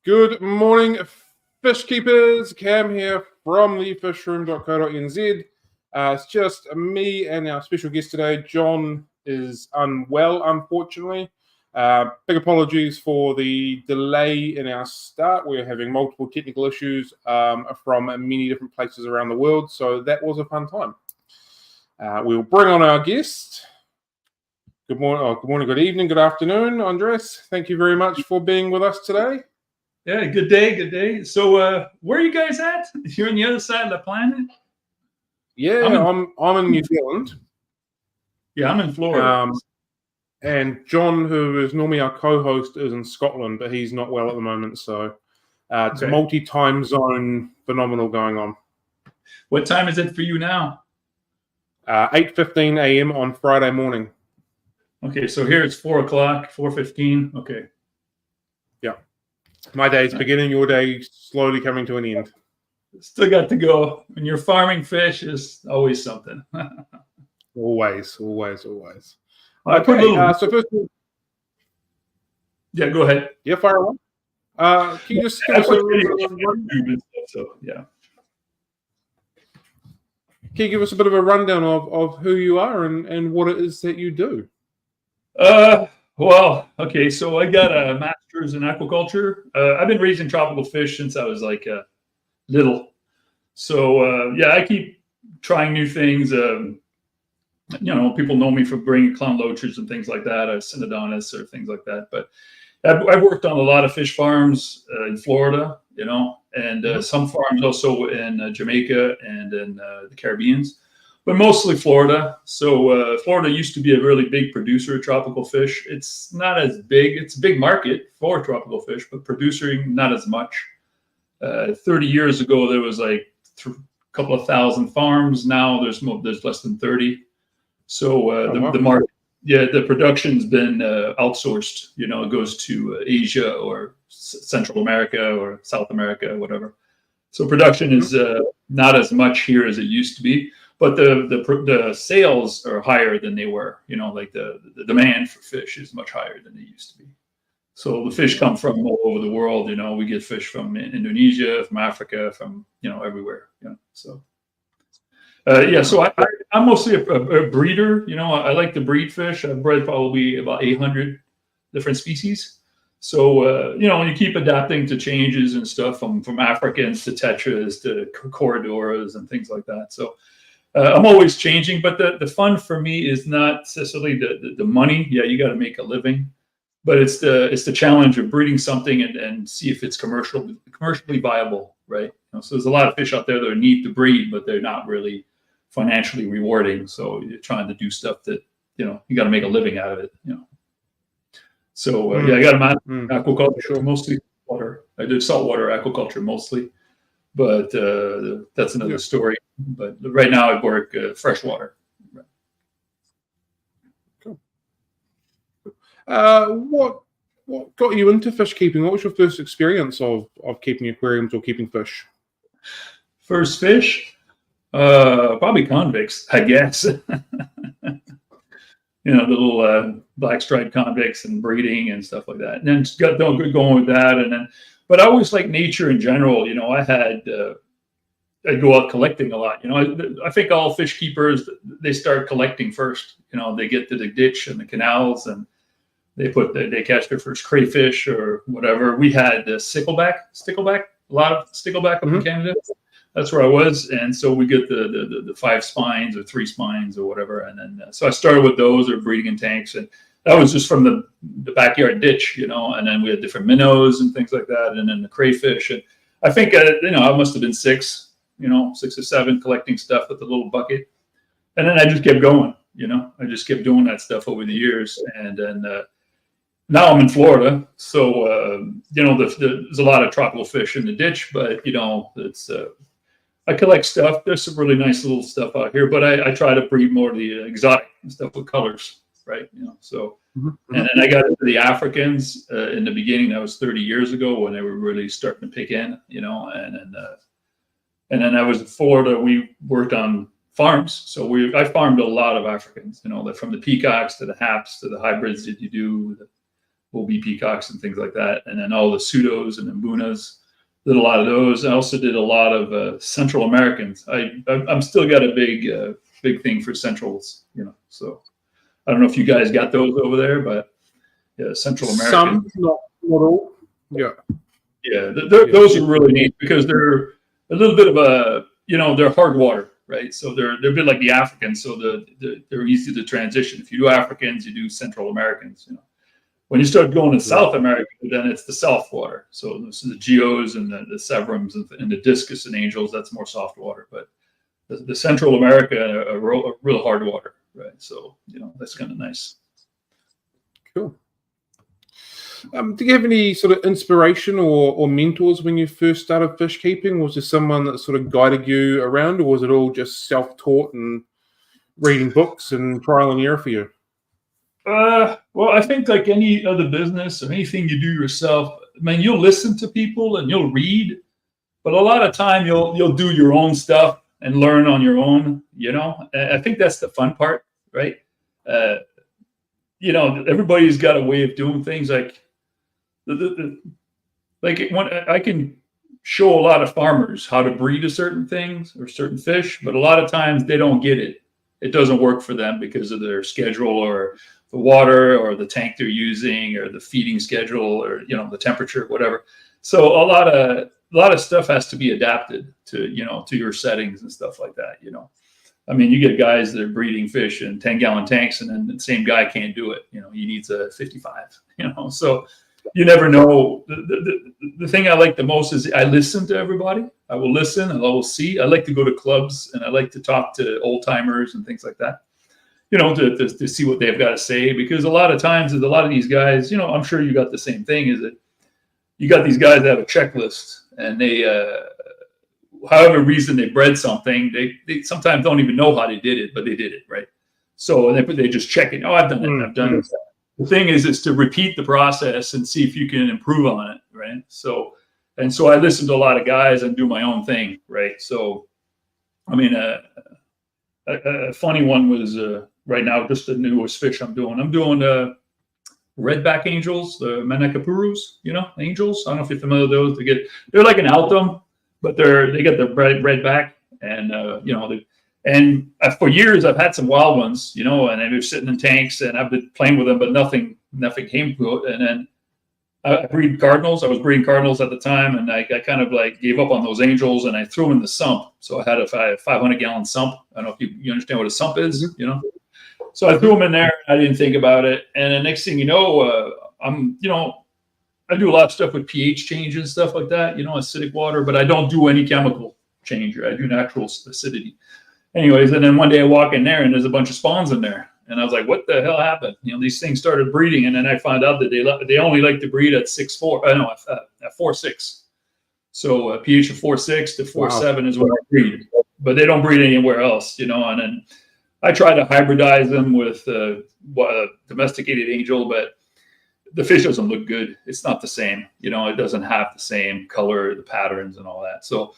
Good morning, fish keepers. Cam here from thefishroom.co.nz. It's just me and our special guest today. John is unwell, unfortunately. Big apologies for the delay in our start. We're having multiple technical issues from many different places around the world, so that was a fun time. We'll bring on our guest. Good morning, good evening, good afternoon, Andres. Thank you very much for being with us today. Yeah, good day, good day. So where are you guys at? You're on the other side of the planet? Yeah, I'm in New Zealand. Yeah, I'm in Florida. And John, who is normally our co-host, is in Scotland, but he's not well at the moment. So it's a multi-time zone phenomenal going on. What time is it for you now? 8:15 a.m. on Friday morning. Okay, so here it's 4 o'clock, 4:15. Okay. Yeah. My day's beginning, your day slowly coming to an end. Still got to go. When you're farming fish, is always something. Always. Okay, So first of all, yeah, go ahead. Yeah, fire away. Can you just give us a rundown? Can you give us a bit of a rundown of who you are and what it is that you do? Well, okay, so I got a master's in aquaculture. I've been raising tropical fish since I was like little. So yeah, I keep trying new things. People know me for bringing Clown Loaches and things like that, Synodontis or things like that. But I've worked on a lot of fish farms in Florida, and some farms also in Jamaica and in the Caribbeans, but mostly Florida. So Florida used to be a really big producer of tropical fish. It's not as big. It's a big market for tropical fish, but producing not as much. 30 years ago, there was like a couple of thousand farms. Now there's less than 30. So the market, the production's been outsourced. It goes to Asia or Central America or South America, whatever. So production is not as much here as it used to be, but the sales are higher than they were. Like the demand for fish is much higher than it used to be. So the fish come from all over the world. We get fish from Indonesia, from Africa, from everywhere. So. So I'm mostly a breeder. I like to breed fish. I've bred probably about 800 different species. So, you keep adapting to changes and stuff from Africans to tetras to corridoras and things like that. So I'm always changing, but the fun for me is not necessarily the money. Yeah, you got to make a living, but it's the challenge of breeding something and see if it's commercially viable, right? So there's a lot of fish out there that are neat to breed, but they're not really financially rewarding. So you're trying to do stuff that, you got to make a living out of it, So I got a master in aquaculture, mostly water. I did saltwater aquaculture mostly, but that's another story. But right now I work freshwater. Cool. What got you into fish keeping? What was your first experience of keeping aquariums or keeping fish? First fish? Probably convicts, I guess. The little black striped convicts and breeding and stuff like that. And then got going with that. But I always like nature in general. I'd go out collecting a lot. I think all fish keepers, they start collecting first. They get to the ditch and the canals and they catch their first crayfish or whatever. We had stickleback, a lot of stickleback up in Canada. That's where I was, and so we get the 5 spines or 3 spines or whatever, and then so I started with those or breeding in tanks, and that was just from the backyard ditch, and then we had different minnows and things like that, and then the crayfish, and I think I must have been 6 or 7 collecting stuff with the little bucket, and then I just kept going, I just kept doing that stuff over the years, and then now I'm in Florida, so there's a lot of tropical fish in the ditch, but it's I collect stuff. There's some really nice little stuff out here, but I try to breed more of the exotic stuff with colors, right? So, and then I got into the Africans in the beginning. That was 30 years ago when they were really starting to pick in, and then I was in Florida. We worked on farms. So I farmed a lot of Africans, from the peacocks to the haps to the hybrids that you do, OB peacocks and things like that. And then all the pseudos and mbunas, did a lot of those. I also did a lot of Central Americans. I'm still got a big thing for Centrals, so I don't know if you guys got those over there, but yeah, Central American. Some, not all. Yeah. Yeah, those are really neat because they're a little bit of a, they're hard water, right? So they're a bit like the Africans, so they're easy to transition. If you do Africans, you do Central Americans. When you start going to South America, then it's the soft water. So this is the geos and the severums and the discus and angels. That's more soft water, but the Central America are real hard water, right? So that's kind of nice. Cool. Do you have any sort of inspiration or mentors when you first started fish keeping? Was there someone that sort of guided you around, or was it all just self-taught and reading books and trial and error for you? Well, I think like any other business or anything you do yourself, I mean, you'll listen to people and you'll read, but a lot of time you'll do your own stuff and learn on your own. I think that's the fun part, right? Everybody's got a way of doing things. Like when I can show a lot of farmers how to breed a certain things or certain fish, but a lot of times they don't get it. It doesn't work for them because of their schedule or the water or the tank they're using or the feeding schedule or the temperature, whatever. So a lot of stuff has to be adapted to your settings and stuff like that. I mean, you get guys that are breeding fish in 10-gallon tanks, and then the same guy can't do it. He needs a 55. So you never know. The thing I like the most is I listen to everybody. I will listen and I will see. I like to go to clubs and I like to talk to old timers and things like that. To see what they've got to say, because a lot of times a lot of these guys, I'm sure you got the same thing, is that you got these guys that have a checklist and they, however reason they bred something, they sometimes don't even know how they did it, but they did it, right? So they just check it. Oh, I've done it. I've done it. The thing is to repeat the process and see if you can improve on it, right? So I listen to a lot of guys and do my own thing, right? So, I mean, a funny one was right now, just the newest fish I'm doing. I'm doing redback angels, the Manakapurus, angels. I don't know if you're familiar with those. They're like an altum, but they get the red back, and and for years I've had some wild ones, and they were sitting in tanks, and I've been playing with them, but nothing came to it. And then I breed cardinals. I was breeding cardinals at the time, and I kind of like gave up on those angels, and I threw them in the sump. So I had a 500-gallon sump. I don't know if you understand what a sump is, So I threw them in there. I didn't think about it, and the next thing you know, I do a lot of stuff with pH change and stuff like that, acidic water, but I don't do any chemical change. I do natural acidity. Anyways, and then one day I walk in there and there's a bunch of spawns in there. And I was like, what the hell happened? These things started breeding. And then I found out that they only like to breed at 4.6. So a pH of 4.6 to 4.7 is what I breed. But they don't breed anywhere else, And then I try to hybridize them with domesticated angel, but the fish doesn't look good. It's not the same. It doesn't have the same color, the patterns and all that. So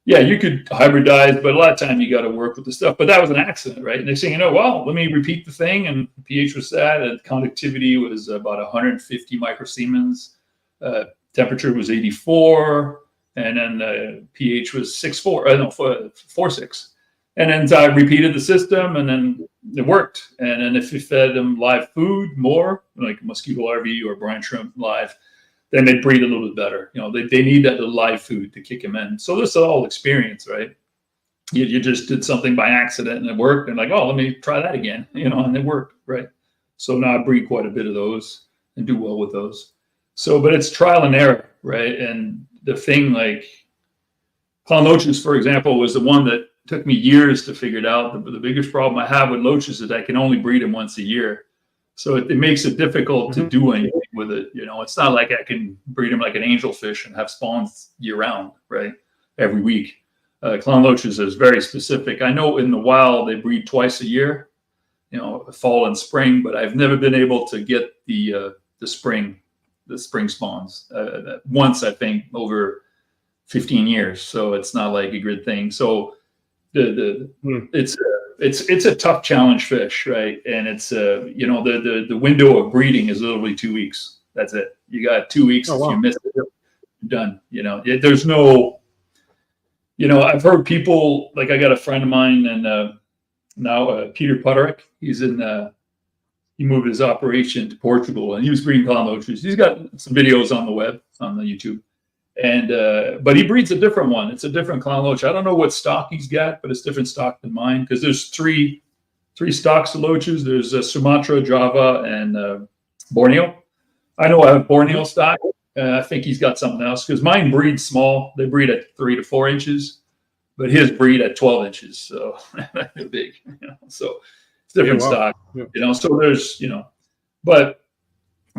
yeah, you could hybridize, but a lot of time you got to work with the stuff. But that was an accident, right? And they're saying, well, let me repeat the thing. And pH was that, and conductivity was about 150 microsiemens. Temperature was 84, and then pH was 4.6. And then I repeated the system, and then it worked. And then if you fed them live food more, like mosquito larvae or brine shrimp live, then they breed a little bit better. They need that live food to kick them in. So this is all experience, right? You just did something by accident and it worked, and like, oh, let me try that again, and it worked, right? So now I breed quite a bit of those and do well with those. So, but it's trial and error, right? And the thing like Clown Loaches, for example, was the one that took me years to figure it out. The biggest problem I have with loaches is I can only breed them once a year. So it makes it difficult to do anything with it. It's not like I can breed them like an angelfish and have spawns year round, right? Every week. Clown Loaches is very specific. I know in the wild they breed twice a year, fall and spring, but I've never been able to get the spring spawns. Once, I think, over 15 years. So it's not like a good thing. So it's a tough challenge fish, right? And it's the window of breeding is literally 2 weeks. That's it. You got 2 weeks. Oh, If wow. you miss it, you're done. There's no, I've heard people, like I got a friend of mine and now Peter Putterick, he moved his operation to Portugal and he was breeding Clown Loaches. He's got some videos on the web, on the YouTube. And but he breeds a different one. It's a different Clown Loach. I don't know what stock he's got, but it's different stock than mine because there's three stocks of Loaches. There's Sumatra, Java, and Borneo. I know I have Borneo stock. I think he's got something else because mine breeds small. They breed at 3 to 4 inches, but his breed at 12 inches. So they're big. So it's different stock. Yeah. So there's but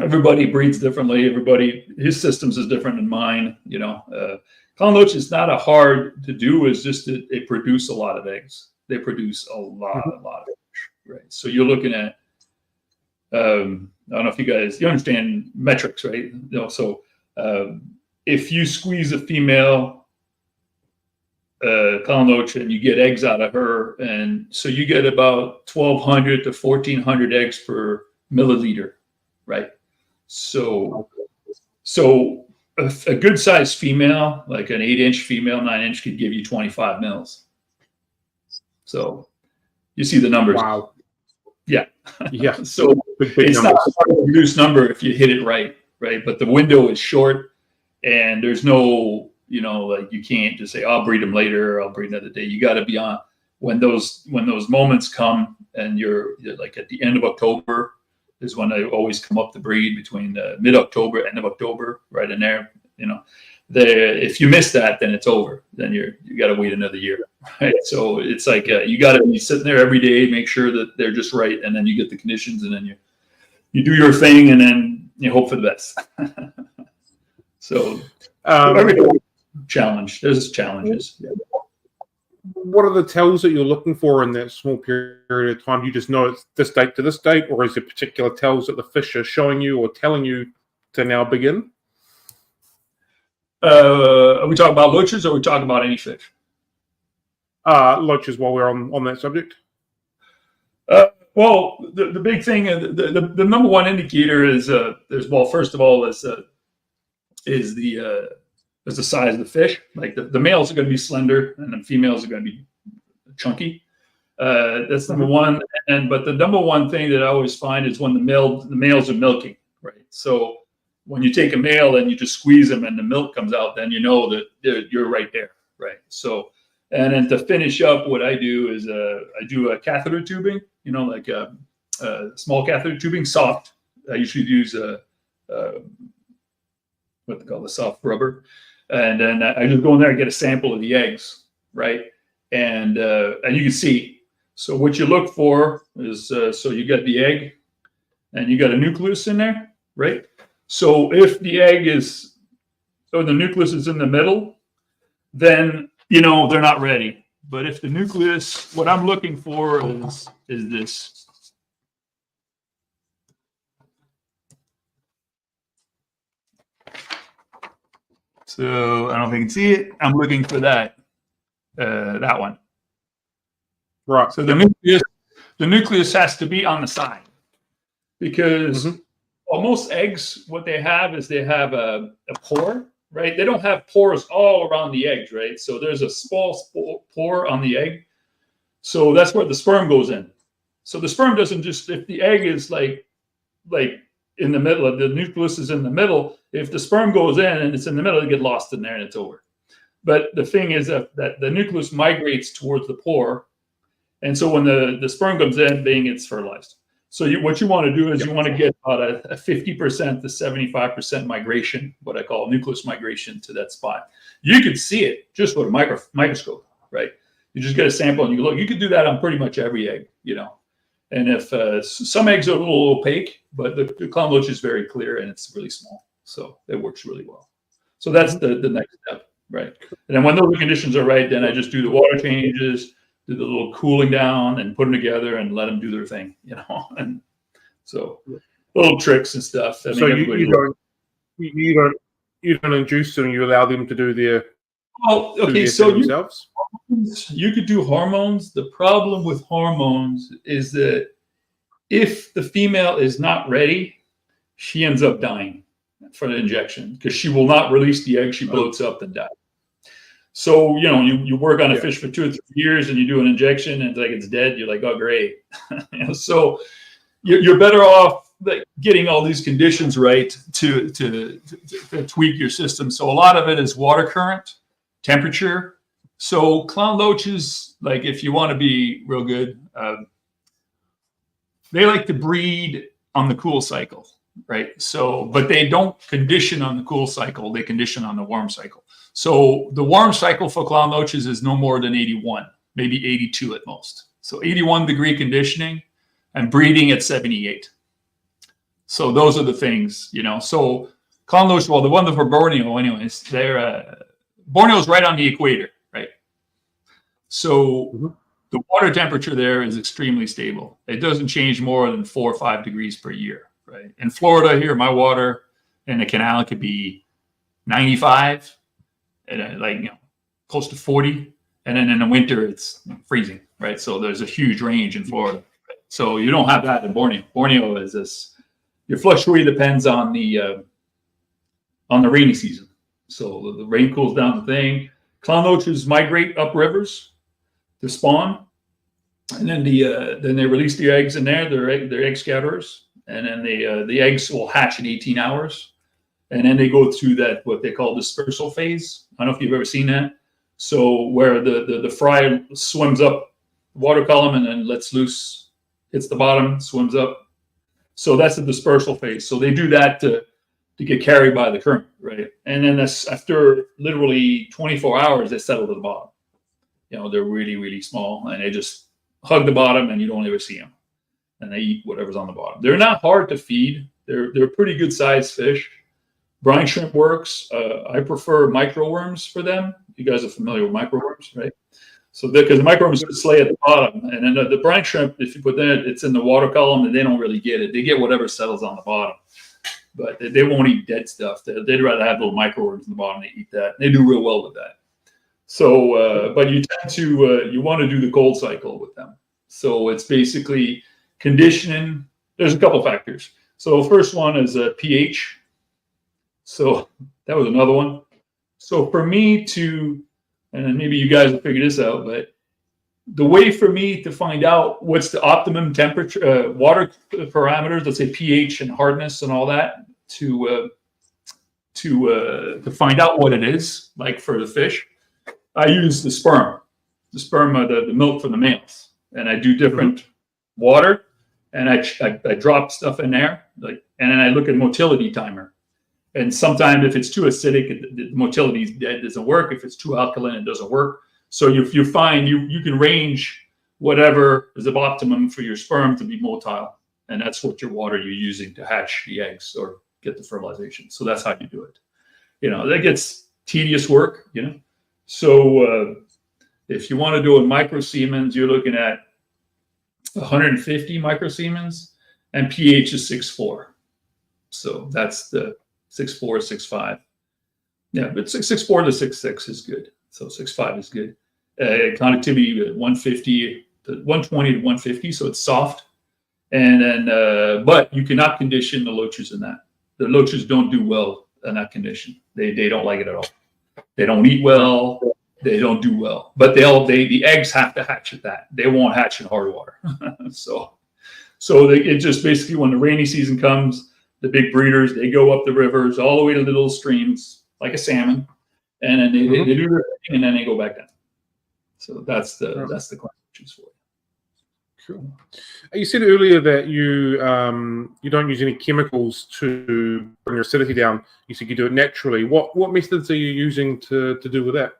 everybody breeds differently. His systems is different than mine. Clown Loach is not a hard to do. It's just that they produce a lot of eggs. They produce a lot of eggs, right? So you're looking at, I don't know if you understand metrics, right? So if you squeeze a female Clown Loach and you get eggs out of her, and so you get about 1,200 to 1,400 eggs per milliliter, right? So a good sized female, like an 8-inch female, 9-inch, could give you 25 mils. So you see the numbers. Wow. Yeah. Yeah. So it's not a hard to produce number if you hit it right? But the window is short and there's no, like you can't just say, I'll breed them later, or I'll breed another day. You got to be on when those moments come, and you're like at the end of October is when I always come up to breed, between mid-October, end of October, right in there. If you miss that, then it's over. Then you got to wait another year, right? So it's like you got to be sitting there every day, make sure that they're just right, and then you get the conditions, and then you do your thing, and then you hope for the best. So every challenge, there's challenges. Yeah. What are the tells that you're looking for in that small period of time? Do you just know it's this date to this date, or is there particular tells that the fish are showing you or telling you to now begin? Are we talking about loaches, or are we talking about any fish? Loaches, while we're on that subject. Well, the big thing, the number one indicator is first of all is the size of the fish. Like the males are going to be slender, and the females are going to be chunky. That's number one. But the number one thing that I always find is when the males are milking, right? So when you take a male and you just squeeze them and the milk comes out, then you know that you're right there, right? So, and then to finish up, what I do is I do a catheter tubing, like a small catheter tubing, soft. I usually use what they call the soft rubber. And then I just go in there and get a sample of the eggs, right? And you can see. So what you look for is, so you got the egg and you got a nucleus in there, right? So if the the nucleus is in the middle, then, they're not ready. But if the nucleus, what I'm looking for is this. So I don't know if you can see it. I'm looking for that one. Right. So the nucleus has to be on the side, because most eggs, what they have is they have a pore, right? They don't have pores all around the eggs, right? So there's a small pore on the egg. So that's where the sperm goes in. So the sperm doesn't just, if the egg is like in the middle, of the nucleus is in the middle, if the sperm goes in and it's in the middle, it get lost in there and it's over. But the thing is that the nucleus migrates towards the pore. And so when the sperm comes in, it's fertilized. So what you want to do is you want to get about a 50% to 75% migration, what I call nucleus migration, to that spot. You could see it just with a microscope, right? You just get a sample and you look. You could do that on pretty much every egg, And if some eggs are a little opaque, but the Clown Loach is very clear and it's really small. So it works really well. So that's the next step, right? And then when those conditions are right, then I just do the water changes, do the little cooling down, and put them together and let them do their thing, And so little tricks and stuff. So you don't induce them. You allow them to do their. Well, okay. So you could do hormones. The problem with hormones is that if the female is not ready, she ends up dying. for the injection because she will not release the egg. She bloats up and dies. So, you work on a fish for 2 or 3 years and you do an injection and it's dead. You're like, oh, great. So you're better off getting all these conditions right to tweak your system. So a lot of it is water current, temperature. So clown loaches, like if you want to be real good, they like to breed on the cool cycle, right? So, but they don't condition on the cool cycle. They condition on the warm cycle. So the warm cycle for clown loaches is no more than 81, maybe 82 at most. So 81 degree conditioning and breeding at 78. So those are the things, So clown loach, well, the one for Borneo, anyways, Borneo's right on the equator, right? So the water temperature there is extremely stable. It doesn't change more than 4 or 5 degrees per year, right? In Florida here, my water in the canal could be 95 and close to 40. And then in the winter, it's freezing, right? So there's a huge range in Florida. Right? So you don't have that in Borneo. Borneo is this, your fluctuation depends on the rainy season. So the rain cools down the thing. Clown loaches migrate up rivers to spawn. And then then they release the eggs in there. They're egg scatterers. And then the eggs will hatch in 18 hours. And then they go through that, what they call dispersal phase. I don't know if you've ever seen that. So where the fry swims up the water column and then lets loose, hits the bottom, swims up. So that's the dispersal phase. So they do that to get carried by the current, right? And then after literally 24 hours, they settle to the bottom. They're really, really small and they just hug the bottom and you don't ever see them. And they eat whatever's on the bottom. They're not hard to feed. They're pretty good sized fish. Brine shrimp works. I prefer microworms for them. You guys are familiar with microworms, right? So because the microworms lay at the bottom, and then the brine shrimp, if you put that, it's in the water column, and they don't really get it. They get whatever settles on the bottom, but they won't eat dead stuff. They'd rather have little microworms in the bottom. They eat that. They do real well with that. So, but you tend to you want to do the cold cycle with them. So it's basically conditioning. There's a couple factors. So first one is pH. So that was another one. So for me to, and then maybe you guys will figure this out, but the way for me to find out what's the optimum temperature, water parameters, let's say pH and hardness and all that, to find out what it is like for the fish, I use the sperm, the milk from the males, and I do different water, and I drop stuff in there, and then I look at motility timer. And sometimes if it's too acidic, the motility is dead, doesn't work. If it's too alkaline, it doesn't work. So you find you can range whatever is the optimum for your sperm to be motile. And that's what your water you're using to hatch the eggs or get the fertilization. So that's how you do it. That gets tedious work, So if you want to do a microsiemens, you're looking at 150 microsiemens and pH is 6.4. So that's the 6.4, 6.5. Yeah, but 6.4 to 6.6 is good. So 6.5 is good. Conductivity 150 to 120 to 150, so it's soft. And then, but you cannot condition the loaches in that. The loaches don't do well in that condition. They don't like it at all. They don't eat well. They don't do well. But the eggs have to hatch at that. They won't hatch in hard water. So it just basically when the rainy season comes, the big breeders, they go up the rivers all the way to the little streams, like a salmon, and then they do their thing, and then they go back down. So that's the clown loaches for you. Cool. You said earlier that you don't use any chemicals to bring your acidity down. You said you do it naturally. What methods are you using to do with that?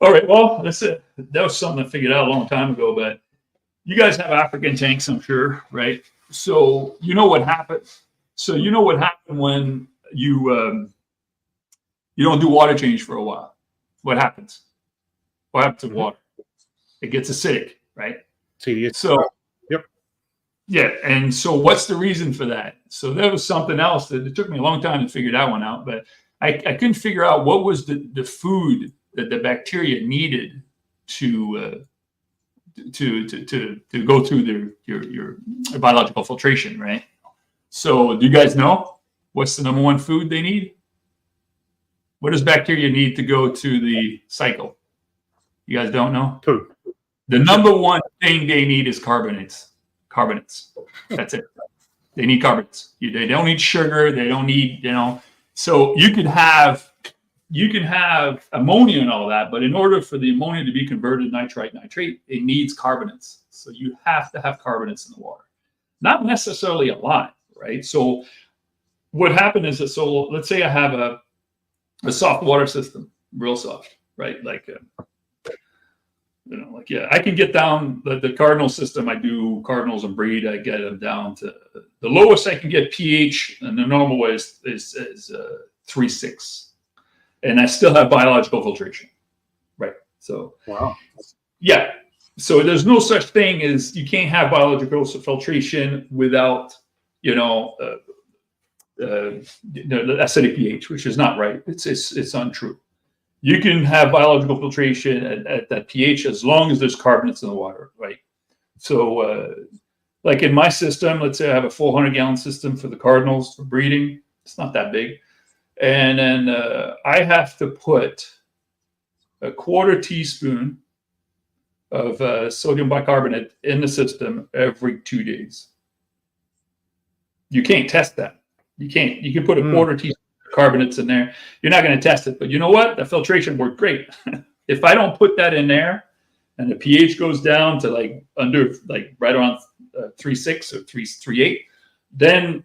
All right. Well, that's it. That was something I figured out a long time ago. But you guys have African tanks, I'm sure, right? So you know what happened. So you know what happened when you don't do water change for a while. What happens? What happens to water? It gets acidic, right? Tedious. So yep. Yeah, and so what's the reason for that? So there was something else that it took me a long time to figure that one out, but I couldn't figure out what was the food that the bacteria needed to go through your biological filtration, right? So do you guys know? what's the number one food they need? What does bacteria need to go to the cycle? You guys don't know? Poo. The number one thing they need is carbonates. Carbonates. That's it. They need carbonates. They don't need sugar. They don't need, So you can have ammonia and all that, but in order for the ammonia to be converted to nitrate, it needs carbonates. So you have to have carbonates in the water. Not necessarily a lot, right? So what happened is that, so let's say I have a soft water system, real soft, right? I can get down the cardinal system. I do cardinals and breed. I get them down to the lowest I can get pH, and the normal way is 3.6, and I still have biological filtration, right? So wow, yeah. So there's no such thing as you can't have biological filtration without acidic pH, which is not right. It's untrue. You can have biological filtration at that pH as long as there's carbonates in the water, right? So, like in my system, let's say I have a 400-gallon system for the cardinals for breeding. It's not that big. And then I have to put a 1/4 teaspoon of sodium bicarbonate in the system every 2 days. You can't test that. You can't. You can put a 1/4 teaspoon carbonates in there. You're not going to test it, but you know what? The filtration worked great. If I don't put that in there and the pH goes down to right around 3.6 or 3.8, then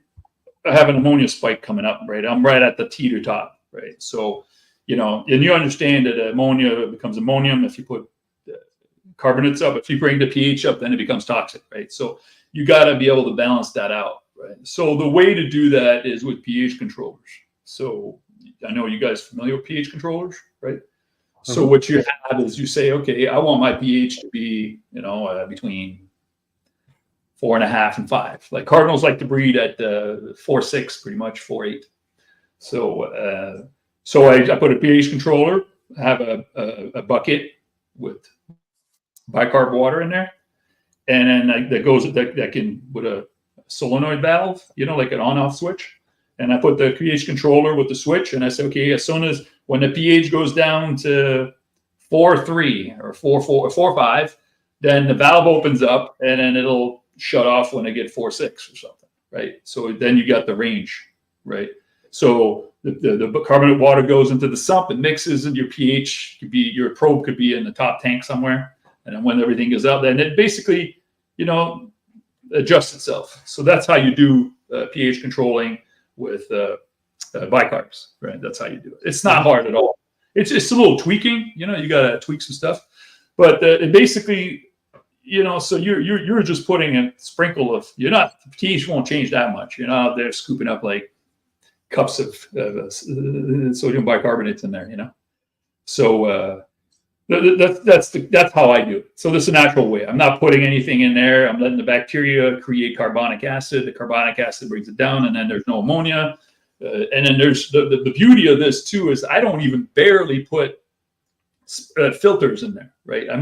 I have an ammonia spike coming up, right? I'm right at the teeter top, right? So, and you understand that ammonia becomes ammonium if you put carbonates up. If you bring the pH up, then it becomes toxic, right? So you got to be able to balance that out, right? So the way to do that is with pH controllers. So I know you guys are familiar with pH controllers, right? So what you have is you say, okay, I want my pH to be, between 4.5 and 5. Like cardinals like to breed at 4.6, pretty much 4.8. So I put a pH controller, have a bucket with bicarb water in there, and then that can with a solenoid valve, like an on-off switch. And I put the pH controller with the switch, and I say, okay, as soon as when the pH goes down to 4.3 or 4.4 or 4.5, then the valve opens up, and then it'll shut off when I get 4.6 or something, right? So then you got the range, right? So the carbonate water goes into the sump, it mixes, and your pH your probe could be in the top tank somewhere, and then when everything goes out, then it basically, adjusts itself. So that's how you do pH controlling with bicarbs, right? That's how you do it. It's not hard at all. It's just a little tweaking, you got to tweak some stuff, but it basically, so you're just putting a sprinkle of, pH won't change that much. You're not out there scooping up like cups of sodium bicarbonate in there, So that's how I do it. So this is a natural way. I'm not putting anything in there. I'm letting the bacteria create carbonic acid. The carbonic acid brings it down, and then there's no ammonia. And then there's the beauty of this too is I don't even barely put filters in there, right? I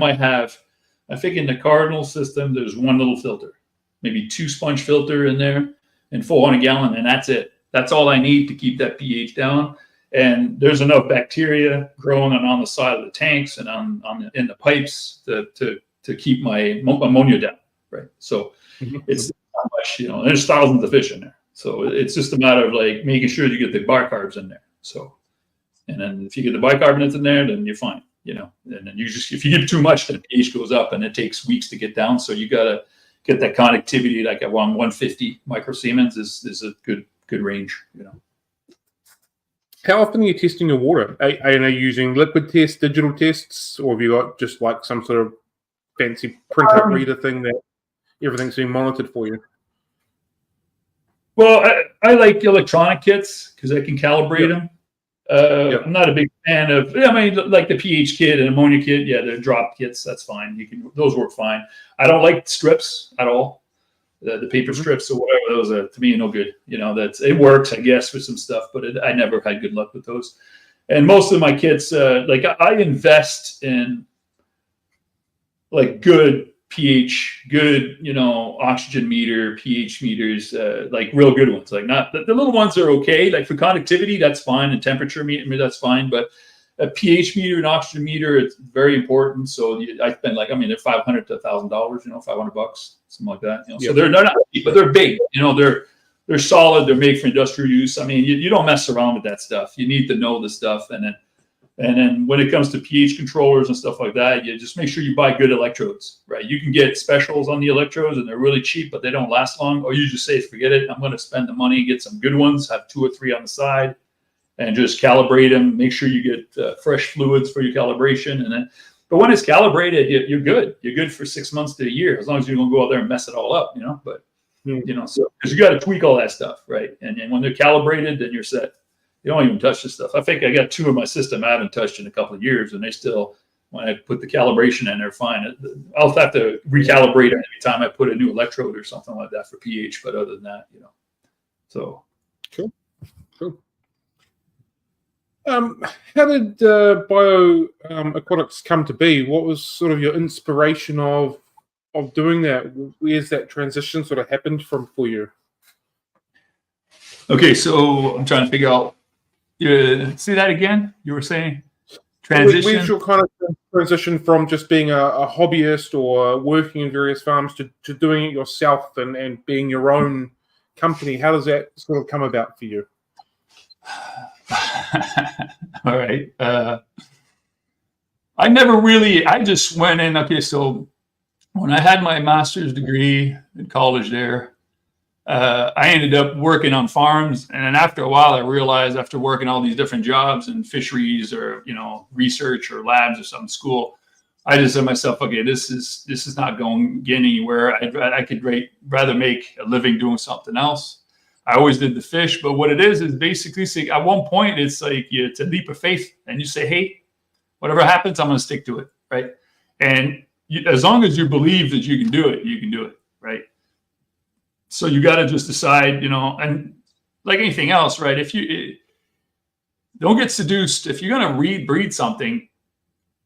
think in the cardinal system, there's one little filter, maybe 2 sponge filter in there and 400 gallon, and that's it. That's all I need to keep that pH down. And there's enough bacteria growing on the side of the tanks and in the pipes to keep my ammonia down, right? So it's not much, there's thousands of fish in there. So it's just a matter of making sure you get the bicarbs in there. So, and then if you get the bicarbonates in there, then you're fine, and then if you give too much, then pH goes up and it takes weeks to get down. So you got to get that connectivity, like at 150 microsiemens is a good range, How often are you testing your water? Are you using liquid tests, digital tests, or have you got just like some sort of fancy printout reader thing that everything's being monitored for you? Well, I like electronic kits because I can calibrate them. I'm not a big fan of, like the pH kit and ammonia kit. Yeah, they're drop kits. That's fine. Those work fine. I don't like strips at all. The paper strips or whatever, those are to me no good. It works, I guess, for some stuff, but I never had good luck with those. And most of my kits, I invest in good pH good, oxygen meter, pH meters, like real good ones. Like not the little ones are okay. Like for conductivity, that's fine, and temperature meter, that's fine. But a pH meter and oxygen meter, it's very important. So I spend they're $500 to $1,000, $500, something like that. So they're not cheap, but they're big. They're solid. They're made for industrial use. I mean, you don't mess around with that stuff. You need to know the stuff, and then when it comes to pH controllers and stuff like that, you just make sure you buy good electrodes, right? You can get specials on the electrodes, and they're really cheap, but they don't last long. Or you just say, forget it. I'm going to spend the money, get some good ones, have 2 or 3 on the side, and just calibrate them. Make sure you get fresh fluids for your calibration. But when it's calibrated, you're good. You're good for 6 months to a year, as long as you don't go out there and mess it all up, But so because you got to tweak all that stuff, right? And when they're calibrated, then you're set. You don't even touch this stuff. I think I got 2 in my system I haven't touched in a couple of years, and they still, when I put the calibration in, they're fine. I'll have to recalibrate it every time I put a new electrode or something like that for pH. But other than that, so cool. How did bioAquatiX come to be? What was sort of your inspiration of doing that? Where's that transition sort of happened from for you? Okay, so I'm trying to figure out. See that again? You were saying transition. Where's your kind of transition from just being a hobbyist or working in various farms to doing it yourself and being your own company? How does that sort of come about for you? All right. I just went in. Okay, so when I had my master's degree in college there, I ended up working on farms. And then after a while, I realized after working all these different jobs in fisheries or, research or labs or some school, I just said to myself, okay, this is not getting anywhere. I could rather make a living doing something else. I always did the fish, but what it is basically at one point, it's like it's a leap of faith, and you say, hey, whatever happens, I'm going to stick to it, right? And as long as you believe that you can do it, right? So you got to just decide, and like anything else, right? If you don't get seduced, if you're going to breed something,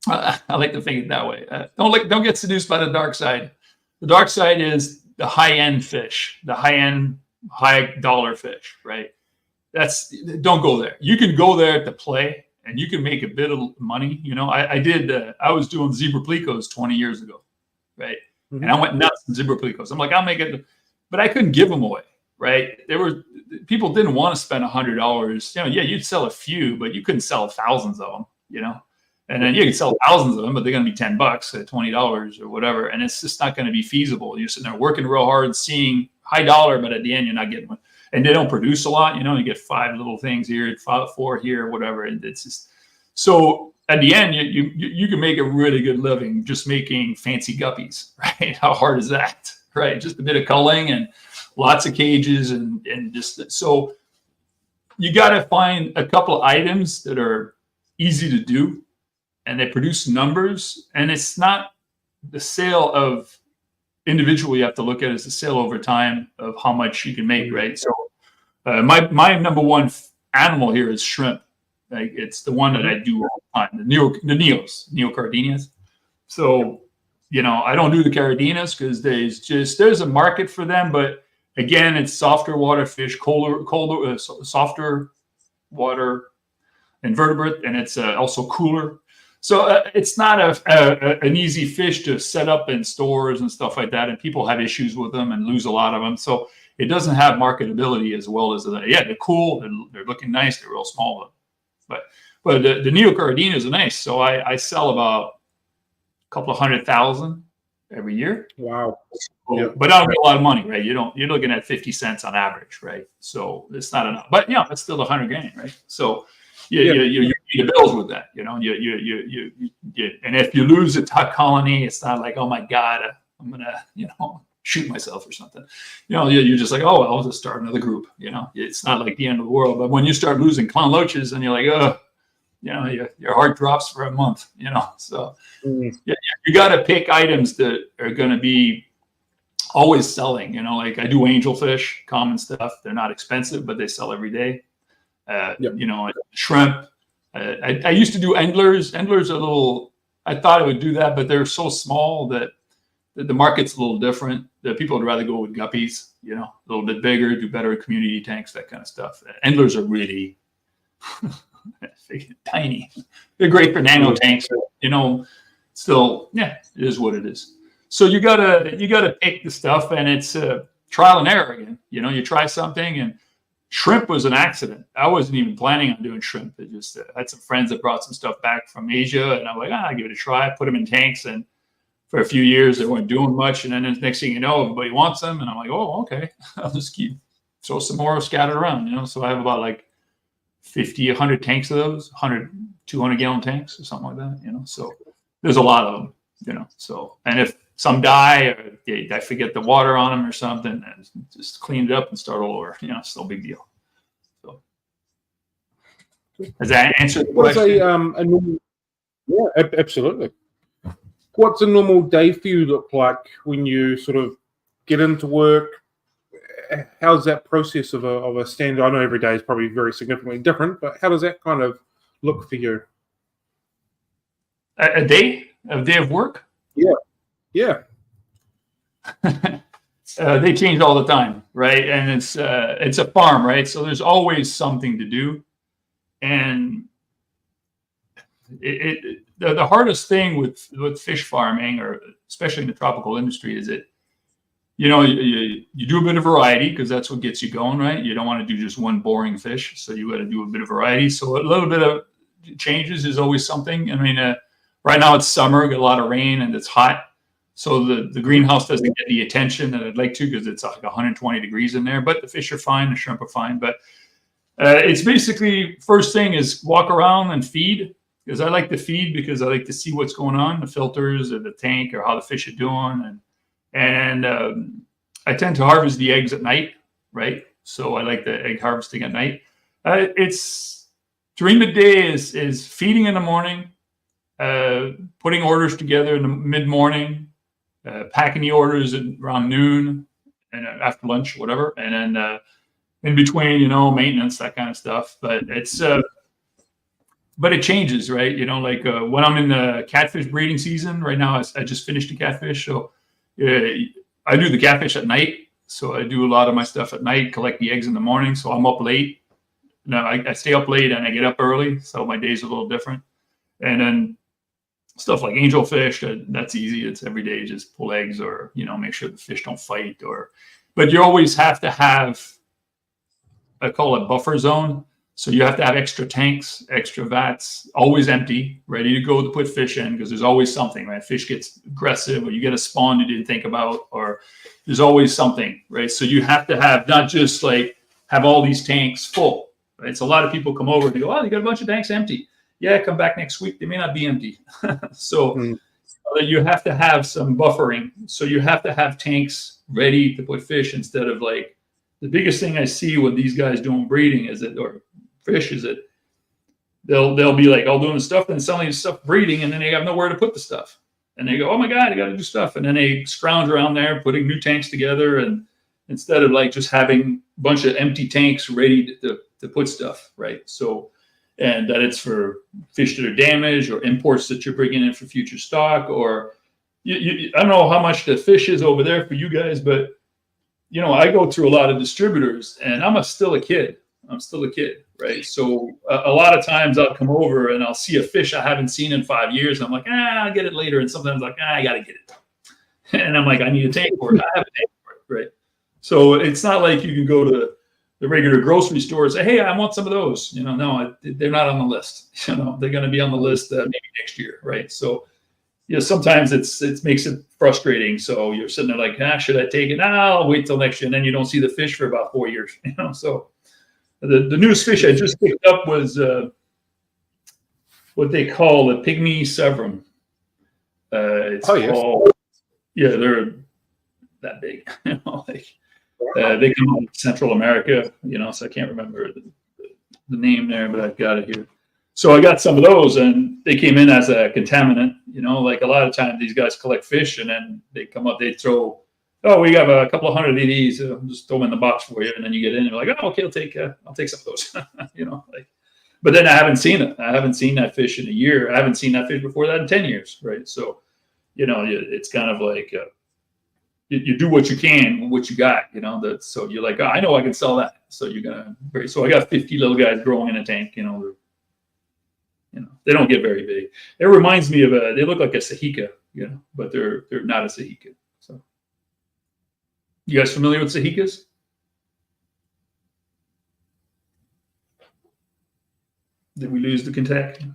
I like to think it that way. Don't get seduced by the dark side. The dark side is the high-end fish, the high-end, high-dollar fish, right? Don't go there. You can go there to play, and you can make a bit of money. I was doing zebra plecos 20 years ago, right? Mm-hmm. And I went nuts in zebra plecos. I'm like, I'll make it, but I couldn't give them away, right? People didn't want to spend $100. You'd sell a few, but you couldn't sell thousands of them, And then you could sell thousands of them, but they're going to be $10 at $20 or whatever. And it's just not going to be feasible. You're sitting there working real hard, seeing high dollar, but at the end, you're not getting one. And they don't produce a lot. You get 5 little things here, 4 here, whatever. And it's just, so at the end, you can make a really good living just making fancy guppies, right? How hard is that, right? Just a bit of culling and lots of cages and just, so you got to find a couple of items that are easy to do, and they produce numbers, and it's not the sale of individually. You have to look at it as the sale over time of how much you can make, right? So my number one animal here is shrimp. Like it's the one that I do all the time, the neocardianias. So, I don't do the cardinas because there's a market for them, but again, it's softer water fish, colder, softer water invertebrate, and it's also cooler. So it's not an easy fish to set up in stores and stuff like that, and people have issues with them and lose a lot of them. So it doesn't have marketability as well as they're cool, they're looking nice, they're real small, but the neocardinas are nice. So I sell about a couple of 100,000 every year. Wow! So, yeah. But I don't get a lot of money, right? You're looking at 50 cents on average, right? So it's not enough, but it's still $100,000, right? So. You pay the bills with that, and if you lose a colony, it's not like, oh my God, I'm gonna, shoot myself or something. You're just like, oh, I'll just start another group. It's not like the end of the world. But when you start losing clown loaches, and you're like, oh, your heart drops for a month. So you got to pick items that are going to be always selling. Like I do angelfish, common stuff. They're not expensive, but they sell every day. Shrimp. I used to do endlers. Endlers are I thought I would do that, but they're so small that the market's a little different. The people would rather go with guppies, you know, a little bit bigger, do better community tanks, that kind of stuff. Endlers are really tiny. They're great for nano tanks, you know. Still, yeah, it is what it is. So you gotta pick the stuff, and it's trial and error again. You know, you try something, and shrimp was an accident. I wasn't even planning on doing shrimp. It just I had some friends that brought some stuff back from Asia, and I'm like, I'll give it a try. Put them in tanks, and for a few years they weren't doing much, and then the next thing you know, everybody wants them, and I'm like, oh, okay, I'll just throw some more scattered around, you know. So I have about like 50, 100 tanks of those, 100, 200 gallon tanks or something like that, you know. So there's a lot of them, you know. So, and if some die or I forget the water on them or something, and just clean it up and start all over, you know. It's no big deal. So does that answer the question? Yeah, absolutely. What's a normal day for you look like when you sort of get into work? How's that process of a standard? I know every day is probably very significantly different, but how does that kind of look for you? A day of work? Yeah. They change all the time, right? And it's a farm, right? So there's always something to do, and the hardest thing with fish farming, or especially in the tropical industry, is that, you know, you do a bit of variety because that's what gets you going, right? You don't want to do just one boring fish, so you got to do a bit of variety. So a little bit of changes is always something. I mean, right now it's summer, get a lot of rain, and it's hot, so the greenhouse doesn't get the attention that I'd like to because it's like 120 degrees in there. But the fish are fine, the shrimp are fine. But it's basically, first thing is walk around and feed. Because I like to feed because I like to see what's going on, the filters or the tank or how the fish are doing. And I tend to harvest the eggs at night, right? So I like the egg harvesting at night. It's during the day is feeding in the morning, putting orders together in the mid-morning, packing the orders around noon and after lunch, whatever. And then in between, you know, maintenance, that kind of stuff. But it's... but it changes, right? You know, like when I'm in the catfish breeding season right now, I just finished the catfish. So I do the catfish at night. So I do a lot of my stuff at night, collect the eggs in the morning. So I'm up late. No, I stay up late and I get up early. So my day's a little different. And then stuff like angelfish, that's easy. It's every day, just pull eggs or, you know, make sure the fish don't fight. But you always have to have, I call it buffer zone. So you have to have extra tanks, extra vats, always empty, ready to go to put fish in, because there's always something, right? Fish gets aggressive, or you get a spawn you didn't think about, or there's always something, right? So you have to have, not just like have all these tanks full, right? So a lot of people come over and they go, oh, you got a bunch of tanks empty. Yeah, come back next week. They may not be empty. So you have to have some buffering. So you have to have tanks ready to put fish, instead of like, the biggest thing I see with these guys doing breeding is that, or fish, is that they'll be like all doing stuff, and suddenly the stuff breeding, and then they have nowhere to put the stuff, and they go, oh my god, I got to do stuff, and then they scrounge around there putting new tanks together, and instead of like just having a bunch of empty tanks ready to put stuff, right? So, and that it's for fish that are damaged or imports that you're bringing in for future stock, or I don't know how much the fish is over there for you guys, but you know, I go through a lot of distributors, and I'm still a kid, right? So a lot of times I'll come over and I'll see a fish I haven't seen in 5 years. And I'm like, I'll get it later. And sometimes like, I got to get it. And I'm like, I need a tank for it. I have a tank for it, right? So it's not like you can go to the regular grocery store and say, hey, I want some of those. You know, no, they're not on the list. You know, they're going to be on the list maybe next year, right? So, you know, sometimes it makes it frustrating. So you're sitting there like, should I take it? I'll wait till next year. And then you don't see the fish for about 4 years, you know? So the newest fish I just picked up was what they call a pygmy severum. It's called, yeah, they're that big, you know, like they come from Central America, you know, so I can't remember the name there, but I've got it here. So I got some of those, and they came in as a contaminant, you know, like a lot of times these guys collect fish, and then they come up, they throw, oh, we got a couple of hundred of these, just throw them in the box for you. And then you get in and you're like, oh, okay, I'll take some of those, you know, like, but then I haven't seen it. I haven't seen that fish in a year. I haven't seen that fish before that in 10 years. Right. So, you know, it's kind of like, you do what you can, what you got, you know. So you're like, oh, I know I can sell that. So you're gonna. So I got 50 little guys growing in a tank, you know. They don't get very big. It reminds me of they look like a Sahica, you know, but they're not a Sahica. So, you guys familiar with Sahicas? Did we lose the contact?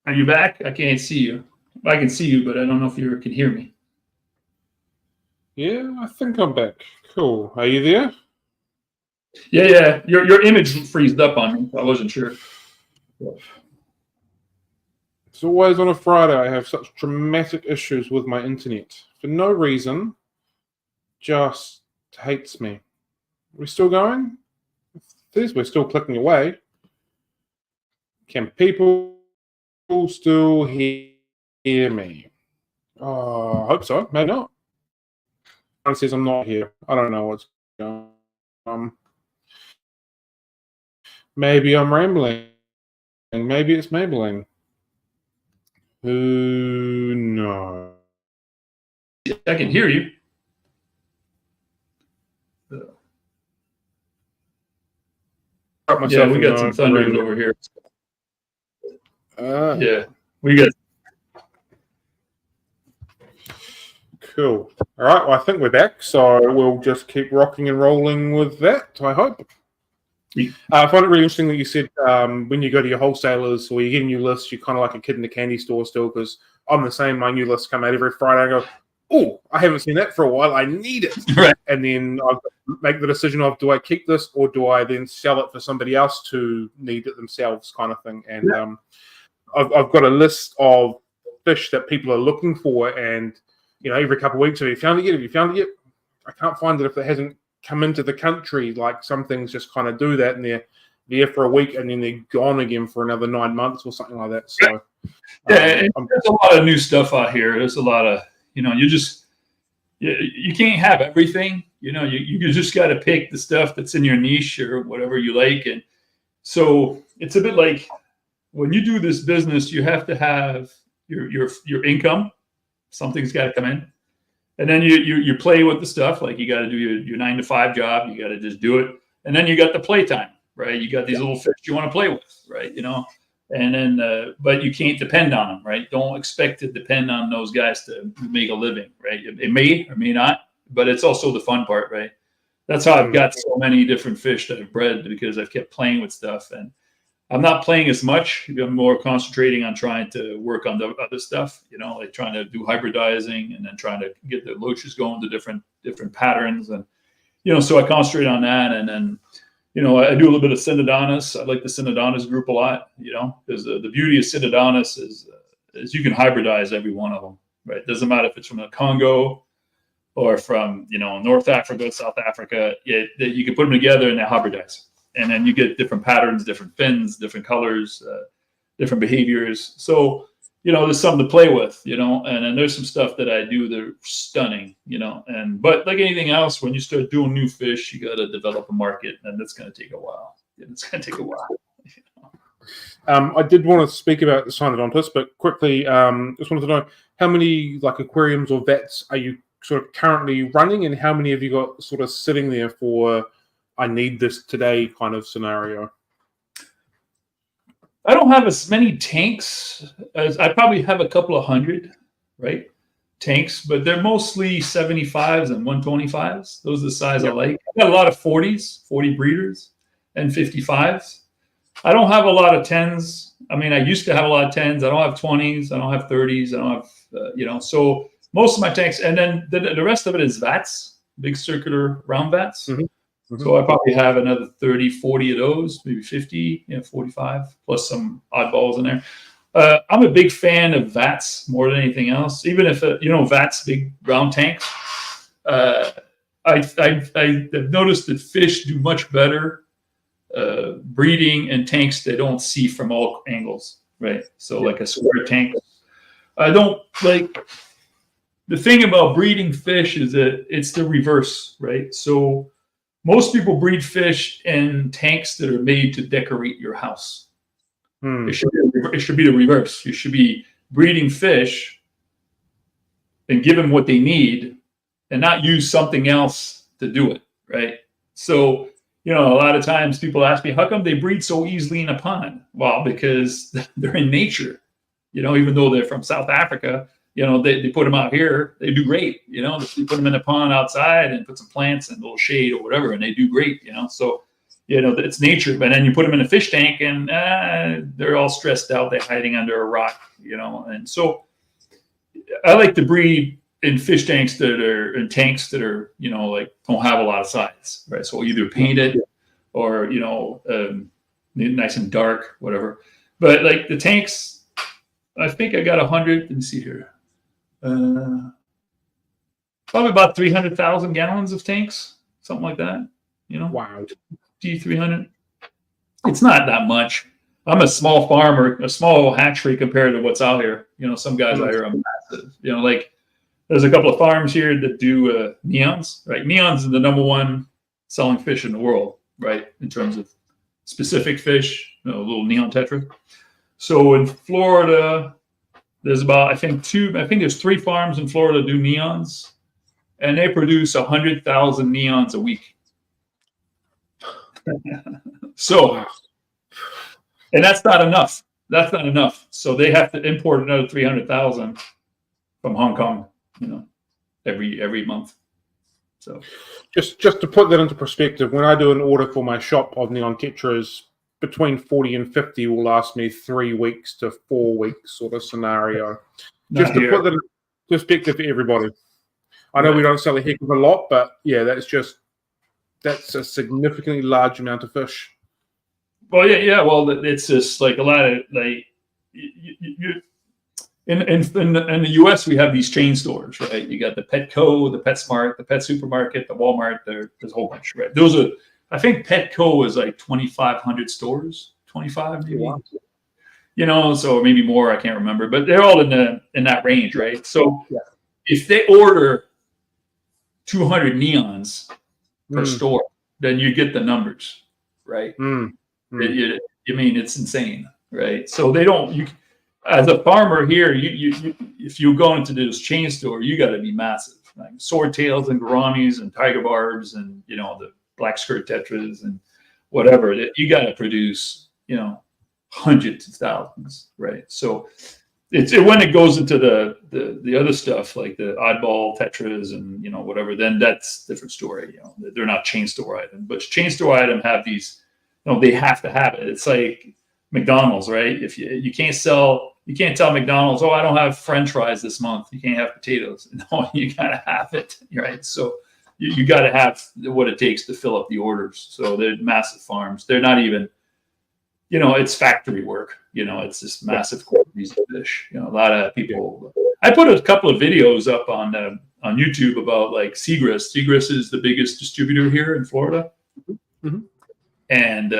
Are you back? I can't see you. I can see you, but I don't know if you can hear me. Yeah, I think I'm back. Cool. Are you there? Yeah. Your image freezed up on me. I wasn't sure. It's always on a Friday. I have such dramatic issues with my internet for no reason. Just hates me. Are we still going? We're still clicking away. Can people still hear me? Oh, I hope so. Maybe not. It says I'm not here. I don't know what's going on. Maybe I'm rambling. Maybe it's Maybelline. Who knows? I can hear you. Yeah, we got some thunders over here. Yeah, we got. Cool. All right. Well, I think we're back, so we'll just keep rocking and rolling with that, I hope. I find it really interesting that you said when you go to your wholesalers or you get a new list, you're kind of like a kid in the candy store still, because I'm the same. My new lists come out every Friday. I go, oh, I haven't seen that for a while. I need it. Right. And then I make the decision of, do I keep this or do I then sell it for somebody else to need it themselves, kind of thing. And I've got a list of fish that people are looking for, and every couple of weeks, have you found it yet? Have you found it yet? I can't find it if it hasn't come into the country. Like, some things just kind of do that, and they're there for a week and then they're gone again for another 9 months or something like that. So there's a lot of new stuff out here. There's a lot of, you can't have everything. You just got to pick the stuff that's in your niche or whatever you like. And so it's a bit like when you do this business, you have to have your income. Something's got to come in. And then you play with the stuff. Like, you got to do your 9 to 5 job. You got to just do it. And then you got the playtime, right? You got these little fish you want to play with, right? And then, but you can't depend on them, right? Don't expect to depend on those guys to make a living, right? It may or may not, but it's also the fun part, right? That's how I've got so many different fish that I've bred, because I've kept playing with stuff. And I'm not playing as much. I'm more concentrating on trying to work on the other stuff, like trying to do hybridizing and then trying to get the loaches going to different patterns. And, so I concentrate on that. And then, I do a little bit of Synodontis. I like the Synodontis group a lot, because the beauty of Synodontis is you can hybridize every one of them, right? It doesn't matter if it's from the Congo or from, North Africa, South Africa. You can put them together and they hybridize. And then you get different patterns, different fins, different colors, different behaviors. So, there's something to play with, and then there's some stuff that I do that are stunning, but like anything else, when you start doing new fish, you got to develop a market, and that's going to take a while. I did want to speak about the Synodontis, but quickly, just wanted to know how many aquariums or vets are you sort of currently running, and how many have you got sort of sitting there for I need this today kind of scenario? I don't have as many tanks as I probably have a couple of hundred, right? Tanks, but they're mostly 75s and 125s. Those are the size I like. I've got a lot of 40s, 40 breeders, and 55s. I don't have a lot of 10s. I mean, I used to have a lot of 10s. I don't have 20s. I don't have 30s. I don't have, so most of my tanks, and then the rest of it is vats, big circular round vats. Mm-hmm. Mm-hmm. So I probably have another 30, 40 of those, maybe 50, 45, plus some oddballs in there. I'm a big fan of vats more than anything else. Even if, vats, big round tanks. I've noticed that fish do much better breeding in tanks they don't see from all angles, right? So like a square tank. I don't like, the thing about breeding fish is that it's the reverse, right? So most people breed fish in tanks that are made to decorate your house. Hmm. It should be the reverse. You should be breeding fish and give them what they need, and not use something else to do it, right? So, a lot of times people ask me, how come they breed so easily in a pond? Well, because they're in nature. Even though they're from South Africa, they put them out here, they do great. You put them in a pond outside and put some plants and a little shade or whatever, and they do great. So, it's nature. But then you put them in a fish tank, and they're all stressed out. They're hiding under a rock. And so I like to breed in fish tanks that are like don't have a lot of size, right? So either paint it or nice and dark, whatever. But like the tanks, I think I got 100. Let me see here, probably about 300,000 gallons of tanks, something like that. Wow. D300. It's not that much. I'm a small farmer, a small hatchery compared to what's out here. Some guys out here are massive. Like there's a couple of farms here that do neons, right? Neons is the #1 selling fish in the world, right? In terms of specific fish, little neon tetra. So in Florida, there's about, I think there's 3 farms in Florida do neons, and they produce 100,000 neons a week. So, and that's not enough. That's not enough. So they have to import another 300,000 from Hong Kong, every month. So just to put that into perspective, when I do an order for my shop of neon tetras, between 40 and 50 will last me 3 weeks to 4 weeks sort of scenario. Just to put that in perspective for everybody. I know we don't sell a heck of a lot, but yeah, that's a significantly large amount of fish. Well, yeah. Well, it's just like a lot of like in the U.S. we have these chain stores, right? You got the Petco, the PetSmart, the Pet Supermarket, the Walmart. There's a whole bunch, right? I think Petco is like 2,500 stores, 25 maybe. Wow. So maybe more. I can't remember, but they're all in that range, right? So if they order 200 neons per store, then you get the numbers, right? It's insane, right? So they don't. As a farmer here, if you go into this chain store, you got to be massive, like swordtails and gouramis and tiger barbs and the black skirt tetras and whatever. You got to produce hundreds of thousands, right? So when it goes into the other stuff like the oddball tetras and whatever, then that's a different story. They're not chain store item, but chain store item have these. They have to have it. It's like McDonald's, right? If you can't tell McDonald's, oh, I don't have French fries this month. You can't have potatoes. No, you gotta have it, right? So you gotta have what it takes to fill up the orders. So they're massive farms. They're not even, it's factory work. It's just massive quantities of fish. A lot of people. I put a couple of videos up on YouTube about like Seagrass. Seagrass is the biggest distributor here in Florida. Mm-hmm. And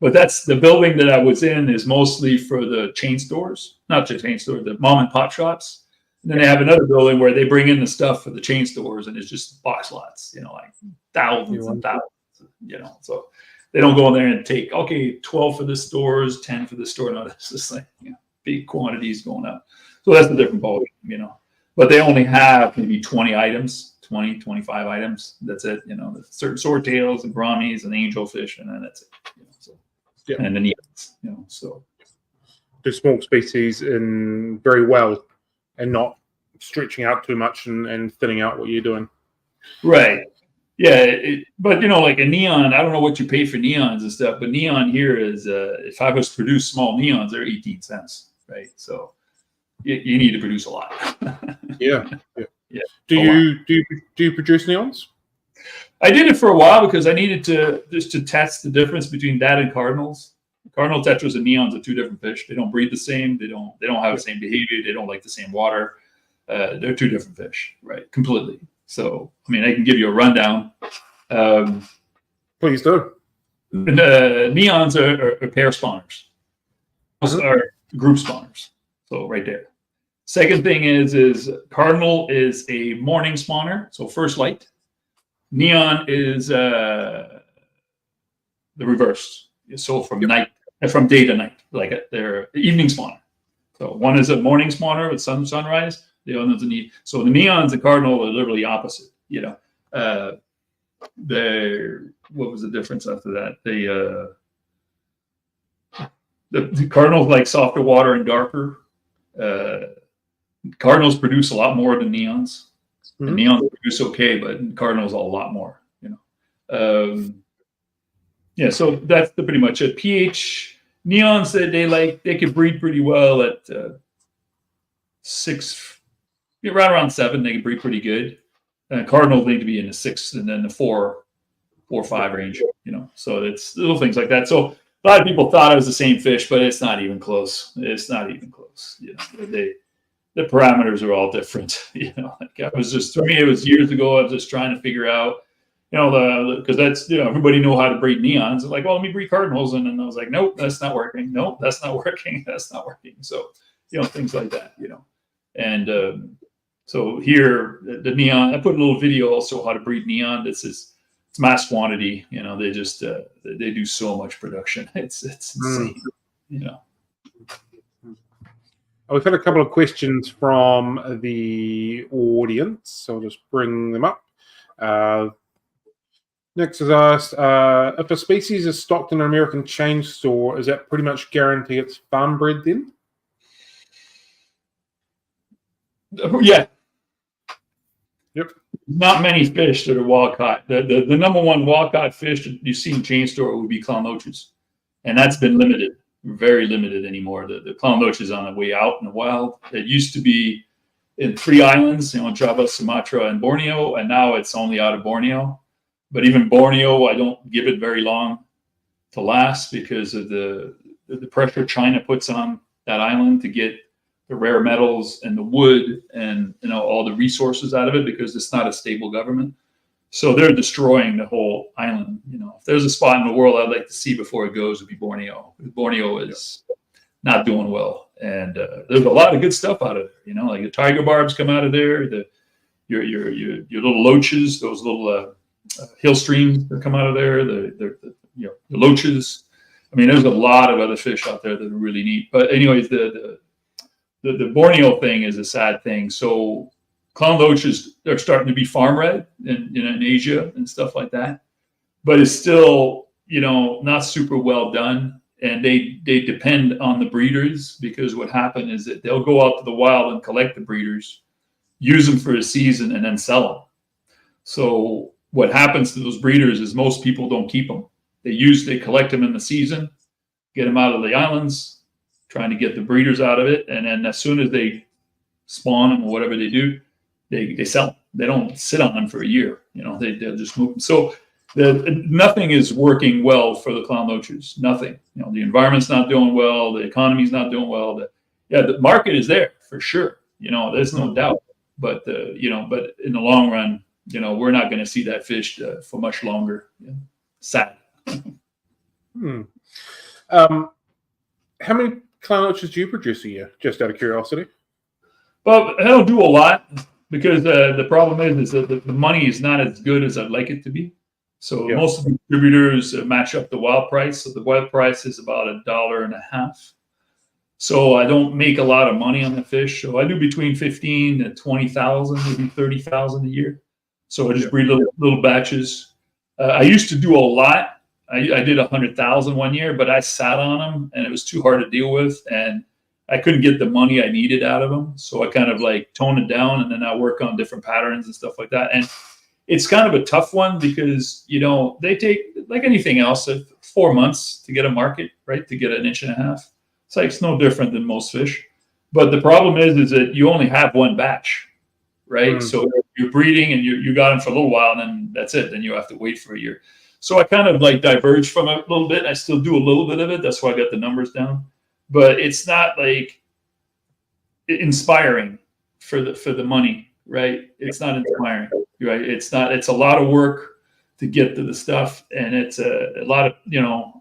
but that's the building that I was in is mostly for the chain stores, not the chain stores, the mom and pop shops. And then they have another building where they bring in the stuff for the chain stores, and it's just box lots, like thousands and thousands, So they don't go in there and take 12 for the stores, 10 for the store. No, it's just like big quantities going up. So that's a different ballgame, But they only have maybe 20 items. 20, 25 items. That's it. The certain swordtails and gouramis and angelfish, and then that's it. And the neons. So do small species in very well, and not stretching out too much and thinning out what you're doing. Right. Yeah. But like a neon, I don't know what you pay for neons and stuff, but neon here is if I was to produce small neons, they're 18 cents, right? So you need to produce a lot. Yeah. Do you produce neons? I did it for a while because I needed to test the difference between that and cardinals. Cardinal tetras and neons are 2 different fish. They don't breed the same. They don't have the same behavior. They don't like the same water. They're 2 different fish, right? Completely. So I can give you a rundown. Please do. Neons are pair spawners. Are group spawners. So right there. Second thing is cardinal is a morning spawner, so first light. Neon is the reverse, so from night from day to night, like they're evening spawner. So one is a morning spawner with sunrise. The other one's so the neons and cardinal are literally opposite. What was the difference after that? The cardinals like softer water and darker. Cardinals produce a lot more than neons. Mm-hmm. The neons produce okay, but cardinals a lot more. So that's pretty much it. pH neons they could breed pretty well at 6, right around 7. They can breed pretty good. Cardinals need to be in the 6 and then the 4 or 5 range. So it's little things like that. So a lot of people thought it was the same fish, but it's not even close. It's not even close. The parameters are all different. For me, it was years ago. I was just trying to figure out, because that's, everybody know how to breed neons. Like, well, let me breed cardinals. And then I was like, nope, that's not working. Nope, that's not working. That's not working. So, things like that, And so here, the neon, I put a little video also how to breed neon. It's mass quantity. They just, they do so much production. It's insane, We've had a couple of questions from the audience, so I'll just bring them up. Next is asked, if a species is stocked in an American chain store, is that pretty much guarantee it's farm bred then? Yeah. Yep. Not many fish that are wild caught. The number one wild caught fish that you see in chain store would be clown loaches. And that's been limited, very limited anymore. The clown loach is on the way out in the wild. It used to be in 3 islands, Java, Sumatra, and Borneo, and now it's only out of Borneo. But even Borneo, I don't give it very long to last because of the pressure China puts on that island to get the rare metals and the wood and all the resources out of it, because it's not a stable government. So they're destroying the whole island. If there's a spot in the world I'd like to see before it goes, would be Borneo. Borneo is not doing well, and there's a lot of good stuff out of there. Like the tiger barbs come out of there. Your little loaches, those little hill streams that come out of there. The loaches. I mean, there's a lot of other fish out there that are really neat. But anyways, the Borneo thing is a sad thing. So clown loaches are starting to be farm bred in Asia and stuff like that, but it's still not super well done, and they depend on the breeders, because what happened is that they'll go out to the wild and collect the breeders, use them for a season, and then sell them. So what happens to those breeders is most people don't keep them. They collect them in the season, get them out of the islands, trying to get the breeders out of it, and then as soon as they spawn them or whatever they do, they sell them. They don't sit on them for a year. They'll just move them. So nothing is working well for the clown loaches. Nothing. The environment's not doing well. The economy's not doing well. The market is there for sure. There's no doubt. But but in the long run, we're not going to see that fish for much longer. Sad. How many clown loaches do you produce a year, just out of curiosity? Well, I don't do a lot, because the problem is that the money is not as good as I'd like it to be. So most of the distributors match up the wild price. So the wild price is about $1.50. So I don't make a lot of money on the fish. So I do between 15 and 20,000, maybe 30,000 a year. So I just breed little batches. I used to do a lot. I did 100,000 one year, but I sat on them and it was too hard to deal with, and I couldn't get the money I needed out of them. So I kind of toned it down, and then I work on different patterns and stuff like that. And it's kind of a tough one because, they take, like anything else, 4 months to get a market, right? To get 1.5 inches. It's no different than most fish. But the problem is that you only have one batch, right? So you're breeding and you got them for a little while, and then that's it. Then you have to wait for a year. So I kind of diverged from it a little bit. I still do a little bit of it. That's why I got the numbers down. But it's not inspiring for the money, right? It's not inspiring, right? It's a lot of work to get to the stuff, and it's a lot of,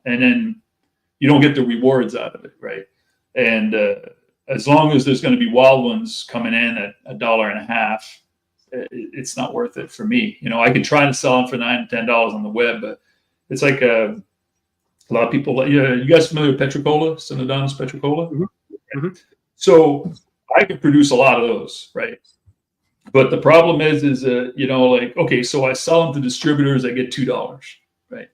and then you don't get the rewards out of it, right? And as long as there's going to be wild ones coming in at $1.50, it's not worth it for me. I could try to sell them for $9 and $10 on the web, but it's like A lot of people, yeah, you guys familiar with Petricola, Synodontis petricola? Mm-hmm. So I can produce a lot of those, right? But the problem is you know, like, okay, so I sell them to distributors, I get $2, right?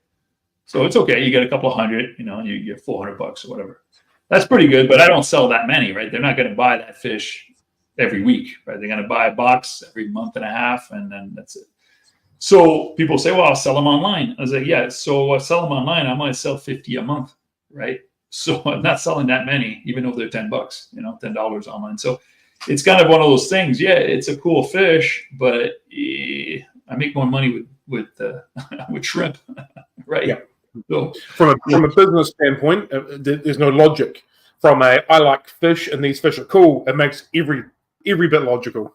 So it's okay, you get a couple of hundred, you know, you get $400 or whatever. That's pretty good, but I don't sell that many, right? They're not going to buy that fish every week, right? They're going to buy a box every month and a half, and then that's it. So people say, well, I'll sell them online. I was like, yeah, so I sell them online, I might sell 50 a month, right? So I'm not selling that many, even though they're $10, you know, $10 online. So it's kind of one of those things. Yeah, it's a cool fish, but I make more money with shrimp, right? Yeah. So from a business standpoint, there's no logic. From a I like fish and these fish are cool, it makes every bit logical.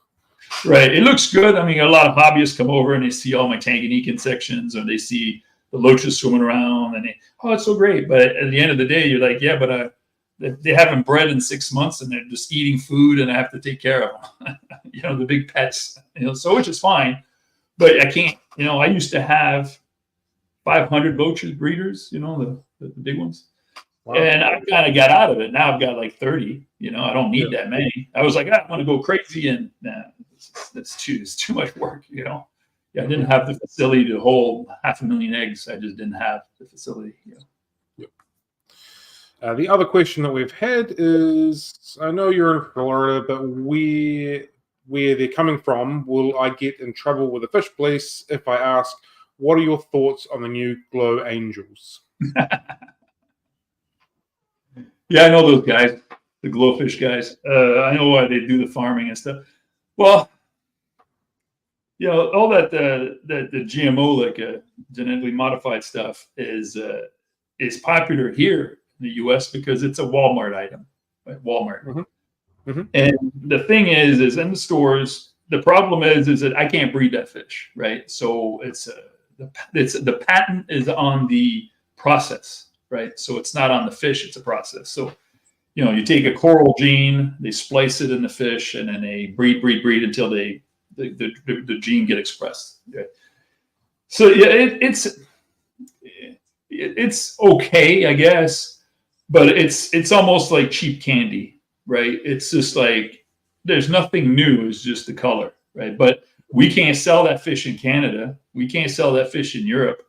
Right. It looks good. I mean, a lot of hobbyists come over and they see all my Tanganyikan sections, or they see the loaches swimming around, and oh, it's so great. But at the end of the day, you're like, yeah, but they haven't bred in 6 months, and they're just eating food, and I have to take care of them. You know, the big pets. You know, so which is fine, but I can't. You know, I used to have 500 loaches breeders. You know, the big ones. Wow. And I kind of got out of it. Now I've got like 30. You know, I don't need that many. I was like, I want to go crazy, and it's too much work. You know, I didn't have the facility to hold 500,000 eggs. I just didn't have the facility. You know. The other question that we've had is, I know you're in Florida, but where they're coming from, will I get in trouble with the fish police if I ask, what are your thoughts on the new Glow Angels? Yeah, I know those guys, the glowfish guys. I know why they do the farming and stuff. Well, you know, all that the GMO, like genetically modified stuff, is popular here in the U.S. because it's a Walmart item, right? Walmart. Mm-hmm. Mm-hmm. And the thing is in the stores, the problem is that I can't breed that fish, right? So the patent is on the process. Right. So it's not on the fish, it's a process. So, you know, you take a coral gene, they splice it in the fish, and then they breed until the gene get expressed. Right? So yeah, it's okay, I guess, but it's almost like cheap candy, right? It's just like there's nothing new, it's just the color, right? But we can't sell that fish in Canada. We can't sell that fish in Europe.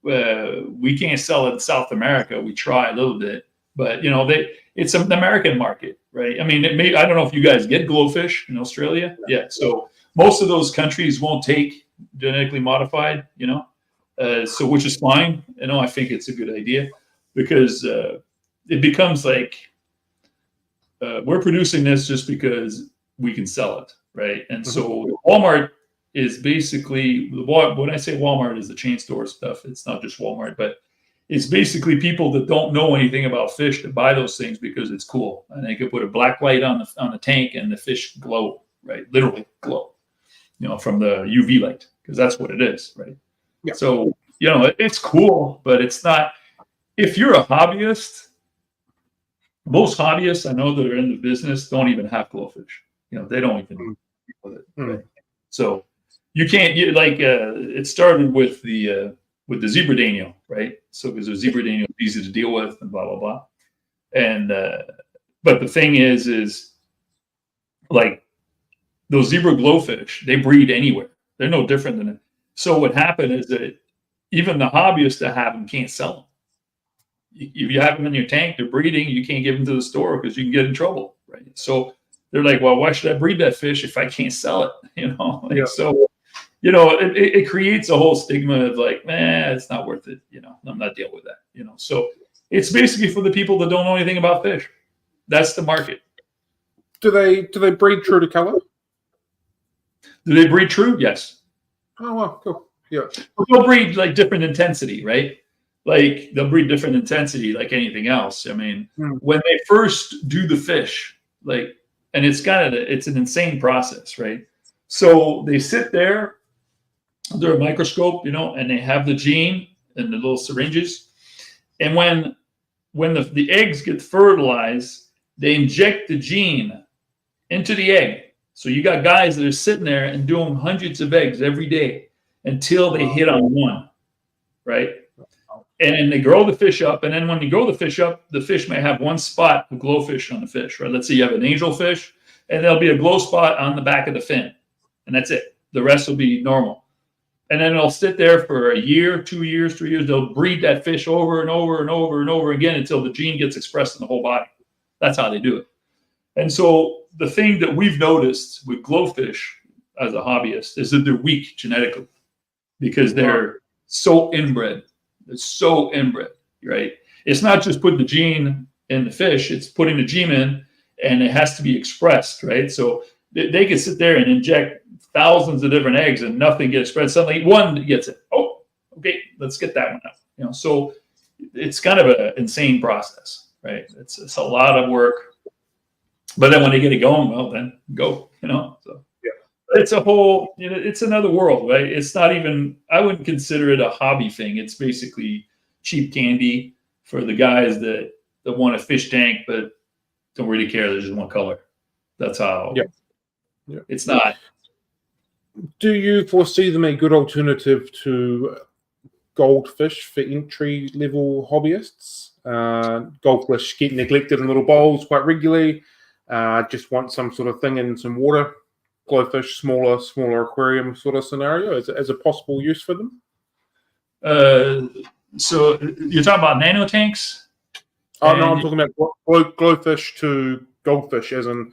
We can't sell it in South America. We try a little bit, but you know, it's an American market, right? I mean, I don't know if you guys get glowfish in Australia. Yeah. So most of those countries won't take genetically modified, you know, so which is fine. You know, I think it's a good idea because it becomes like we're producing this just because we can sell it, right? And so Walmart is basically, when I say Walmart is the chain store stuff, it's not just Walmart, but it's basically people that don't know anything about fish that buy those things because it's cool. And they could put a black light on the tank and the fish glow, right? Literally glow, you know, from the UV light, because that's what it is, right? Yeah. So, you know, it's cool, but it's not, if you're a hobbyist, most hobbyists I know that are in the business don't even have glowfish. You know, they don't even deal with it, right? So, you can't it started with the zebra Daniel, right? So because the zebra Daniel is easy to deal with and blah blah blah. And but the thing is like those zebra glowfish, they breed anywhere. They're no different than it. So what happened is that even the hobbyists that have them can't sell them. If you have them in your tank, they're breeding, you can't give them to the store because you can get in trouble, right? So they're like, well, why should I breed that fish if I can't sell it? You know, so. You know, it creates a whole stigma of like, man, it's not worth it. You know, I'm not dealing with that. You know, so it's basically for the people that don't know anything about fish. That's the market. Do they breed true to color? Do they breed true? Yes. Oh well, cool. Yeah. They'll breed like different intensity, right? Like they'll breed different intensity, like anything else. I mean, when they first do the fish, like, and it's an insane process, right? So they sit there under a microscope, you know, and they have the gene in the little syringes. And when the eggs get fertilized, they inject the gene into the egg. So you got guys that are sitting there and doing hundreds of eggs every day until they hit on one, right? And then they grow the fish up. And then when you grow the fish up, the fish may have one spot of glowfish on the fish, right? Let's say you have an angelfish, and there'll be a glow spot on the back of the fin. And that's it. The rest will be normal. And then it'll sit there for a year, 2 years, 3 years. They'll breed that fish over and over and over and over again until the gene gets expressed in the whole body. That's how they do it. And so the thing that we've noticed with glowfish as a hobbyist is that they're weak genetically because they're so inbred. They're so inbred, right? It's not just putting the gene in the fish, it's putting the gene in, and it has to be expressed, right? So they can sit there and inject thousands of different eggs and nothing gets expressed. Suddenly one gets it. Oh, okay, let's get that one out. You know, so it's kind of an insane process, right? It's a lot of work. But then when they get it going, well, then go, you know. So it's a whole, you know, it's another world, right? It's not even, I wouldn't consider it a hobby thing. It's basically cheap candy for the guys that want a fish tank, but don't really care. There's just one color. That's how. Yeah. It's not. Do you foresee them a good alternative to goldfish for entry level hobbyists? Goldfish get neglected in little bowls quite regularly. Just want some sort of thing in some water. Glowfish, smaller aquarium sort of scenario as a possible use for them. So you're talking about nano tanks? Oh no, I'm talking about glowfish to goldfish, as in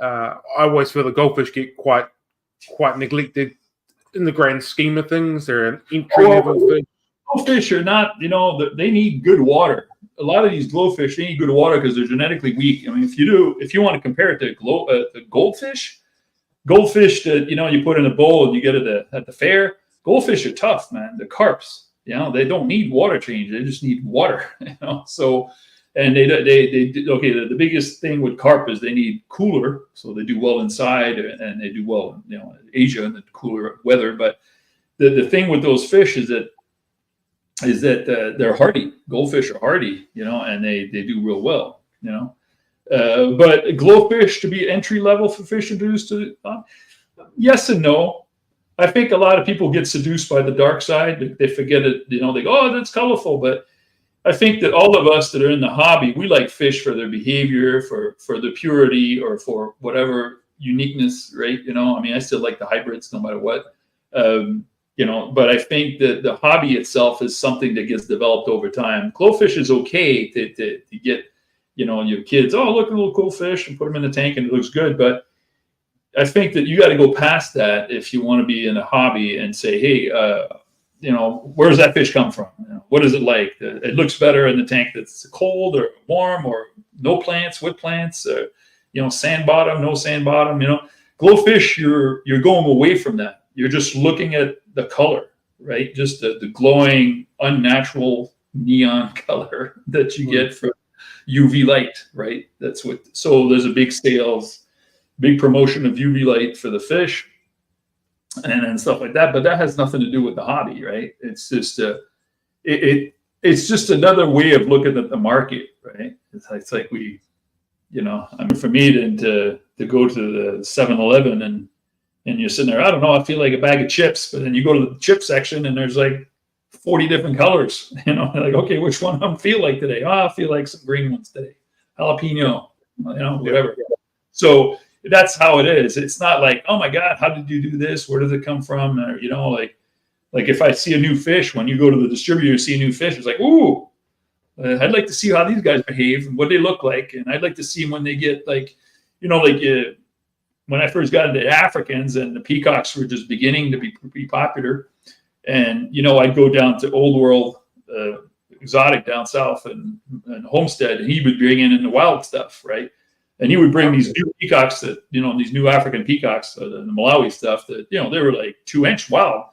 I always feel the goldfish get quite neglected in the grand scheme of things. They're an entry level fish. Glowfish are not, you know, they need good water. A lot of these glowfish, they need good water because they're genetically weak. I mean, if you want to compare it to goldfish that, you know, you put in a bowl and you get it at the fair, goldfish are tough, man. The carps, you know, they don't need water change. They just need water, you know. So, and the biggest thing with carp is they need cooler, so they do well inside and they do well, you know, Asia and the cooler weather. But the thing with those fish is that they're hardy. Goldfish are hardy, you know, and they do real well, you know. But glowfish to be entry level for fish introduced to, yes and no. I think a lot of people get seduced by the dark side. They forget it, you know, they go, oh, that's colorful. But I think that all of us that are in the hobby, we like fish for their behavior, for the purity, or for whatever uniqueness, right? You know, I mean, I still like the hybrids no matter what. You know, but I think that the hobby itself is something that gets developed over time. Glowfish is okay to get, you know, your kids, oh, look, a little cool fish, and put them in the tank and it looks good. But I think that you got to go past that if you want to be in a hobby and say, hey, you know, where does that fish come from? You know, what is it like? It looks better in the tank that's cold or warm, or no plants, with plants, you know, sand bottom, no sand bottom. You know, glowfish, you're going away from that. You're just looking at the color, right? Just the glowing, unnatural neon color that you get from UV light, right? That's what. So there's a big promotion of UV light for the fish, and stuff like that. But that has nothing to do with the hobby, right? It's just it's just another way of looking at the market, right? It's like we, you know, I mean, for me to go to the 7-Eleven and you're sitting there, I don't know, I feel like a bag of chips, but then you go to the chip section and there's like 40 different colors, you know, like, okay, which one I feel like today? Oh, I feel like some green ones today, jalapeno, you know, whatever. So that's how it is. It's not like, oh my God, how did you do this? Where does it come from? Or, you know, like if I see a new fish, when you go to the distributor, see a new fish, it's like, ooh, I'd like to see how these guys behave and what they look like. And I'd like to see when they get like, you know, like when I first got into Africans and the peacocks were just beginning to be popular. And, you know, I'd go down to Old World Exotic down south and Homestead, and he would bring in the wild stuff, right? And he would bring these new peacocks that, you know, these new African peacocks, the Malawi stuff that, you know, they were like 2-inch wild.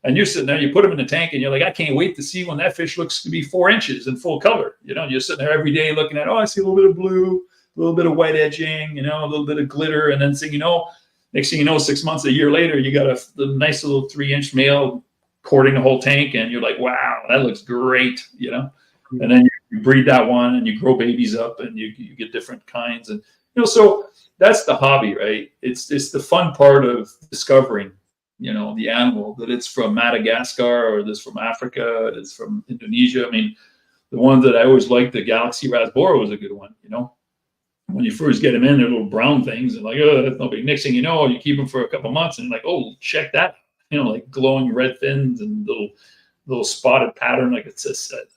And you're sitting there, you put them in the tank and you're like, I can't wait to see when that fish looks to be 4 inches in full color. You know, you're sitting there every day looking at, oh, I see a little bit of blue, a little bit of white edging, you know, a little bit of glitter. And then, you know, next thing you know, 6 months, a year later, you got a nice little 3-inch male courting the whole tank. And you're like, wow, that looks great, you know. And then you breed that one and you grow babies up and you get different kinds. And, you know, so that's the hobby, right? It's the fun part of discovering, the animal, that it's from Madagascar or this from Africa, it's from Indonesia. I mean, the one that I always liked, the Galaxy Rasbora, was a good one. When you first get them in, they're little brown things, and like, oh, that's no big. Next thing you know, you keep them for a couple months, and you're like, oh, check that, like glowing red fins and little spotted pattern, like it's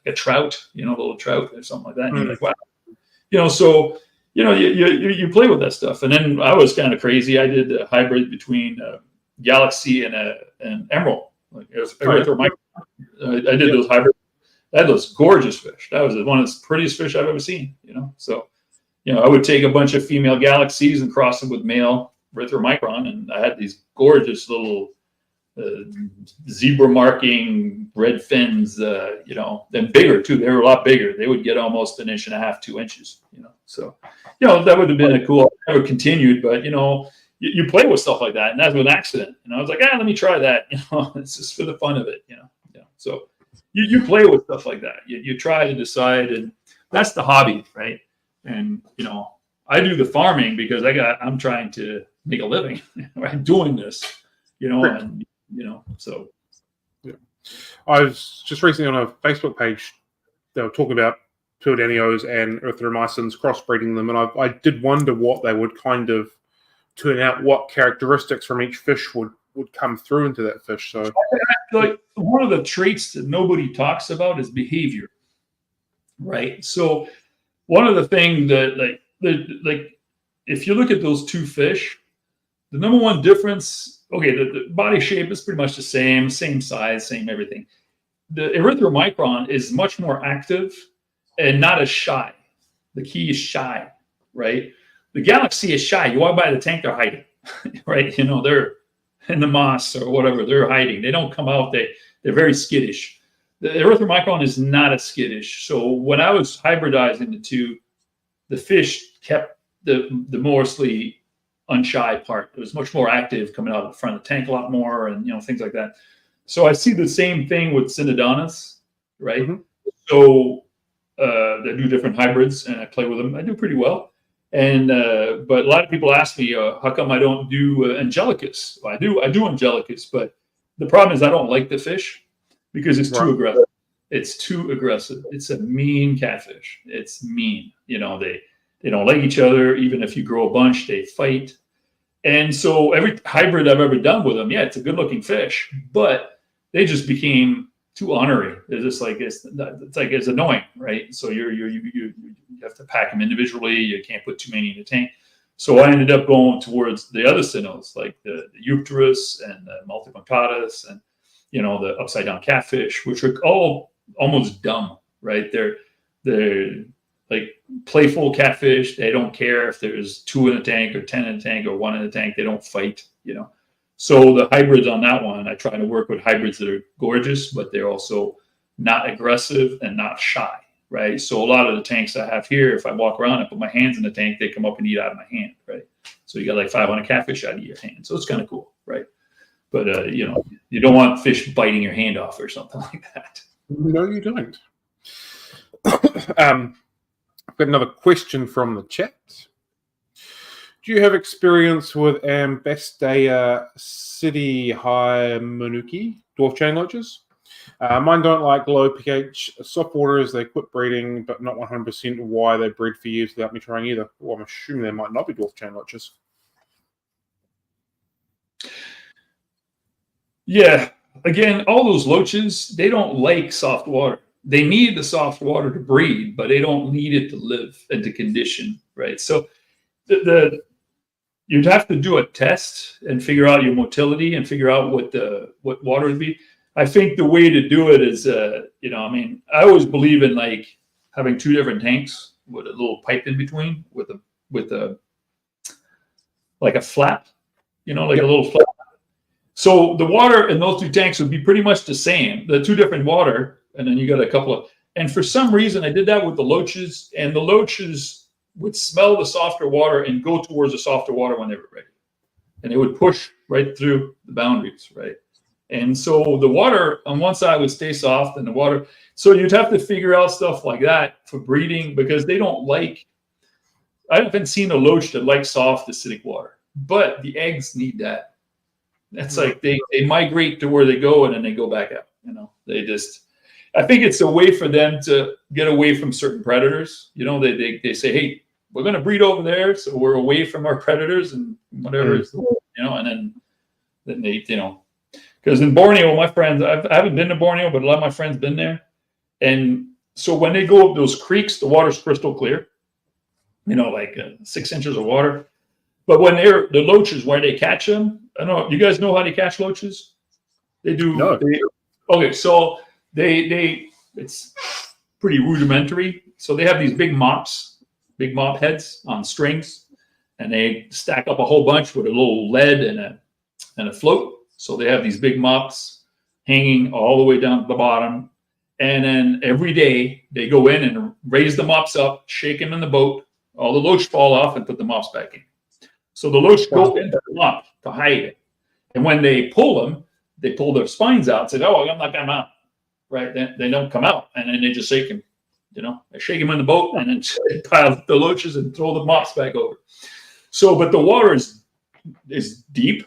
a trout, a little trout or something like that. And you're like, wow, so you play with that stuff. And then I was kind of crazy. I did a hybrid between Galaxy and Emerald. Like I did those hybrids. I had those gorgeous fish. That was one of the prettiest fish I've ever seen. So. I would take a bunch of female Galaxies and cross them with male Erythromicron, and I had these gorgeous little zebra marking red fins, then bigger too. They were a lot bigger. They would get almost 1.5 to 2 inches, So, that would have been a cool, I never continued, but, you play with stuff like that, and that's an accident. And I was like, let me try that. It's just for the fun of it, So you play with stuff like that. You try to decide, and that's the hobby, right? And, I do the farming because I'm trying to make a living, right? Doing this, and, so. Yeah. I was just recently on a Facebook page, they were talking about Pseudanios and Erythromycins, crossbreeding them. And I did wonder what they would kind of turn out, what characteristics from each fish would come through into that fish. So, like, one of the traits that nobody talks about is behavior, right? So, one of the things that like if you look at those two fish, the number one difference, the body shape is pretty much the same size, same everything. The Erythromicron is much more active and not as shy. The key is shy, right? The Galaxy is shy. You walk by the tank, they're hiding, right? They're in the moss or whatever, they're hiding. They don't come out, they're very skittish. The Erythromicron is not as skittish. So when I was hybridizing the two, the fish kept the mostly unshy part. It was much more active, coming out of the front of the tank a lot more, and things like that. So I see the same thing with Cichlids, right? Mm-hmm. So they do different hybrids, and I play with them. I do pretty well. And but a lot of people ask me, how come I don't do Angelicus? Well, I do Angelicus, but the problem is I don't like the fish. Because it's too aggressive. It's too aggressive. It's a mean catfish. It's mean. They don't like each other. Even if you grow a bunch, they fight. And so every hybrid I've ever done with them, it's a good looking fish, but they just became too ornery. They're just like, it's annoying, right? So you have to pack them individually. You can't put too many in the tank. So I ended up going towards the other cynos, like the Eucterus and the Multipunctatus and the upside down catfish, which are all almost dumb, right? They're like playful catfish. They don't care if there's 2 in a tank or 10 in a tank or 1 in a tank. They don't fight, So the hybrids on that one, I try to work with hybrids that are gorgeous, but they're also not aggressive and not shy, right? So a lot of the tanks I have here, if I walk around and put my hands in the tank, they come up and eat out of my hand, right? So you got like 500 catfish out of your hand. So it's kind of cool, right? But, you don't want fish biting your hand off or something like that. No, you don't. I've got another question from the chat. Do you have experience with Ambassador City High Manuki dwarf chain loaches? Mine don't like low pH soft waters. They quit breeding, but not 100% why they breed for years without me trying either. Well, I'm assuming they might not be dwarf chain loaches. Yeah, again, all those loaches, they don't like soft water. They need the soft water to breed, but they don't need it to live and to condition, right? So you'd have to do a test and figure out your motility and figure out what water would be. I think the way to do it is, I always believe in like having 2 different tanks with a little pipe in between with a like a flap, a little flap. So the water in those 2 tanks would be pretty much the same, the 2 different water, and then you got a couple of, and for some reason I did that with the loaches, and the loaches would smell the softer water and go towards the softer water when they were ready. And it would push right through the boundaries, right? And so the water on one side would stay soft and the water, so you'd have to figure out stuff like that for breeding because they don't like, I haven't seen a loach that likes soft acidic water, but the eggs need that. It's like they migrate to where they go and then they go back out. I think it's a way for them to get away from certain predators. They say, hey, we're going to breed over there, so we're away from our predators and whatever, and then they, because in Borneo, my friends, I haven't been to Borneo, but a lot of my friends been there. And so when they go up those creeks, the water's crystal clear, like 6 inches of water. But when the loaches, where they catch them, I don't know, you guys know how they catch loaches? They do. No. Okay, so it's pretty rudimentary. So they have these big mop heads on strings, and they stack up a whole bunch with a little lead and a float. So they have these big mops hanging all the way down to the bottom. And then every day they go in and raise the mops up, shake them in the boat. All the loach fall off and put the mops back in. So the loach go into the mop to hide it. And when they pull them, they pull their spines out and say, oh, I'm not going out. Right? They don't come out. And then they just shake them. They shake them in the boat and then pile the loaches and throw the mops back over. So, but the water is deep,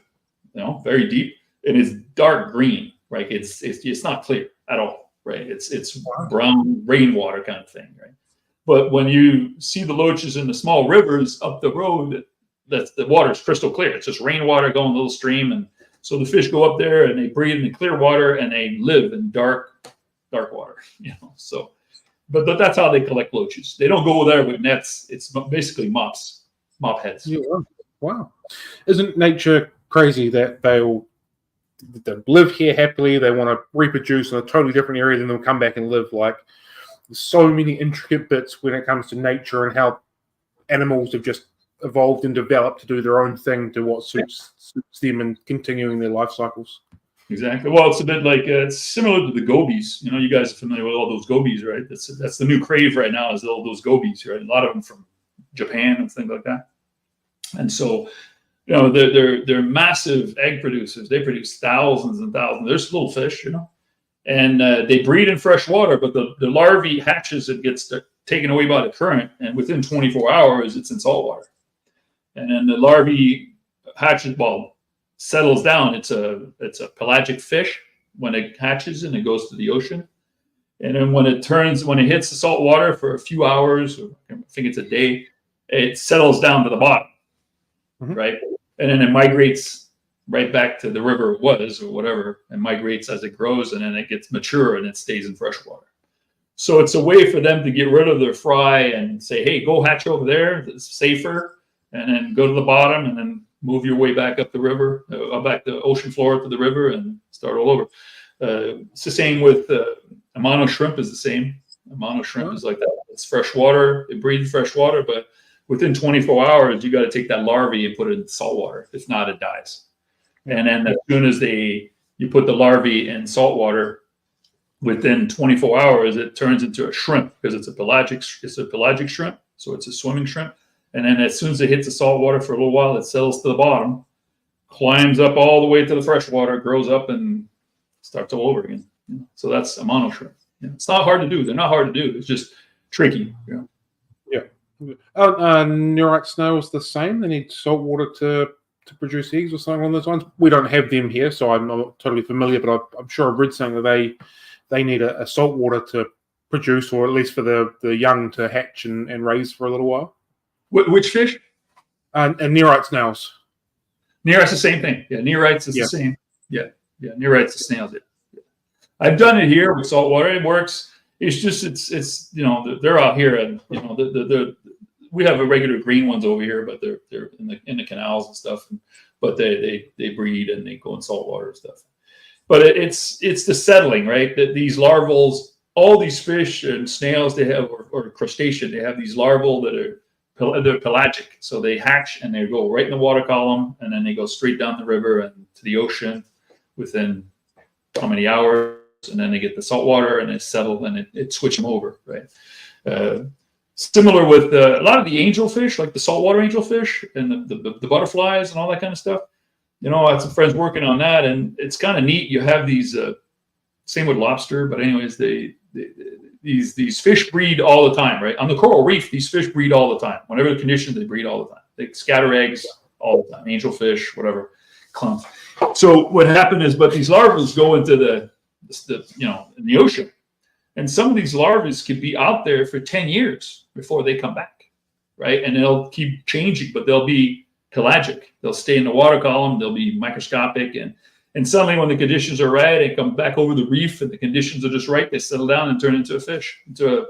very deep, and it's dark green. Right? It's not clear at all. Right? It's brown rainwater kind of thing. Right? But when you see the loaches in the small rivers up the road, the water is crystal clear. It's just rainwater going a little stream, and so the fish go up there and they breathe in the clear water and they live in dark water. So. But that's how they collect loaches. They don't go there with nets. It's basically mop heads. Yeah, wow. Isn't nature crazy that they live here happily? They want to reproduce in a totally different area, then they'll come back and live. Like, there's so many intricate bits when it comes to nature and how animals have just evolved and developed to do their own thing to what suits them and continuing their life cycles. Exactly. Well, it's a bit like it's similar to the gobies. You guys are familiar with all those gobies, right? That's the new crave right now, is all those gobies, right? A lot of them from Japan and things like that. And so, they're massive egg producers. They produce thousands and thousands. There's little fish, and they breed in fresh water, but the larvae hatches, it gets taken away by the current, and within 24 hours, it's in salt water. And then the larvae hatches, settles down. It's a pelagic fish when it hatches and it goes to the ocean. And then when it hits the salt water for a few hours, or I think it's a day, it settles down to the bottom, right? And then it migrates right back to the river it was or whatever, and migrates as it grows, and then it gets mature and it stays in fresh water. So it's a way for them to get rid of their fry and say, hey, go hatch over there. It's safer. And then go to the bottom and then move your way back up the river, back the ocean floor to the river, and start all over. It's the same with Amano shrimp is the same. Amano shrimp is like that. It's fresh water. It breathes fresh water, but within 24 hours, you got to take that larvae and put it in salt water. If not, it dies. And then as soon as you put the larvae in salt water, within 24 hours, it turns into a shrimp because it's a pelagic shrimp. So it's a swimming shrimp. And then as soon as it hits the salt water for a little while, it settles to the bottom, climbs up all the way to the fresh water, grows up, and starts all over again. So that's Amano shrimp. It's not hard to do. They're not hard to do. It's just tricky. Yeah. Neorite snails the same? They need salt water to produce eggs or something along those lines? We don't have them here, so I'm not totally familiar, but I'm sure I've read something that they need a salt water to produce, or at least for the young to hatch and raise for a little while. Which fish? And Neorite snails. Neorite's the same thing. Yeah, Neorites is the same. Yeah, Neorite's the snails. Yeah. I've done it here with salt water. It works. It's just it's they're out here, and we have regular green ones over here, but they're in the canals and stuff. But they breed and they go in salt water and stuff. But it's the settling, right? That these larvals, all these fish and snails, they have or crustacean, they have these larvae that they're pelagic, so they hatch and they go right in the water column, and then they go straight down the river and to the ocean within how many hours, and then they get the salt water and they settle and it switch them over, right? Similar with a lot of the angelfish, like the saltwater angelfish and the butterflies and all that kind of stuff. I had some friends working on that, and it's kind of neat. You have these, same with lobster, but anyways, these fish breed all the time, right? On the coral reef, these fish breed all the time. Whenever the conditions, they breed all the time. They scatter eggs all the time, angelfish, whatever. clown. So what happened is, but these larvae go into the in the ocean, and some of these larvae could be out there for 10 years before they come back, right? And they'll keep changing, but they'll be pelagic. They'll stay in the water column. They'll be microscopic, and suddenly when the conditions are right, they come back over the reef, and the conditions are just right. They settle down and turn into a fish,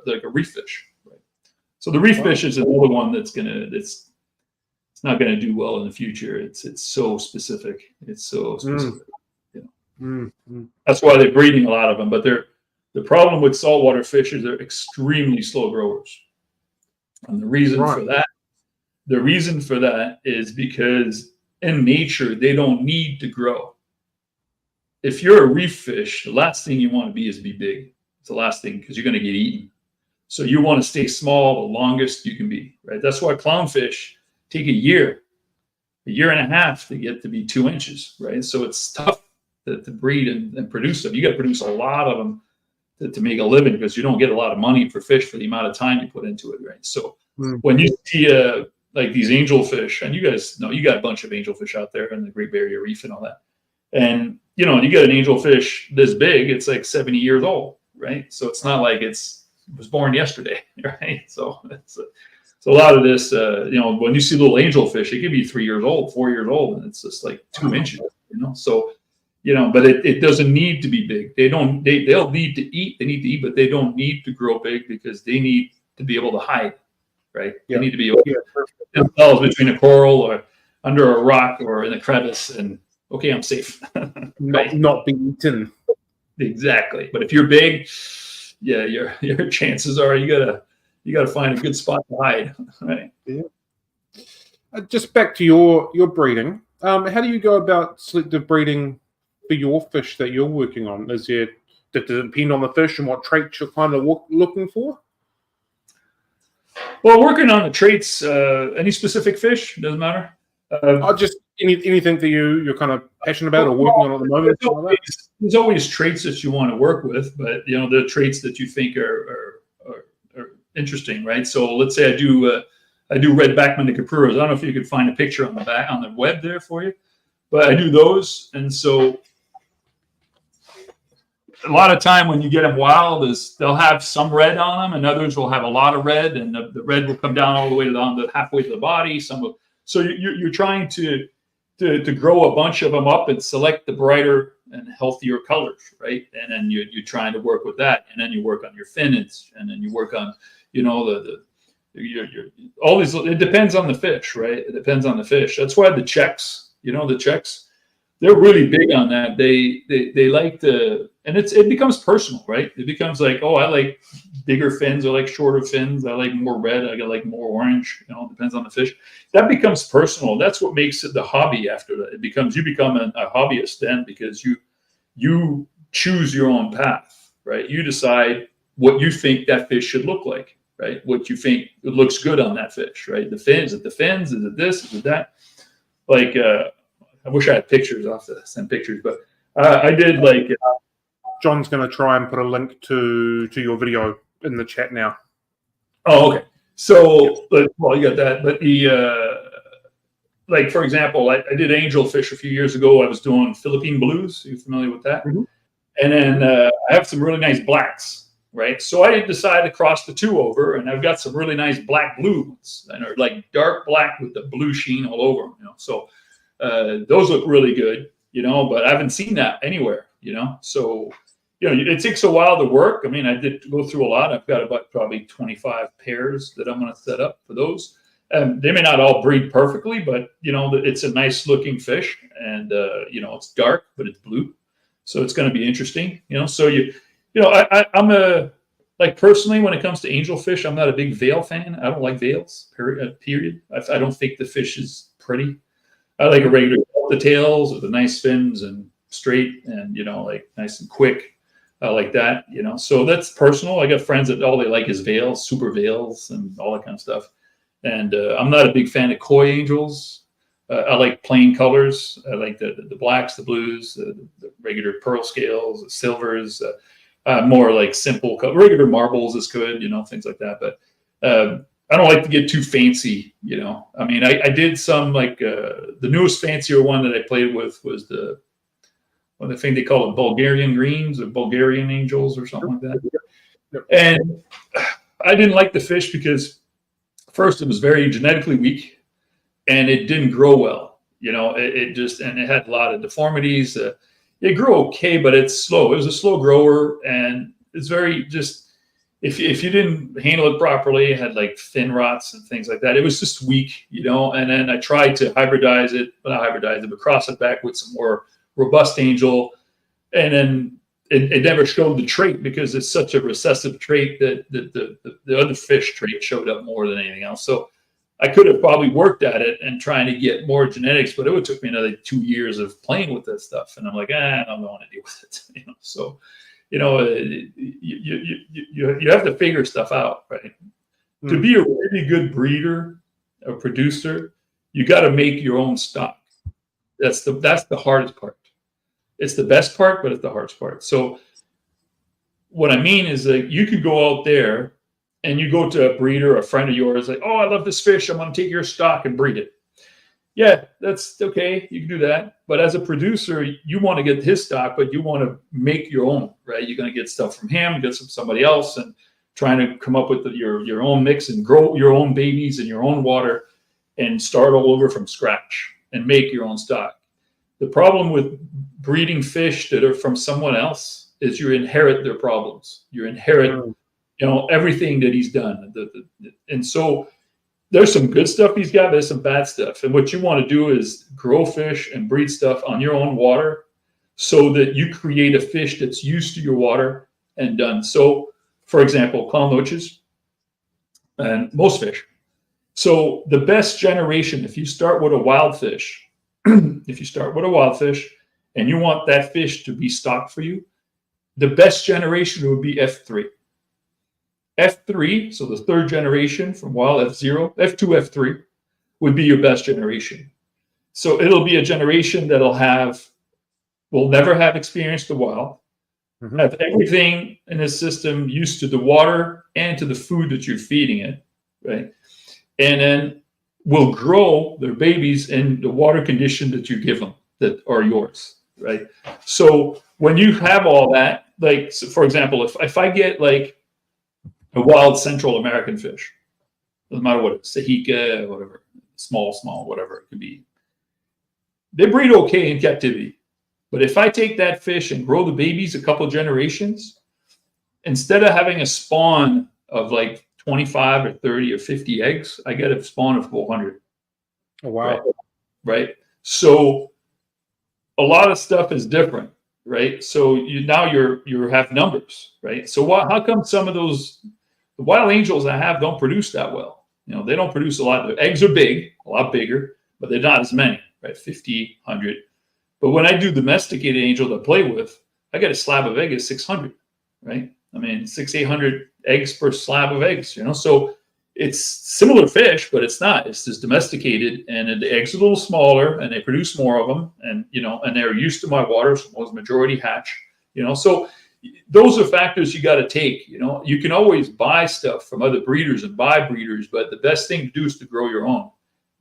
like a reef fish. Right? So the reef fish is another one it's not gonna do well in the future. It's so specific. It's so specific. That's why they're breeding a lot of them. But the problem with saltwater fish is they're extremely slow growers, and the reason for that is because in nature they don't need to grow. If you're a reef fish, the last thing you want to be is be big. It's the last thing, because you're going to get eaten. So you want to stay small the longest you can be, right? That's why clownfish take a year and a half to get to be 2 inches, right? So it's tough to breed and produce them. You got to produce a lot of them to make a living, because you don't get a lot of money for fish for the amount of time you put into it, right? So when you see like these angelfish, and you guys know you got a bunch of angelfish out there in the Great Barrier Reef and all that, and you got an angelfish this big, it's like 70 years old, right? So it's not like it was born yesterday, right? So it's a lot of this, when you see little angelfish, it could be 3 years old, 4 years old, and it's just like 2 inches, So, but it doesn't need to be big. They'll need to eat. They need to eat, but they don't need to grow big, because they need to be able to hide, right? They need to be able to put themselves between a coral or under a rock or in a crevice, and okay, I'm safe. Right? Not be eaten. Exactly. But if you're big, your chances are you gotta find a good spot to hide. Right. Yeah. Just back to your breeding. How do you go about selective breeding for your fish that you're working on? Does it depend on the fish and what traits you're kind of looking for? Well, working on the traits, any specific fish, doesn't matter. Just anything that you're kind of passionate about or working on at the moment. There's always traits that you want to work with, but the traits that you think are interesting, right? So let's say I do red backman capruras. I don't know if you could find a picture on the web there for you, but I do those, and so a lot of time when you get them wild, they'll have some red on them, and others will have a lot of red, and the red will come down all the way halfway to the body. So you're trying to grow a bunch of them up and select the brighter and healthier colors, right? And then you're trying to work with that, and then you work on your finnage, and then you work on all these. It depends on the fish, right? It depends on the fish. That's why the Czechs, they're really big on that. They like to, and it becomes personal, right? It becomes like, oh, I like bigger fins, I like shorter fins, I like more red, I like more orange. It depends on the fish. That becomes personal. That's what makes it the hobby. After that, you become a hobbyist then, because you choose your own path, right? You decide what you think that fish should look like, right? What you think looks good on that fish, right? The fins, is it the fins? Is it this? Is it that? Like, I wish I had pictures. I'll have to send pictures, but I did like. John's going to try and put a link to your video in the chat now. Oh, okay. So, well, you got that. But like, for example, I did angelfish a few years ago. I was doing Philippine blues. Are you familiar with that? Mm-hmm. And then I have some really nice blacks, right? So I decided to cross the two over, and I've got some really nice black blues, and are like dark black with the blue sheen all over them. So those look really good, but I haven't seen that anywhere, So, it takes a while to work. I mean, I did go through a lot. I've got about probably 25 pairs that I'm going to set up for those. They may not all breed perfectly, but it's a nice looking fish, and it's dark, but it's blue, so it's going to be interesting. So I'm personally, when it comes to angelfish, I'm not a big veil fan. I don't like veils. Period. I don't think the fish is pretty. I like a regular the tails with the nice fins and straight and like nice and quick. I like that. So that's personal. I got friends that all they like is veils, super veils, and all that kind of stuff. And I'm not a big fan of koi angels. I like plain colors. I like the blacks, the blues, the regular pearl scales, the silvers. More like simple, regular marbles is good, things like that. But I don't like to get too fancy, you know. I mean, I did some like the newest fancier one that I played with was the thing they call it Bulgarian greens or Bulgarian angels or something like that. Yep. And I didn't like the fish because first it was very genetically weak and it didn't grow well. You know, it just, and it had a lot of deformities. It grew okay, but it's slow. It was a slow grower, and it's very just, if you didn't handle it properly, it had like fin rots and things like that. It was just weak, you know. And then I tried to hybridize it, but cross it back with some more robust angel, and then it never showed the trait because it's such a recessive trait that the other fish trait showed up more than anything else. So I could have probably worked at it and trying to get more genetics, but it would took me another 2 years of playing with that stuff. And I'm like, I don't want to deal with it. You know, so, you know, you have to figure stuff out, right? Mm. To be a really good breeder, a producer, you got to make your own stock. That's the hardest part. It's the best part, but it's the hardest part. So what I mean is that you could go out there and you go to a breeder, a friend of yours, like, oh, I love this fish. I'm going to take your stock and breed it. Yeah, that's okay. You can do that. But as a producer, you want to get his stock, but you want to make your own, right? You're going to get stuff from him, get from somebody else, and trying to come up with your own mix and grow your own babies in your own water and start all over from scratch and make your own stock. The problem with breeding fish that are from someone else is you inherit their problems. You inherit, you know, everything that he's done. And so there's some good stuff he's got, but there's some bad stuff. And what you want to do is grow fish and breed stuff on your own water so that you create a fish that's used to your water and done. So, for example, Clown Loaches and most fish. So the best generation, if you start with a wild fish, if you start with a wild fish and you want that fish to be stocked for you, the best generation would be F3. F3, so the third generation from wild, F0, F2, F3 would be your best generation. So it'll be a generation that'll will never have experienced the wild, have everything in the system used to the water and to the food that you're feeding it, right? And then will grow their babies in the water condition that you give them that are yours, right? So when you have all that, like, so for example, if I get like a wild Central American fish, doesn't matter what it's, Sahica, whatever, small, whatever it could be, they breed okay in captivity. But if I take that fish and grow the babies a couple generations, instead of having a spawn of like 25 or 30 or 50 eggs, I get a spawn of 400. Oh, wow. Right? So a lot of stuff is different, right? So you have numbers, right? So how come some of those, the wild angels I have don't produce that well? You know, they don't produce a lot. Their eggs are big, a lot bigger, but they're not as many, right? 50, 100. But when I do domesticated angel to play with, I get a slab of egg at 600, right? I mean, 600-800 eggs per slab of eggs, you know? So it's similar fish, but it's not. It's just domesticated, and the eggs are a little smaller, and they produce more of them, and, you know, and they're used to my water, so most majority hatch, you know? So those are factors you got to take, you know? You can always buy stuff from other breeders and buy breeders, but the best thing to do is to grow your own.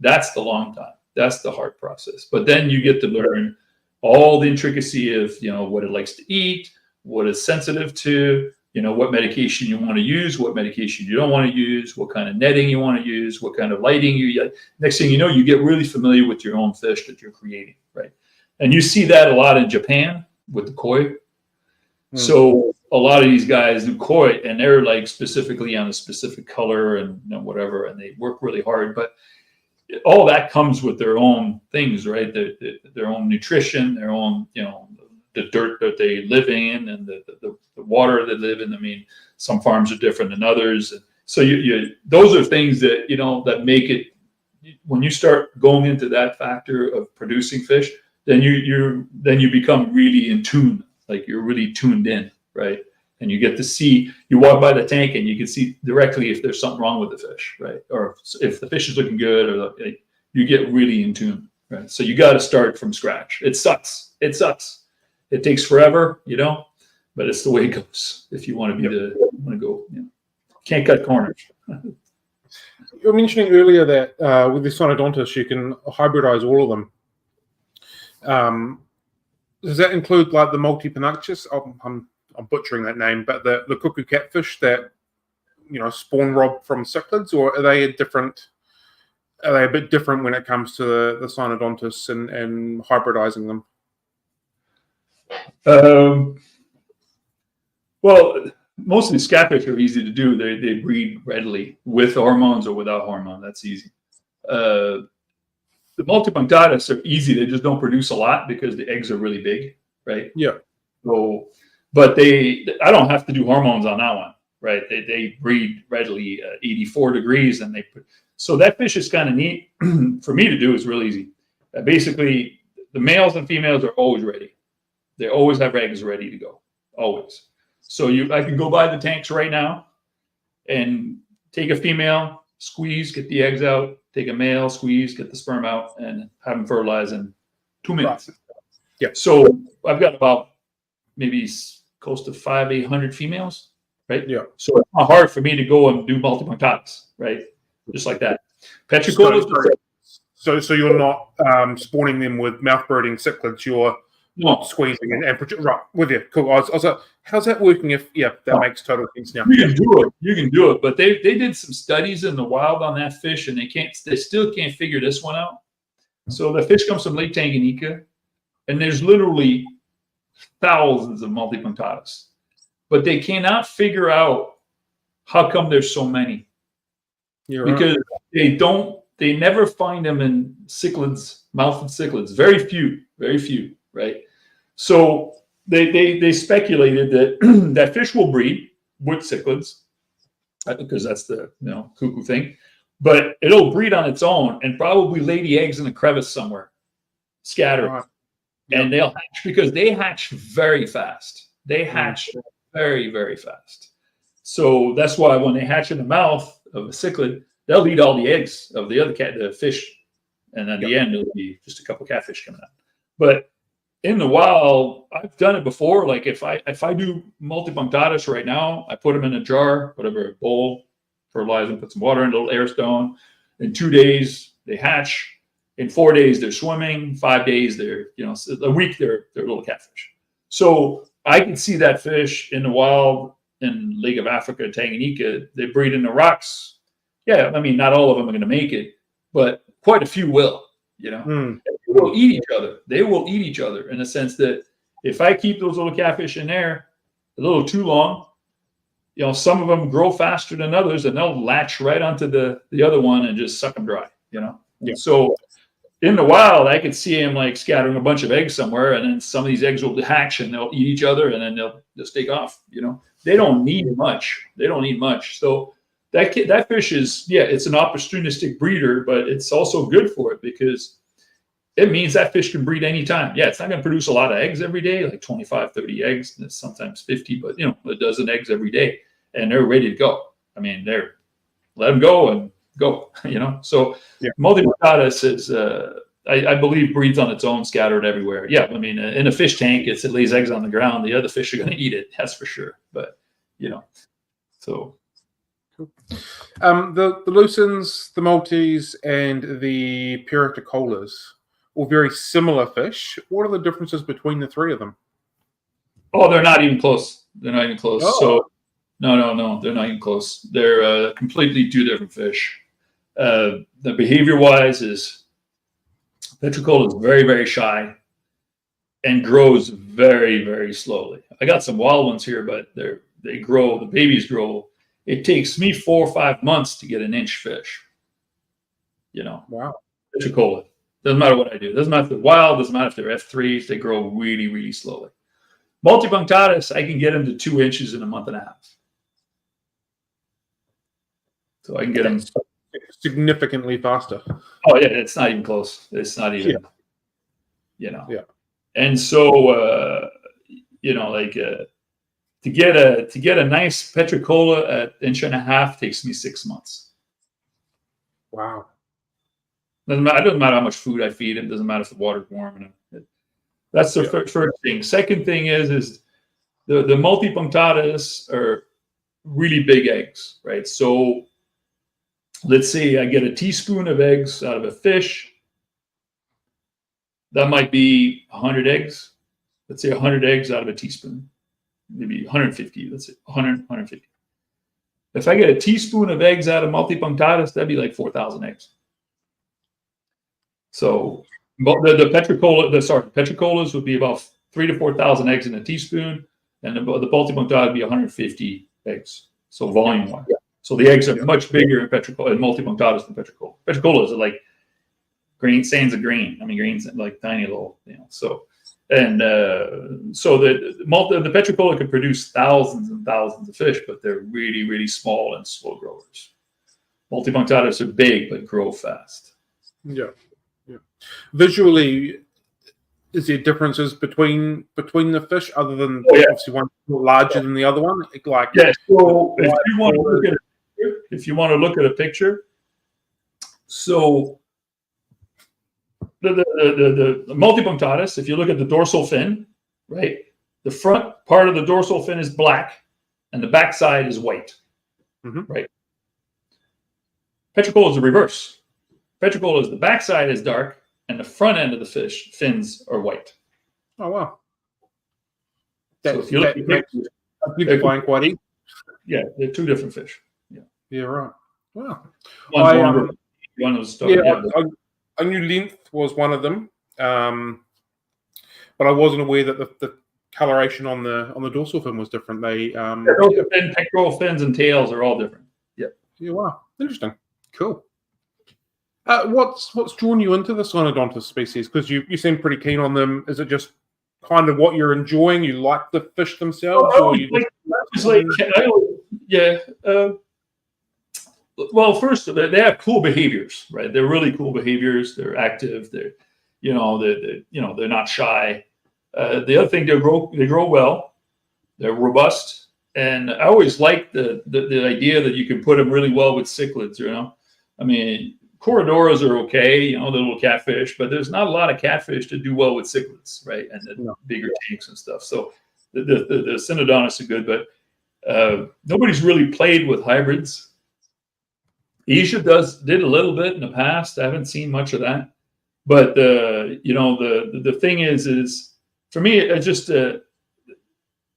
That's the long time. That's the hard process. But then you get to learn all the intricacy of, you know, what it likes to eat, what it's sensitive to, you know, what medication you want to use, what medication you don't want to use, what kind of netting you want to use, what kind of lighting you. Next thing you know, you get really familiar with your own fish that you're creating, right? And you see that a lot in Japan with the koi. So a lot of these guys do koi, and they're like specifically on a specific color and, you know, whatever, and they work really hard. But all that comes with their own things, right? Their own nutrition, their own, you know, the dirt that they live in, and the water they live in. I mean, some farms are different than others. So those are things that, you know, that make it, when you start going into that factor of producing fish, then you become really in tune, like you're really tuned in, right? And you get to see, you walk by the tank and you can see directly if there's something wrong with the fish, right? Or if the fish is looking good, or you get really in tune, right? So you got to start from scratch. It sucks. It takes forever, you know, but it's the way it goes. If you want to go, you know, can't cut corners. were mentioning earlier that with the Synodontis, you can hybridize all of them. Does that include like the multi-penactus? I'm butchering that name, but the cuckoo catfish that spawn rob from cichlids, or are they a bit different when it comes to the Synodontis and hybridizing them? Well, most of these catfish are easy to do. They breed readily with hormones or without hormone. That's easy. The multipunctatus are easy. They just don't produce a lot because the eggs are really big, right? Yeah. So, but I don't have to do hormones on that one, right? They breed readily 84 degrees, and so that fish is kind of neat for me to do. Is real easy. Basically, the males and females are always ready. They always have eggs ready to go, always. So I can go buy the tanks right now and take a female, squeeze, get the eggs out, take a male, squeeze, get the sperm out, and have them fertilize in 2 minutes. Yeah. So I've got about maybe close to 800 females, right? Yeah. So it's not hard for me to go and do multipunctatus, right? Just like that. Petricola. So you're not spawning them with mouth-brooding cichlids. You're squeezing and right with you. Cool. I was like, how's that working? That makes total sense now. You can do it. You can do it. But they did some studies in the wild on that fish, and they still can't figure this one out. So the fish comes from Lake Tanganyika, and there's literally thousands of multipunctatus, but they cannot figure out how come there's so many. Because they never find them in cichlids, mouthed cichlids. Very few, right? So they speculated that that fish will breed with cichlids because that's the cuckoo thing, but it'll breed on its own and probably lay the eggs in a crevice somewhere, scattered. Right. Yep. And they'll hatch because they hatch very fast. They hatch very, very fast. So that's why when they hatch in the mouth of a cichlid, they'll eat all the eggs of the fish, and at the end it'll be just a couple catfish coming out. But in the wild, I've done it before. Like if I do multipunctatus right now, I put them in a jar, whatever, a bowl, fertilize them, put some water in, a little air stone. In 2 days they hatch. In 4 days they're swimming. 5 days they're a week they're little catfish. So I can see that fish in the wild in Lake of Africa, Tanganyika. They breed in the rocks. Yeah, I mean, not all of them are going to make it, but quite a few will. They will eat each other. They will eat each other in the sense that if I keep those little catfish in there a little too long, some of them grow faster than others, and they'll latch right onto the other one and just suck them dry. Yeah. So in the wild, I could see them like scattering a bunch of eggs somewhere, and then some of these eggs will hatch and they'll eat each other, and then they'll just take off. They don't need much. So that fish is, it's an opportunistic breeder, but it's also good for it because it means that fish can breed anytime. Yeah, it's not going to produce a lot of eggs every day, like 25, 30 eggs, and sometimes 50, but a dozen eggs every day, and they're ready to go. I mean, let them go and go, So multipunctatus is, I believe, breeds on its own, scattered everywhere. Yeah, I mean, in a fish tank, it lays eggs on the ground. The other fish are going to eat it, that's for sure. But, so. Cool. The lucins, the multis, and the piraticolas, all very similar fish. What are the differences between the three of them? Oh, they're not even close. Oh. So, no, they're not even close. They're completely two different fish. The behavior-wise is petricola is very, very shy and grows very, very slowly. I got some wild ones here, but they grow. The babies grow. It takes me 4 or 5 months to get an inch fish. Wow. Petricola. Doesn't matter what I do. Doesn't matter if they're wild. Doesn't matter if they're F3s. They grow really, really slowly. Multipunctatus, I can get them to 2 inches in a month and a half. So I can get them significantly faster. Oh yeah, it's not even close. It's not even. Yeah. And so to get a nice petricola at 1.5 inches takes me 6 months. Wow. It doesn't matter how much food I feed him. Doesn't matter if the water's warm. That's the first thing. Second thing is the multipunctatus are really big eggs, right? So let's say I get a teaspoon of eggs out of a fish. That might be 100 eggs. Let's say 100 eggs out of a teaspoon, maybe 150. Let's say 100, 150. If I get a teaspoon of eggs out of multipunctatus, that'd be like 4,000 eggs. So the petricolas would be about 3,000 to 4,000 eggs in a teaspoon, and the multipunctatus would be 150 eggs. So volume-wise. So the eggs are much bigger in multipunctatus than petricola. Petricolas are like sands of grain. I mean, grains like tiny little, So, and so the petricola can produce thousands and thousands of fish, but they're really, really small and slow growers. Multipunctatus are big but grow fast. Yeah. Visually, is there differences between the fish other than obviously one larger than the other one? Like So if you want to look at a picture, so the multipunctatus, if you look at the dorsal fin, right, the front part of the dorsal fin is black and the back side is white, right? Petricola is the reverse. Petricola is the back side is dark and the front end of the fish fins are white. Oh wow! So if you look at pictures, they're quite easy. Yeah, they're two different fish. Yeah, right. Wow. One was I knew length was one of them, but I wasn't aware that the coloration on the dorsal fin was different. Pectoral fins and tails are all different. Yeah. Yeah. Wow. Interesting. Cool. What's drawn you into the Cynodontis species? Because you seem pretty keen on them. Is it just kind of what you're enjoying? You like the fish themselves, well, first they have cool behaviors, right? They're really cool behaviors. They're active. They're not shy. The other thing, they grow well. They're robust, and I always liked the idea that you can put them really well with cichlids. I mean, corridoras are okay, the little catfish, but there's not a lot of catfish to do well with cichlids, right? And the bigger tanks and stuff. So the Cynodontis are good, but nobody's really played with hybrids. Isha did a little bit in the past. I haven't seen much of that, but the thing is for me, it's just I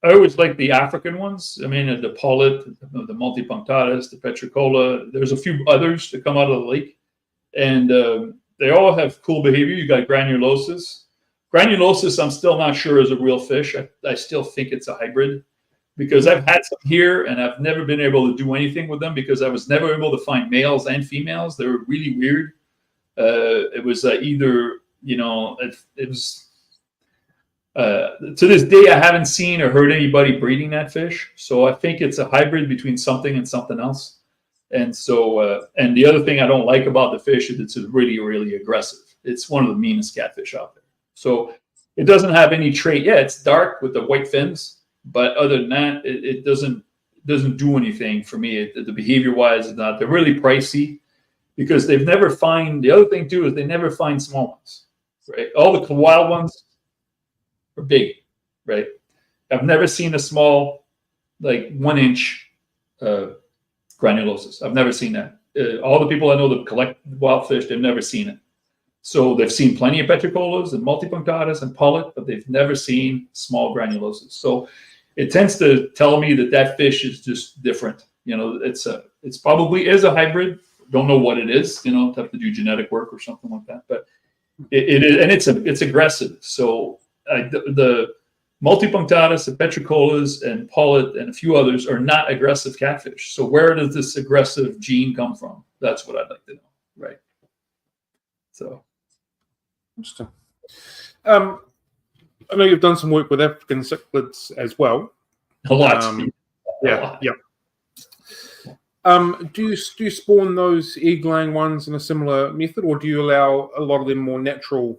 always like the African ones. I mean, the pollet, the multipunctatus, the petricola. There's a few others that come out of the lake, and they all have cool behavior. You got granulosus. Granulosus, I'm still not sure is a real fish. I still think it's a hybrid, because I've had some here and I've never been able to do anything with them because I was never able to find males and females. They were really weird. It was either, it was, to this day, I haven't seen or heard anybody breeding that fish. So I think it's a hybrid between something and something else. And so, and the other thing I don't like about the fish is it's really, really aggressive. It's one of the meanest catfish out there. So it doesn't have any trait. Yeah, it's dark with the white fins. But other than that, it doesn't do anything for me. The behavior-wise is not. They're really pricey because they've never find. The other thing too is they never find small ones, right? All the wild ones are big, right? I've never seen a small, like 1 inch granulosus. I've never seen that. All the people I know that collect wild fish, they've never seen it. So they've seen plenty of petricolas and multipunctatus and pollet, but they've never seen small granulosus. So it tends to tell me that fish is just different. It's probably is a hybrid. Don't know what it is. Have to do genetic work or something like that. But it is, and it's aggressive. So the multipunctatus, the petricolas, and pollet, and a few others are not aggressive catfish. So where does this aggressive gene come from? That's what I'd like to know, right? So. Interesting. I know you've done some work with African cichlids as well. A lot. Yeah. Do you spawn those egg-laying ones in a similar method, or do you allow a lot of them more natural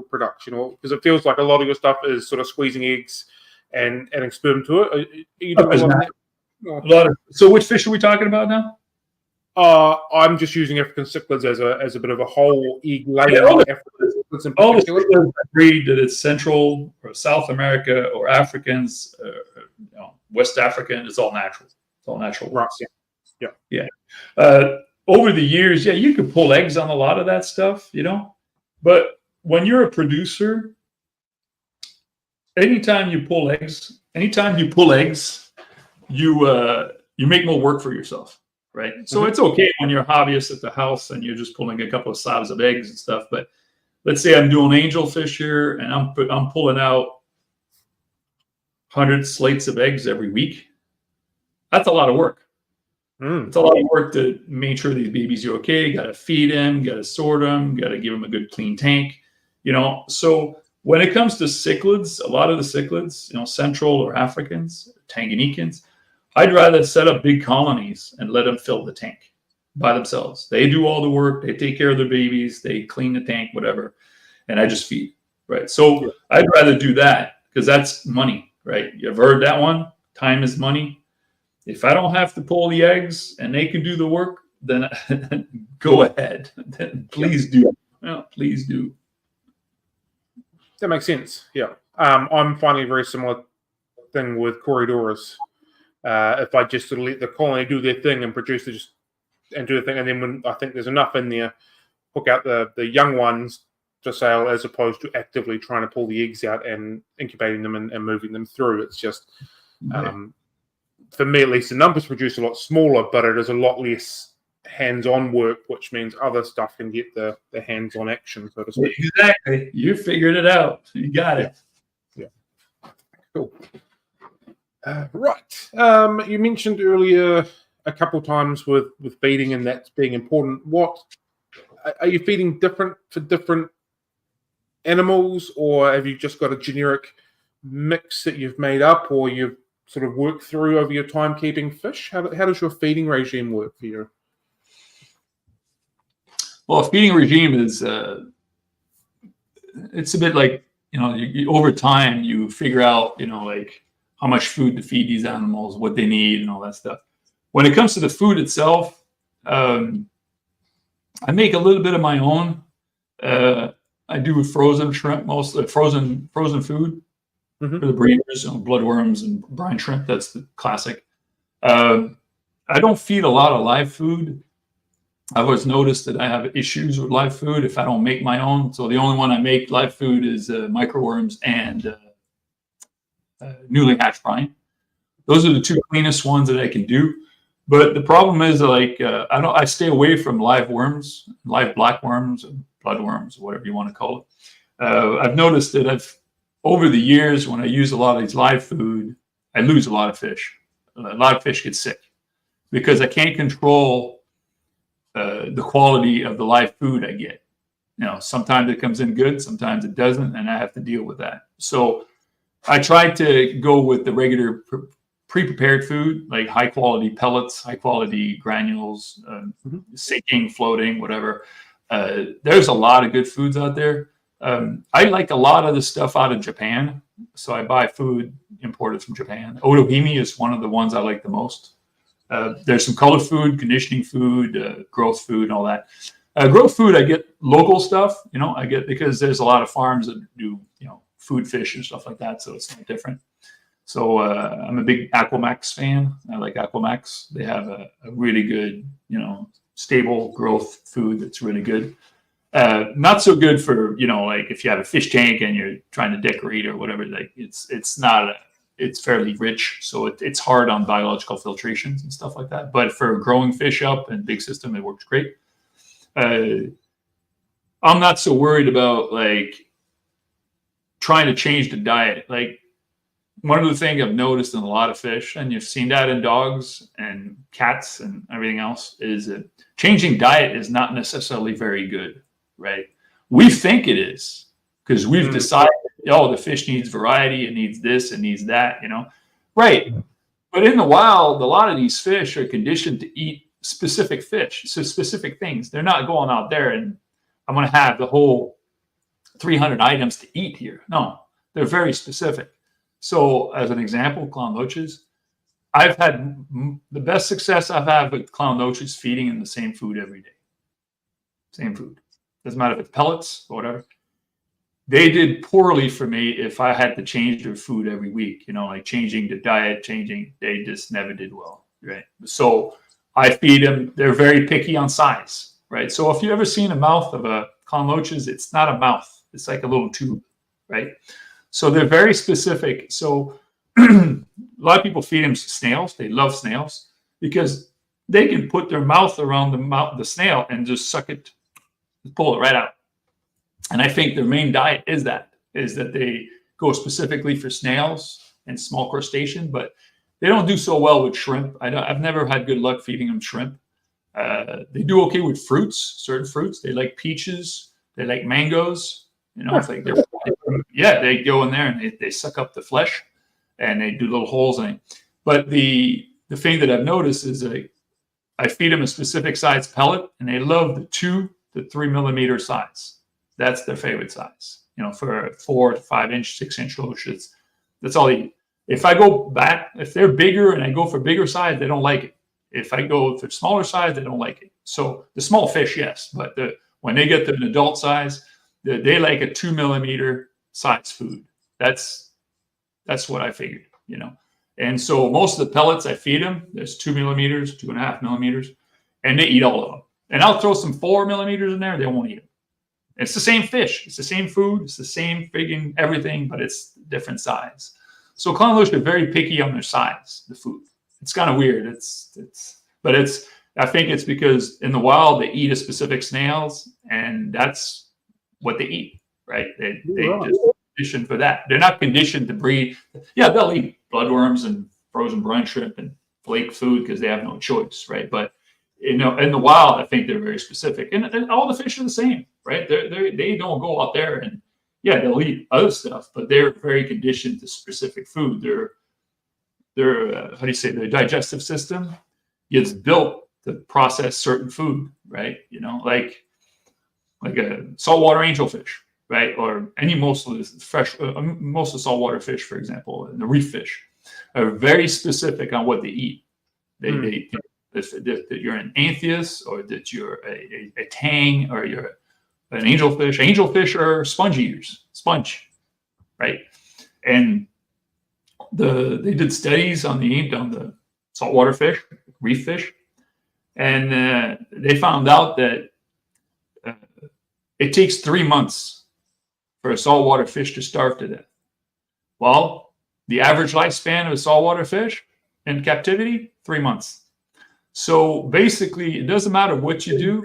production? Or because it feels like a lot of your stuff is sort of squeezing eggs and adding sperm to it. Are you doing a lot of so which fish are we talking about now? I'm just using African cichlids as a bit of a whole egg-laying. All the breed that it's Central or South America or Africans, West African, it's all natural. It's all natural. Right. Yeah. over the years, yeah, you could pull eggs on a lot of that stuff, you know. But when you're a producer, anytime you pull eggs, you make more work for yourself, right? So it's okay when you're a hobbyist at the house and you're just pulling a couple of slabs of eggs and stuff. But let's say I'm doing angelfish here and I'm pulling out 100 slates of eggs every week. That's a lot of work. It's a lot of work to make sure these babies are okay. Got to feed them, got to sort them, got to give them a good clean tank, you know. So when it comes to cichlids, a lot of the cichlids, you know, Central or Africans, Tanganyikans, I'd rather set up big colonies and let them fill the tank by themselves. They do all the work. They take care of their babies. They clean the tank, whatever, and I just feed, right? So I'd rather do that because that's money, right? You've heard that one. Time is money. If I don't have to pull the eggs and they can do the work, then go ahead. Please do. Well, please do. That makes sense. Yeah. I'm finding a very similar thing with Corridoras. If I just sort of let the colony do their thing and produce and do the thing, and then when I think there's enough in there, hook out the young ones to sale as opposed to actively trying to pull the eggs out and incubating them and moving them through. It's just, for me at least, the numbers produce a lot smaller, but it is a lot less hands-on work, which means other stuff can get the hands-on action, so to speak. Exactly. You figured it out. You got it. Yeah. Cool. Right. You mentioned earlier a couple times with feeding and that's being important. What are you feeding different for different animals, or have you just got a generic mix that you've made up, or you've sort of worked through over your time keeping fish? How does your feeding regime work for you? Well, a feeding regime is it's a bit like, you know, over time you figure out, you know, like how much food to feed these animals, what they need, and all that stuff. When it comes to the food itself, I make a little bit of my own. I do frozen shrimp, mostly frozen food for the breeders, you know, bloodworms and brine shrimp. That's the classic. I don't feed a lot of live food. I've always noticed that I have issues with live food if I don't make my own. So the only one I make live food is microworms and newly hatched brine. Those are the two cleanest ones that I can do. But the problem is, like, I stay away from live worms, live blackworms, bloodworms, whatever you want to call it. I've noticed that over the years, when I use a lot of these live food, I lose a lot of fish. A lot of fish get sick because I can't control the quality of the live food I get. You know, sometimes it comes in good, sometimes it doesn't, and I have to deal with that. So I try to go with the regular pre-prepared food, like high quality pellets, high quality granules, sinking, floating, whatever. There's a lot of good foods out there. I like a lot of the stuff out of Japan, so I buy food imported from Japan. Otohime is one of the ones I like the most. There's some color food, conditioning food, growth food, and all that. Growth food, I get local stuff, you know, I get because there's a lot of farms that do, you know, food fish and stuff like that, so it's not different. So I'm a big Aquamax fan. I like Aquamax. They have a really good, you know, stable growth food that's really good. Not so good for, you know, like if you have a fish tank and you're trying to decorate or whatever. Like it's fairly rich, so it's hard on biological filtrations and stuff like that. But for growing fish up and big system, it works great. I'm not so worried about like trying to change the diet. Like, one of the things I've noticed in a lot of fish, and you've seen that in dogs and cats and everything else, is that changing diet is not necessarily very good, right? We think it is because we've decided, oh, the fish needs variety, it needs this, it needs that, you know? Right. But in the wild, a lot of these fish are conditioned to eat specific fish, so specific things. They're not going out there and I'm going to have the whole 300 items to eat here. No, they're very specific. So as an example, Clown Loaches, I've had the best success I've had with Clown Loaches feeding in the same food every day. Same food. Doesn't matter if it's pellets or whatever. They did poorly for me if I had to change their food every week, you know, like changing the diet, they just never did well, right? So I feed them. They're very picky on size, right? So if you ever seen a mouth of a Clown Loaches, it's not a mouth. It's like a little tube, right? So they're very specific. So a lot of people feed them snails. They love snails because they can put their mouth around the snail and just suck it, pull it right out. And I think their main diet is that they go specifically for snails and small crustacean, but they don't do so well with shrimp. I've never had good luck feeding them shrimp. They do okay with fruits, certain fruits. They like peaches. They like mangoes. You know, it's like they go in there and they suck up the flesh, and they do little holes in it. But the thing that I've noticed is I feed them a specific size pellet, and they love the 2 to 3 millimeter size. That's their favorite size. You know, for 4 to 5 inch, 6 inch loaches, that's all they eat. If I go back, if they're bigger and I go for bigger size, they don't like it. If I go for smaller size, they don't like it. So the small fish, yes, but when they get to an adult size, they like a 2 millimeter size food. That's what I figured, you know. And so most of the pellets I feed them, there's 2 millimeters, 2.5 millimeters, and they eat all of them. And I'll throw some 4 millimeters in there, they won't eat them. It's the same fish, it's the same food, it's the same friggin' everything, but it's different size. So Clown Loaches are very picky on their size, the food. It's kind of weird. I think it's because in the wild they eat a specific snails, and that's what they eat, right? They just conditioned for that. They're not conditioned to breed. Yeah, they'll eat bloodworms and frozen brine shrimp and flake food because they have no choice, right? But you know, in the wild, I think they're very specific, and all the fish are the same, right? They don't go out there and they'll eat other stuff, but they're very conditioned to specific food. Their how do you say, their digestive system gets built to process certain food, right? You know, like a saltwater angelfish, right? Or most of the saltwater fish, for example, and the reef fish are very specific on what they eat. That you're an anthias, or that you're a tang, or you're an angelfish. Angelfish are sponge eaters, right? And they did studies on the saltwater fish, reef fish, and they found out that it takes 3 months for a saltwater fish to starve to death. Well, the average lifespan of a saltwater fish in captivity, 3 months. So basically, it doesn't matter what you do.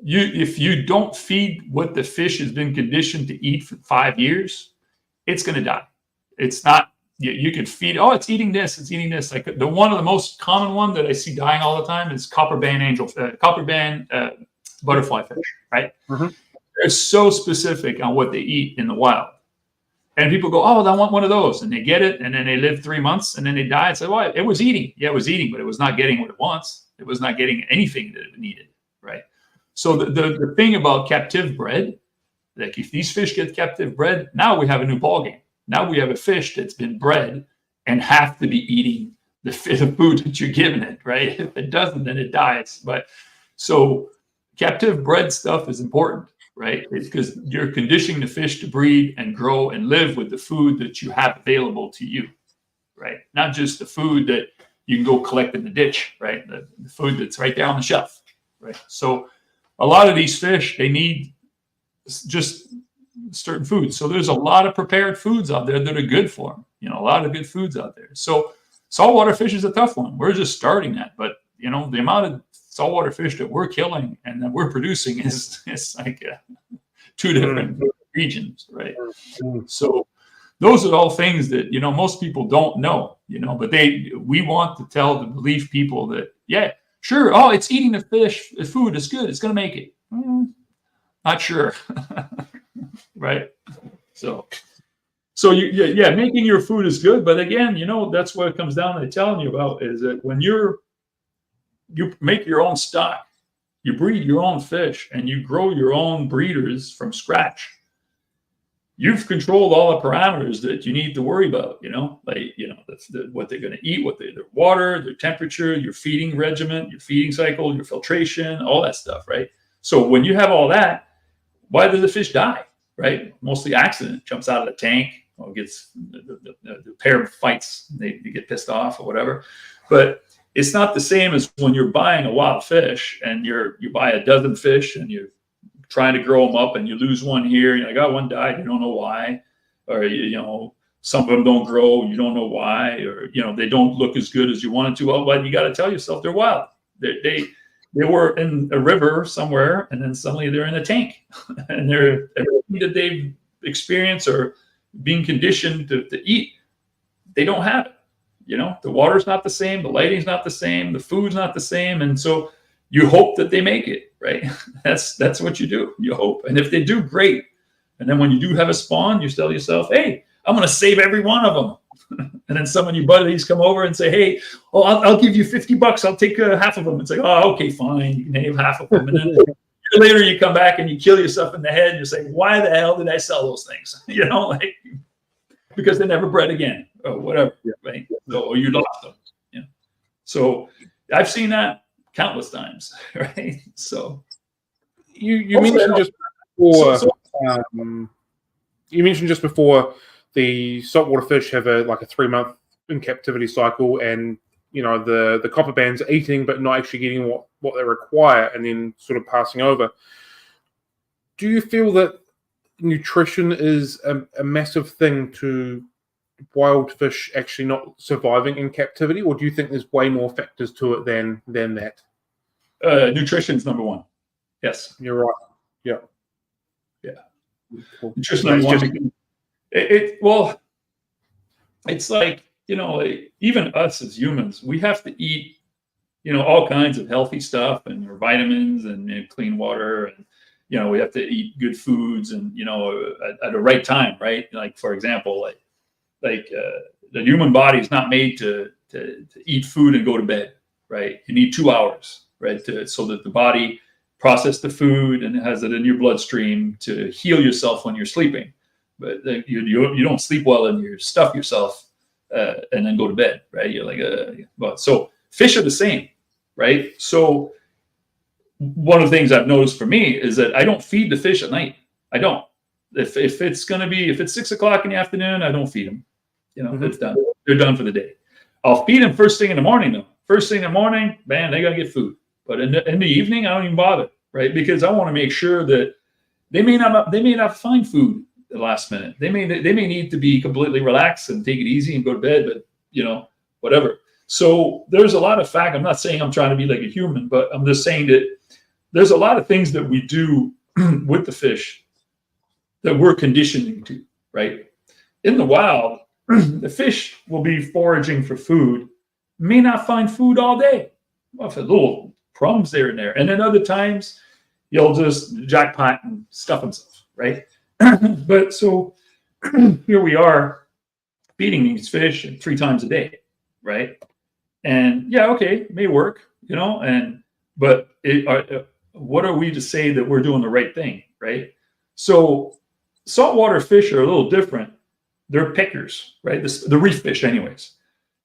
If you don't feed what the fish has been conditioned to eat for 5 years, it's going to die. It's not. You could feed. Oh, it's eating this. It's eating this. Like one of the most common one that I see dying all the time is copper band butterfly fish. Right? Mm-hmm. They're so specific on what they eat in the wild. And people go, oh, I want one of those. And they get it, and then they live 3 months, and then they die. And say, well, it was eating. Yeah, it was eating, but it was not getting what it wants. It was not getting anything that it needed, right? So the thing about captive bred, like if these fish get captive bred, now we have a new ballgame. Now we have a fish that's been bred and have to be eating the food that you're giving it, right? If it doesn't, then it dies. But so captive bred stuff is important, right? It's because you're conditioning the fish to breed and grow and live with the food that you have available to you, right? Not just the food that you can go collect in the ditch, right? The food that's right there on the shelf, right? So a lot of these fish, they need just certain foods. So there's a lot of prepared foods out there that are good for them. You know, a lot of good foods out there. So saltwater fish is a tough one. We're just starting that, but you know, the amount of saltwater fish that we're killing and that we're producing is like 2 different regions, right? So those are all things that, you know, most people don't know, you know, but we want to tell the belief people that, yeah, sure. Oh, it's eating the fish, the food is good. It's going to make it. Not sure. Right. So making your food is good. But again, you know, that's what it comes down to telling you about is that when you make your own stock, you breed your own fish, and you grow your own breeders from scratch, you've controlled all the parameters that you need to worry about, you know, like, you know, what they're going to eat, their water, their temperature, your feeding regimen, your feeding cycle, your filtration, all that stuff, right? So when you have all that, why does the fish die, right? Mostly accident, jumps out of the tank, or gets the pair fights, they get pissed off or whatever. But it's not the same as when you're buying a wild fish and you buy a dozen fish and you're trying to grow them up and you lose one here. You're like, oh, one died. You don't know why. Or, some of them don't grow. You don't know why. Or, they don't look as good as you wanted to. Well, you got to tell yourself they're wild. They were in a river somewhere and then suddenly they're in a tank. And everything that they've experienced or being conditioned to eat, they don't have it. The water's not the same, the lighting's not the same, the food's not the same. And so you hope that they make it, right? That's what you do. You hope. And if they do, great. And then when you do have a spawn, you tell yourself, hey, I'm going to save every one of them. And then some of your buddies come over and say, hey, I'll give you $50. I'll take half of them. It's like, oh, okay, fine. You can have half of them. And then later you come back and you kill yourself in the head. And you say, why the hell did I sell those things? Because they never bred again or whatever, right? So, or you lost them. So I've seen that countless times, right? So you mentioned just before you mentioned just before the saltwater fish have a 3-month in captivity cycle, and the copper bands are eating but not actually getting what they require, and then sort of passing over. Do you feel that nutrition is a massive thing to wild fish actually not surviving in captivity, or do you think there's way more factors to it than that? Nutrition's number one. Yes, you're right. Yeah. Cool. Nutrition number one. It's like even us as humans, we have to eat all kinds of healthy stuff and vitamins and clean water, and we have to eat good foods and at the right time, right? Like, for example, the human body is not made to eat food and go to bed, right? You need 2 hours, right, so that the body process the food and it has it in your bloodstream to heal yourself when you're sleeping. But you don't sleep well and you stuff yourself and then go to bed, right? You're like, so fish are the same, right? So one of the things I've noticed for me is that I don't feed the fish at night. I don't. If it's 6 o'clock in the afternoon, I don't feed them. It's done. They're done for the day. I'll feed them first thing in the morning though. First thing in the morning, man, they gotta get food. But in the evening, I don't even bother, right? Because I want to make sure that they may not find food at the last minute. They may need to be completely relaxed and take it easy and go to bed, but whatever. So there's a lot of fact. I'm not saying I'm trying to be like a human, but I'm just saying that there's a lot of things that we do with the fish that we're conditioning to, right? In the wild, the fish will be foraging for food, may not find food all day. Well, for little crumbs there and there. And then other times, you'll just jackpot and stuff themselves, right? But so here we are feeding these fish 3 times a day, right? And yeah, okay, it may work, but what are we to say that we're doing the right thing, right? So saltwater fish are a little different. They're pickers, right? The reef fish, anyways.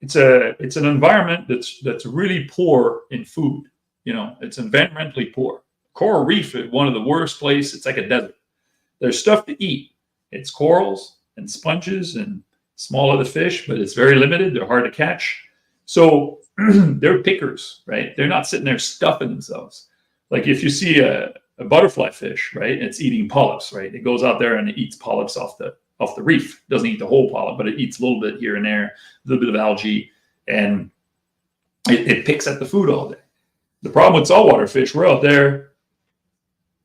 It's an environment that's really poor in food. It's environmentally poor. Coral reef is one of the worst places. It's like a desert. There's stuff to eat. It's corals and sponges and small other fish, but it's very limited. They're hard to catch. So they're pickers, right? They're not sitting there stuffing themselves. Like if you see a butterfly fish, right? It's eating polyps, right? It goes out there and it eats polyps off the reef. It doesn't eat the whole polyp, but it eats a little bit here and there, a little bit of algae, and it picks at the food all day. The problem with saltwater fish, we're out there,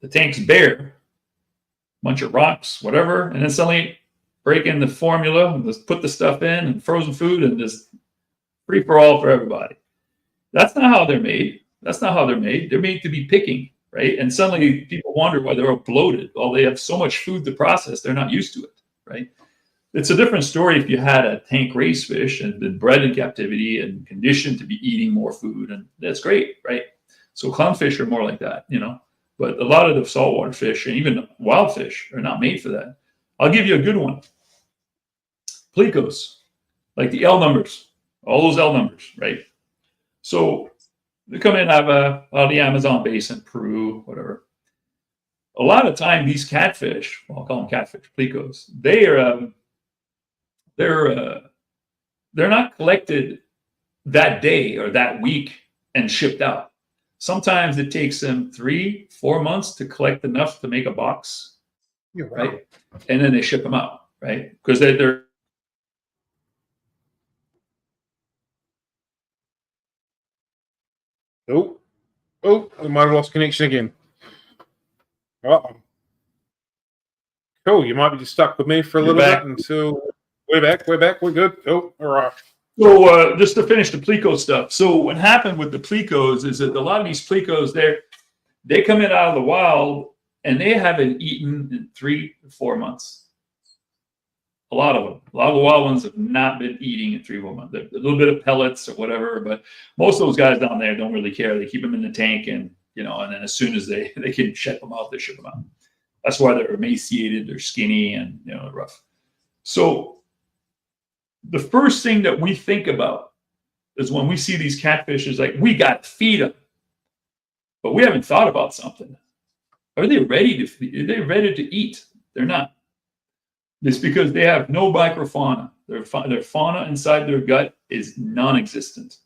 the tank's bare, bunch of rocks, whatever, and then suddenly break in the formula and just put the stuff in and frozen food and just free for all for everybody. That's not how they're made. That's not how they're made. They're made to be picking, right? And suddenly people wonder why they're all bloated. Well, they have so much food to process, they're not used to it, right? It's a different story if you had a tank race fish and been bred in captivity and conditioned to be eating more food, and that's great, right? So clownfish are more like that, But a lot of the saltwater fish and even wild fish are not made for that. I'll give you a good one. Plecos, like the L numbers, all those L numbers, right? So they come in, have the Amazon basin, Peru, whatever. A lot of time, these catfish, well, I'll call them catfish, plecos, they're not collected. that day or that week and shipped out. Sometimes it takes them 3-4 months to collect enough to make a box, right? And then they ship them out, right? Because they're Oh, I might have lost connection again. Uh-oh. Cool, you might be just stuck with me for a little bit until we're back, we're good. Oh, all right. So just to finish the pleco stuff. So what happened with the plecos is that a lot of these plecos, they come in out of the wild and they haven't eaten in 3 to 4 months. A lot of them. A lot of the wild ones have not been eating in 3 to 4 months. A little bit of pellets or whatever, but most of those guys down there don't really care. They keep them in the tank, and and then as soon as they can ship them out, they ship them out. That's why they're emaciated, they're skinny, and rough. So the first thing that we think about is when we see these catfish is like, we got to feed them, but we haven't thought about something. Are they ready to feed? Are they ready to eat? They're not. It's because they have no microfauna. Their fauna inside their gut is non-existent.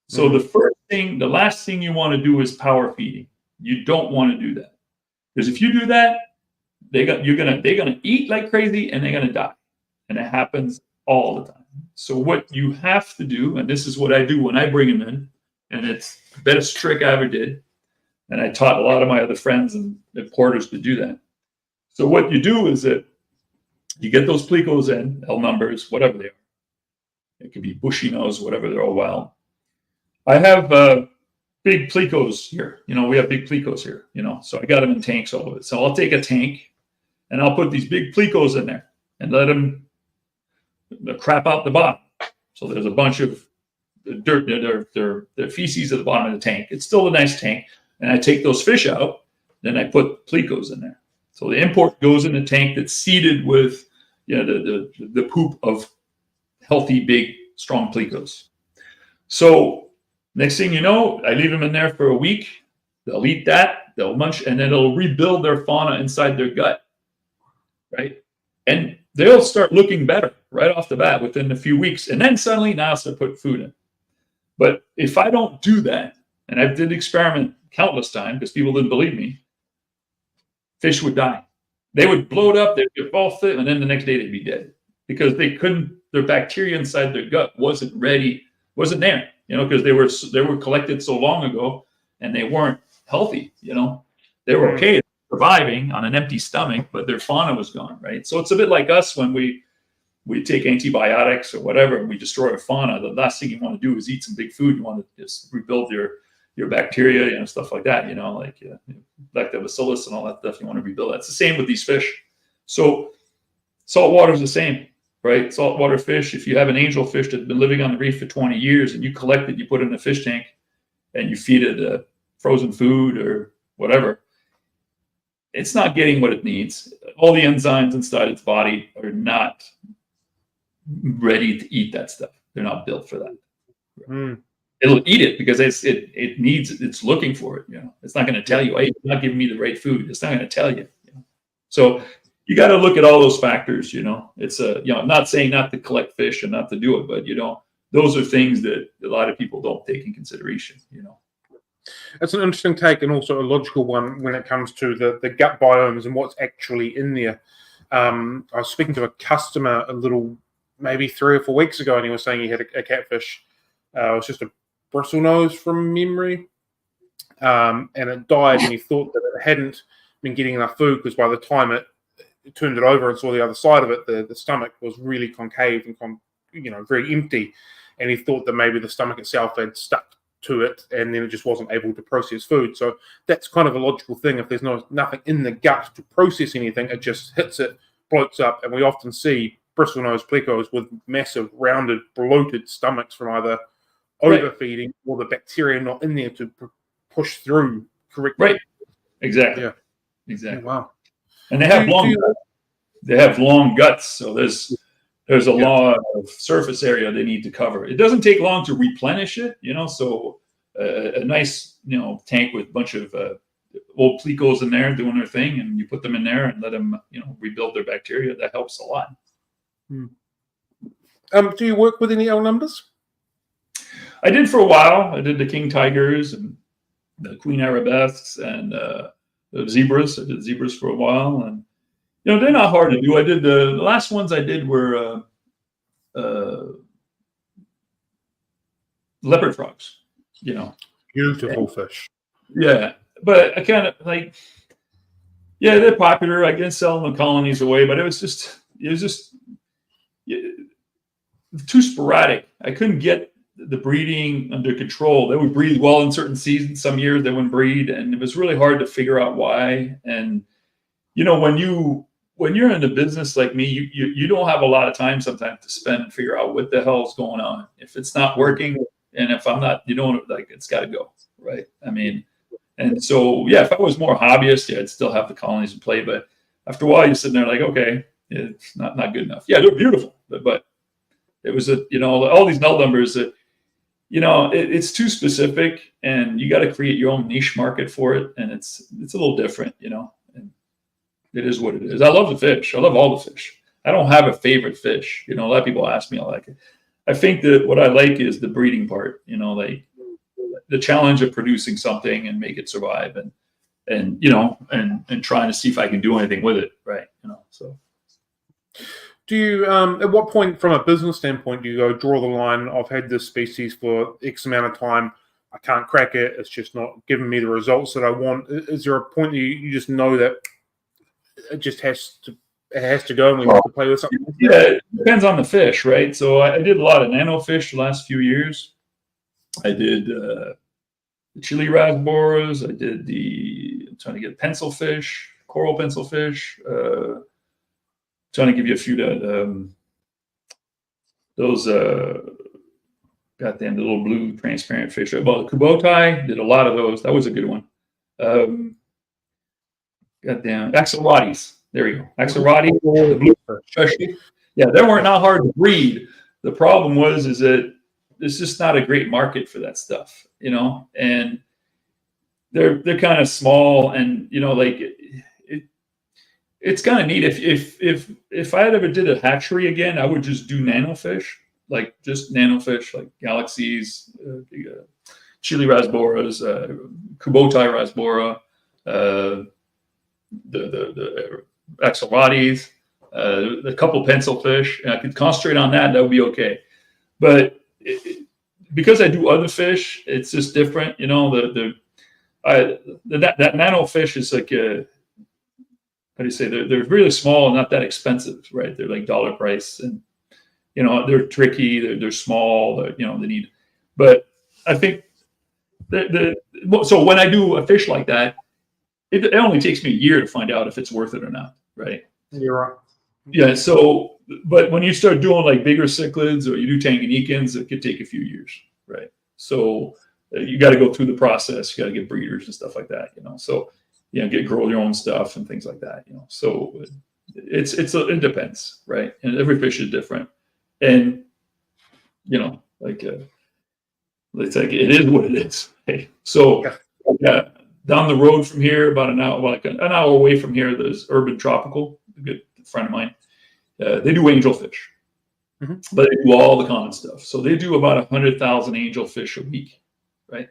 So the last thing you want to do is power feeding. You don't want to do that, because if you do that, they're gonna eat like crazy and they're gonna die, and it happens all the time. So what you have to do, and this is what I do when I bring them in, and it's the best trick I ever did, and I taught a lot of my other friends and importers to do that. So what you do is that you get those plecos in, L numbers, whatever they are. It could be bushy nose, whatever, they're all wild. I have big plecos here. We have big plecos here, so I got them in tanks all of it. So I'll take a tank and I'll put these big plecos in there and let them crap out the bottom. So there's a bunch of dirt, their feces at the bottom of the tank. It's still a nice tank. And I take those fish out, then I put plecos in there. So the import goes in a tank that's seeded with the poop of healthy, big, strong plecos. So next thing you know, I leave them in there for a week. They'll eat that, they'll munch, and then it'll rebuild their fauna inside their gut, right? And they'll start looking better right off the bat within a few weeks. And then suddenly now I'll start putting food in. But if I don't do that, and I did experiment countless times because people didn't believe me, fish would die. They would bloat up, they'd get all fit, and then the next day they'd be dead because their bacteria inside their gut wasn't ready, wasn't there, because they were collected so long ago and they weren't healthy, They were okay surviving on an empty stomach, but their fauna was gone, right? So it's a bit like us when we take antibiotics or whatever and we destroy our fauna. The last thing you want to do is eat some big food. You want to just rebuild your bacteria, stuff like that, like lactobacillus and all that stuff. You want to rebuild. That's the same with these fish. So saltwater is the same, right? Saltwater fish, if you have an angelfish that's been living on the reef for 20 years and you collect it, you put it in a fish tank and you feed it frozen food or whatever, it's not getting what it needs. All the enzymes inside its body are not ready to eat that stuff. They're not built for that. It'll eat it because it's looking for it. It's not going to tell you, hey, you're not giving me the right food. It's not going to tell you. So you got to look at all those factors. It's I'm not saying not to collect fish and not to do it, but those are things that a lot of people don't take in consideration. That's an interesting take and also a logical one when it comes to the gut biomes and what's actually in there. I was speaking to a customer maybe 3 or 4 weeks ago, and he was saying he had a catfish. It was just a bristlenose from memory, and it died, and he thought that it hadn't been getting enough food because by the time it turned it over and saw the other side of it, the stomach was really concave and very empty, and he thought that maybe the stomach itself had stuck to it and then it just wasn't able to process food. So that's kind of a logical thing. If there's nothing in the gut to process anything, it just hits it, bloats up, and we often see bristlenose plecos with massive rounded bloated stomachs from either overfeeding or the bacteria not in there to push through correctly. Right. Exactly. Yeah. Exactly. Yeah, wow. And they have long guts, so there's a lot of surface area they need to cover. It doesn't take long to replenish it, so a nice tank with a bunch of old plecos in there doing their thing, and you put them in there and let them rebuild their bacteria. That helps a lot. Do you work with any L numbers? I did for a while. I did the king tigers and the queen arabesques and the zebras. I did zebras for a while, and they're not hard to do. I did the last ones I did were leopard frogs. Beautiful fish. Yeah, but I kind of like, yeah, they're popular. I guess selling the colonies away, but it was just too sporadic. I couldn't get the breeding under control. They would breed well in certain seasons. Some years they wouldn't breed, and it was really hard to figure out why. And when you're in the business like me, you don't have a lot of time sometimes to spend and figure out what the hell is going on. If it's not working, and if I'm not, it's got to go, right? I mean, and so yeah, if I was more hobbyist, yeah, I'd still have the colonies in play. But after a while, you're sitting there like, okay, it's not good enough. Yeah, they're beautiful, but it was all these null numbers that it's too specific, and you got to create your own niche market for it, and it's a little different, and it is what it is. I love the fish. I love all the fish. I don't have a favorite fish. A lot of people ask me, I think that what I like is the breeding part, like the challenge of producing something and make it survive, and trying to see if I can do anything with it, right? So. Do you, at what point, from a business standpoint, do you go draw the line? I've had this species for X amount of time. I can't crack it. It's just not giving me the results that I want. Is there a point that you just know that it just has to go, and we have to play with something? Yeah, it depends on the fish, right? So I did a lot of nano fish the last few years. I did the chili rasboras. I did I'm trying to get pencil fish, coral pencil fish. Trying to give you a few those goddamn the little blue transparent fish. Well, the kubotai, did a lot of those. That was a good one. Goddamn axolotls. There you go. Axolotl, the blue especially. Yeah, they weren't not hard to breed. The problem is that there's just not a great market for that stuff, and they're kind of small, and it's kind of neat. If I ever did a hatchery again, I would just do nanofish, like just nanofish, like galaxies, chili rasboras, kubotai rasbora, the axolotls, a couple pencil fish. And I could concentrate on that. That would be okay. But because I do other fish, it's just different. That nano fish is like how do you say, they're really small and not that expensive, right? They're like dollar price, and they're tricky. They're small. They need. But I think so when I do a fish like that, it only takes me a year to find out if it's worth it or not, right? You're right. Yeah. So, but when you start doing like bigger cichlids or you do Tanganyikans, it could take a few years, right? So you got to go through the process. You got to get breeders and stuff like that, So grow your own stuff and things like that, So it depends, right? And every fish is different, and it's like it is what it is. Okay? So yeah, down the road from here, about an hour away from here, there's Urban Tropical, a good friend of mine. They do angelfish, but they do all the common stuff. So they do about 100,000 angelfish a week, right?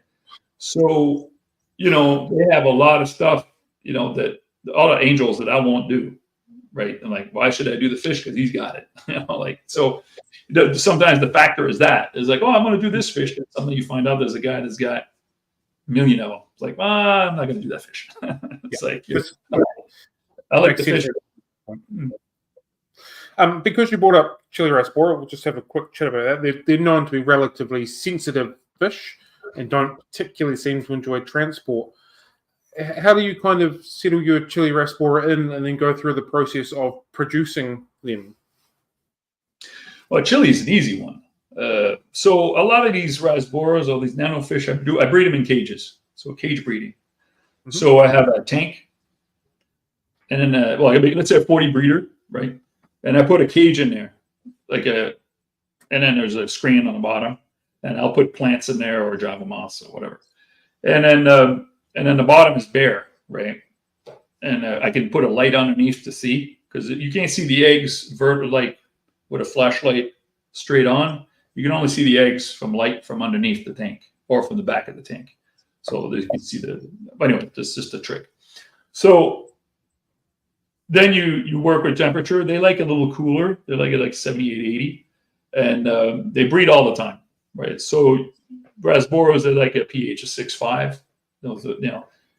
So they have a lot of stuff, that all the angels that I won't do, right? And like, why should I do the fish? Because he's got it, so. Sometimes the factor is like, oh, I'm going to do this fish. And suddenly you find out there's a guy that's got a million of them. It's like, I'm not going to do that fish. It's like, I like the fish. Because you brought up chili rasbora, we'll just have a quick chat about that. They're known to be relatively sensitive fish and don't particularly seem to enjoy transport. How do you kind of settle your chili rasbora in and then go through the process of producing them? Well, chili is an easy one. So a lot of these rasboras or these nanofish, I breed them in cages. So cage breeding. So I have a tank, and then let's say a 40 breeder, right? And I put a cage in there, and then there's a screen on the bottom, and I'll put plants in there or Java moss or whatever, and then the bottom is bare, right? And I can put a light underneath to see, because you can't see the eggs like with a flashlight straight on. you can only see the eggs from light from underneath the tank or from the back of the tank. So you can see but anyway, that's just a trick. So then you work with temperature. They like it a little cooler. They like it like 78, 80. And they breed all the time, right? So Rasboros, they like a pH of 6.5.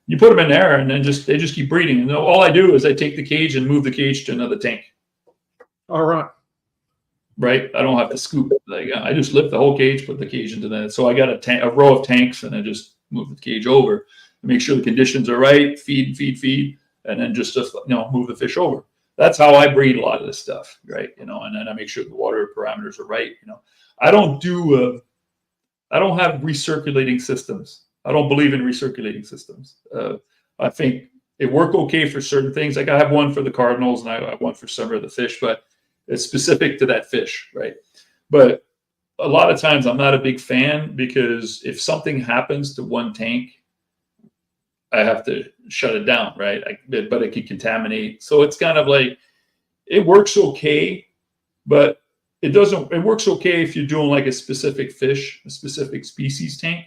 You put them in there and then they just keep breeding. And all I do is I take the cage and move the cage to another tank. All right. Right? I don't have to scoop it. Like, I just lift the whole cage, put the cage into that. So I got a row of tanks, and I just move the cage over, make sure the conditions are right, feed, and then just move the fish over. That's how I breed a lot of this stuff, right? And then I make sure the water parameters are right. I don't have recirculating systems. I don't believe in recirculating systems. I think it work okay for certain things. Like I have one for the cardinals, and I have one for some of the fish, but it's specific to that fish, right? But a lot of times I'm not a big fan, because if something happens to one tank, I have to shut it down, right? But it could contaminate. So it's kind of like, it works okay, but it works okay if you're doing like a specific fish, a specific species tank.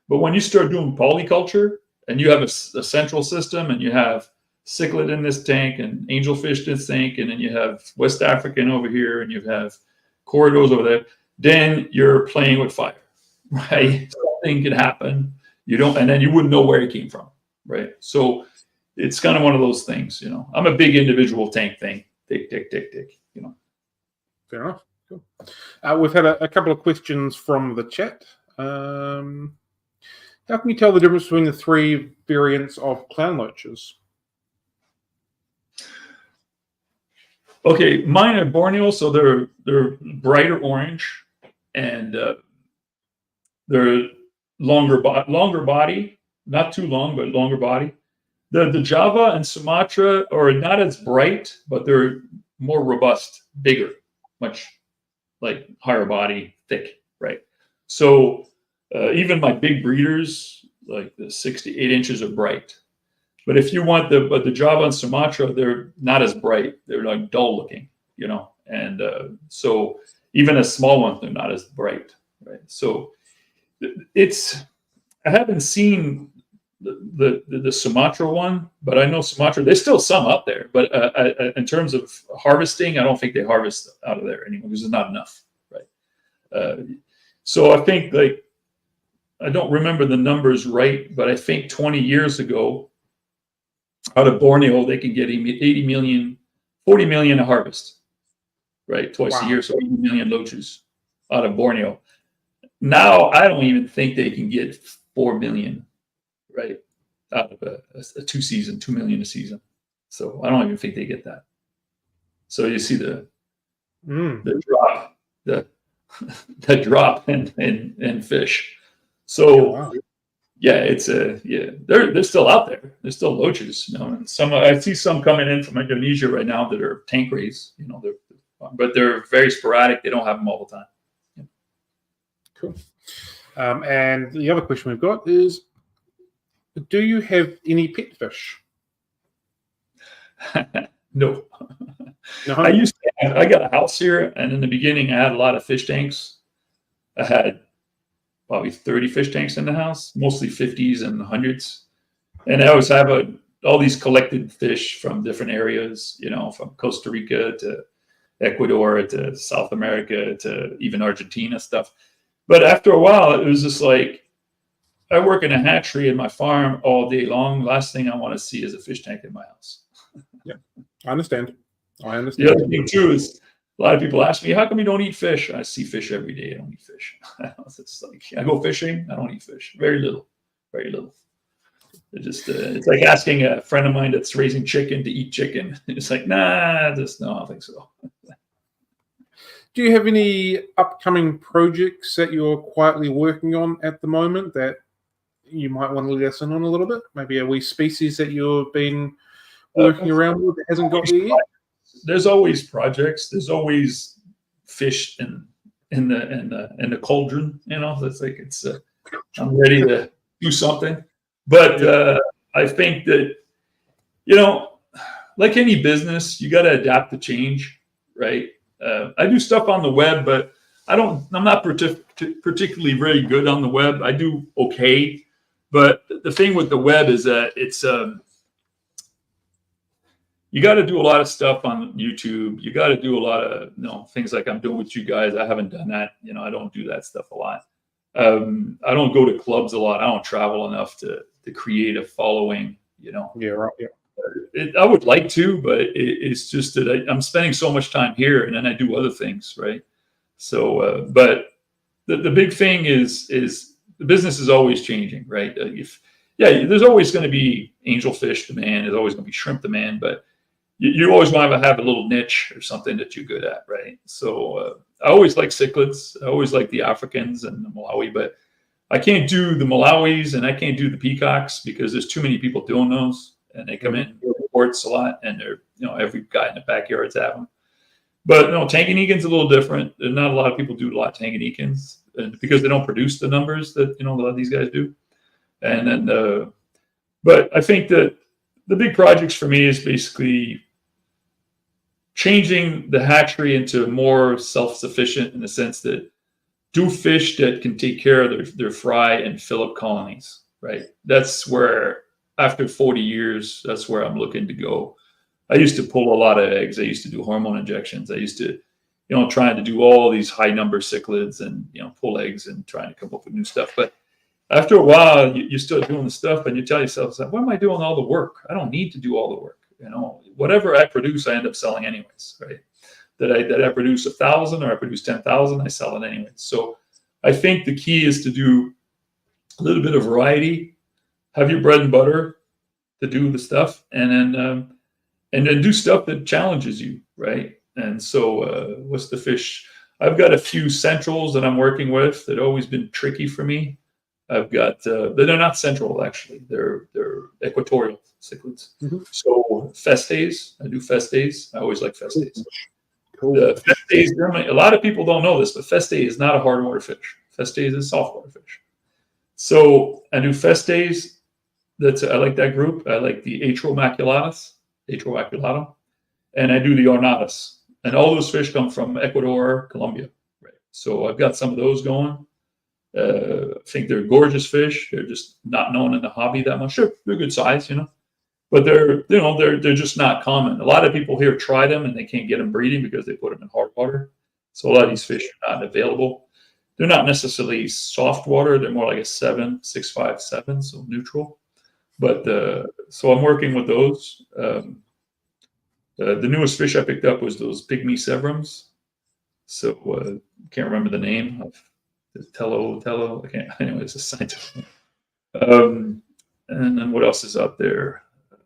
But when you start doing polyculture and you have a central system, and you have cichlid in this tank and angelfish in this tank, and then you have West African over here, and you have corridors over there, then you're playing with fire, right? Something could happen. And then you wouldn't know where it came from, right? So it's kind of one of those things, I'm a big individual tank thing. Tick. Fair enough. Cool. We've had a couple of questions from the chat. How can you tell the difference between the three variants of Clown Loaches? Okay, mine are Borneo, so they're brighter orange, and they're longer body, not too long, but longer body. The Java and Sumatra are not as bright, but they're more robust, bigger, much like higher body, thick, right? So even my big breeders, like the 6 to 8 inches, are bright. But if you want the Java and Sumatra, they're not as bright. They're like dull looking, And so even a small one, they're not as bright, right? So I haven't seen the Sumatra one, but I know Sumatra. There's still some out there, but in terms of harvesting, I don't think they harvest out of there anymore, because there's not enough, right? So I think, like, I don't remember the numbers right, but I think 20 years ago, out of Borneo, they can get 80 million, 40 million a harvest, right? Twice a year, so 80 million loaches out of Borneo. Now, I don't even think they can get 4 million, right, out of a 2 million a season. So I don't even think they get that. So you see the drop, the drop in fish. So they're still out there. They're still loaches, and some I see some coming in from Indonesia right now that are tank raised, but they're very sporadic. They don't have them all the time. Yeah. Cool. And the other question we've got is, do you have any pet fish? No. I got a house here, and in the beginning I had a lot of fish tanks. I had probably 30 fish tanks in the house, mostly 50s and 100s. And I always have all these collected fish from different areas, from Costa Rica to Ecuador to South America to even Argentina stuff. But after a while, it was just like, I work in a hatchery in my farm all day long. Last thing I want to see is a fish tank in my house. Yeah, I understand. The other thing too is, a lot of people ask me, how come you don't eat fish? I see fish every day. I don't eat fish. It's like, I go fishing. I don't eat fish. Very little. It's like asking a friend of mine that's raising chicken to eat chicken. It's like, no, I don't think so. Do you have any upcoming projects that you're quietly working on at the moment that you might want to let us in on a little bit? Maybe a wee species that you've been working around with that hasn't got there yet? There's always projects. There's always fish in the cauldron. It's like I'm ready to do something. But I think that like any business, you got to adapt to change, right? I do stuff on the web, but I'm not particularly very good on the web. I do okay, but the thing with the web is that it's you got to do a lot of stuff on YouTube. You got to do a lot of things like I'm doing with you guys. I haven't done that. I don't do that stuff a lot. I don't go to clubs a lot. I don't travel enough to create a following. Yeah, right. Yeah. I would like to, but it's just that I'm spending so much time here, and then I do other things, right? So, but the big thing is the business is always changing, right? There's always going to be angelfish demand. There's always going to be shrimp demand, but you always want to have a little niche or something that you're good at, right? So I always like cichlids. I always like the Africans and the Malawi, but I can't do the Malawis and I can't do the peacocks because there's too many people doing those, and they come in reports a lot, and they're every guy in the backyard's have them. But Tanganyikan's a little different. There's not a lot of people do a lot of Tanganyikans, and because they don't produce the numbers that a lot of these guys do. And then, but I think that the big projects for me is basically changing the hatchery into more self-sufficient in the sense that do fish that can take care of their fry and fill up colonies, right? That's where, after 40 years, that's where I'm looking to go. I used to pull a lot of eggs. I used to do hormone injections. I used to, trying to do all these high number cichlids and, pull eggs and trying to come up with new stuff. But after a while, you start doing the stuff and you tell yourself, why am I doing all the work? I don't need to do all the work. Whatever I produce, I end up selling anyways, right? That I produce 1,000 or I produce 10,000, I sell it anyways. So I think the key is to do a little bit of variety, have your bread and butter to do the stuff, and then do stuff that challenges you, right? And so what's the fish? I've got a few centrals that I'm working with that have always been tricky for me. I've got, they're not central actually. They're equatorial cichlids. Mm-hmm. So festes, I do festes. I always like festes. Cool. The festes, a lot of people don't know this, but feste is not a hard water fish. Feste is a soft water fish. So I do festes. I like that group. I like the atromaculatum, and I do the ornatus. And all those fish come from Ecuador, Colombia. Right. So I've got some of those going. I think they're gorgeous fish. They're just not known in the hobby that much. Sure, they're good size, but they're just not common. A lot of people here try them and they can't get them breeding because they put them in hard water. So a lot of these fish are not available. They're not necessarily soft water. They're more like a 7, 6, 5, 7, so neutral. But so I'm working with those. The newest fish I picked up was those pygmy severums. So can't remember the name of Tello. I can't. Anyway, it's a scientific name. And then what else is out there?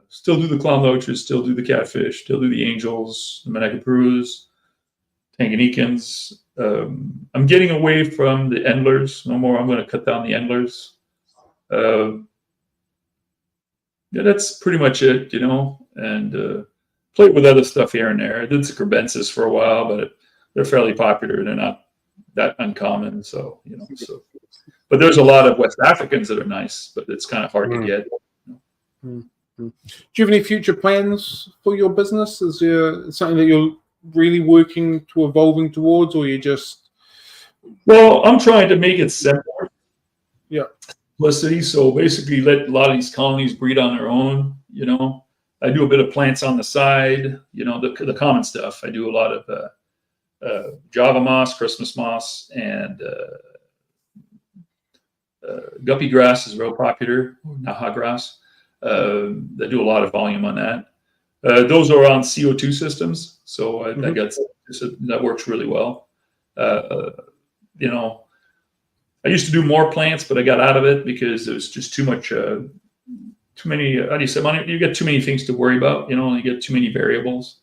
Still do the clown loaches, still do the catfish, still do the angels, the Managaprus, Tanganyikans. I'm getting away from the endlers. No more. I'm going to cut down the endlers. That's pretty much it, and played with other stuff here and there. I did the crebensis for a while, but they're fairly popular. They're not that uncommon. So, but there's a lot of West Africans that are nice, but it's kind of hard to get. Do you have any future plans for your business? Is there something that you're really working to evolving towards, or you just? Well, I'm trying to make it simpler. Yeah. Simplicity. So basically, let a lot of these colonies breed on their own. I do a bit of plants on the side. The common stuff. I do a lot of Java moss, Christmas moss, and guppy grass is real popular. Naha grass. They do a lot of volume on that. Those are on CO2 systems, so that works really well. I used to do more plants, but I got out of it because there was just too many. How do you say? You get too many things to worry about. You get too many variables.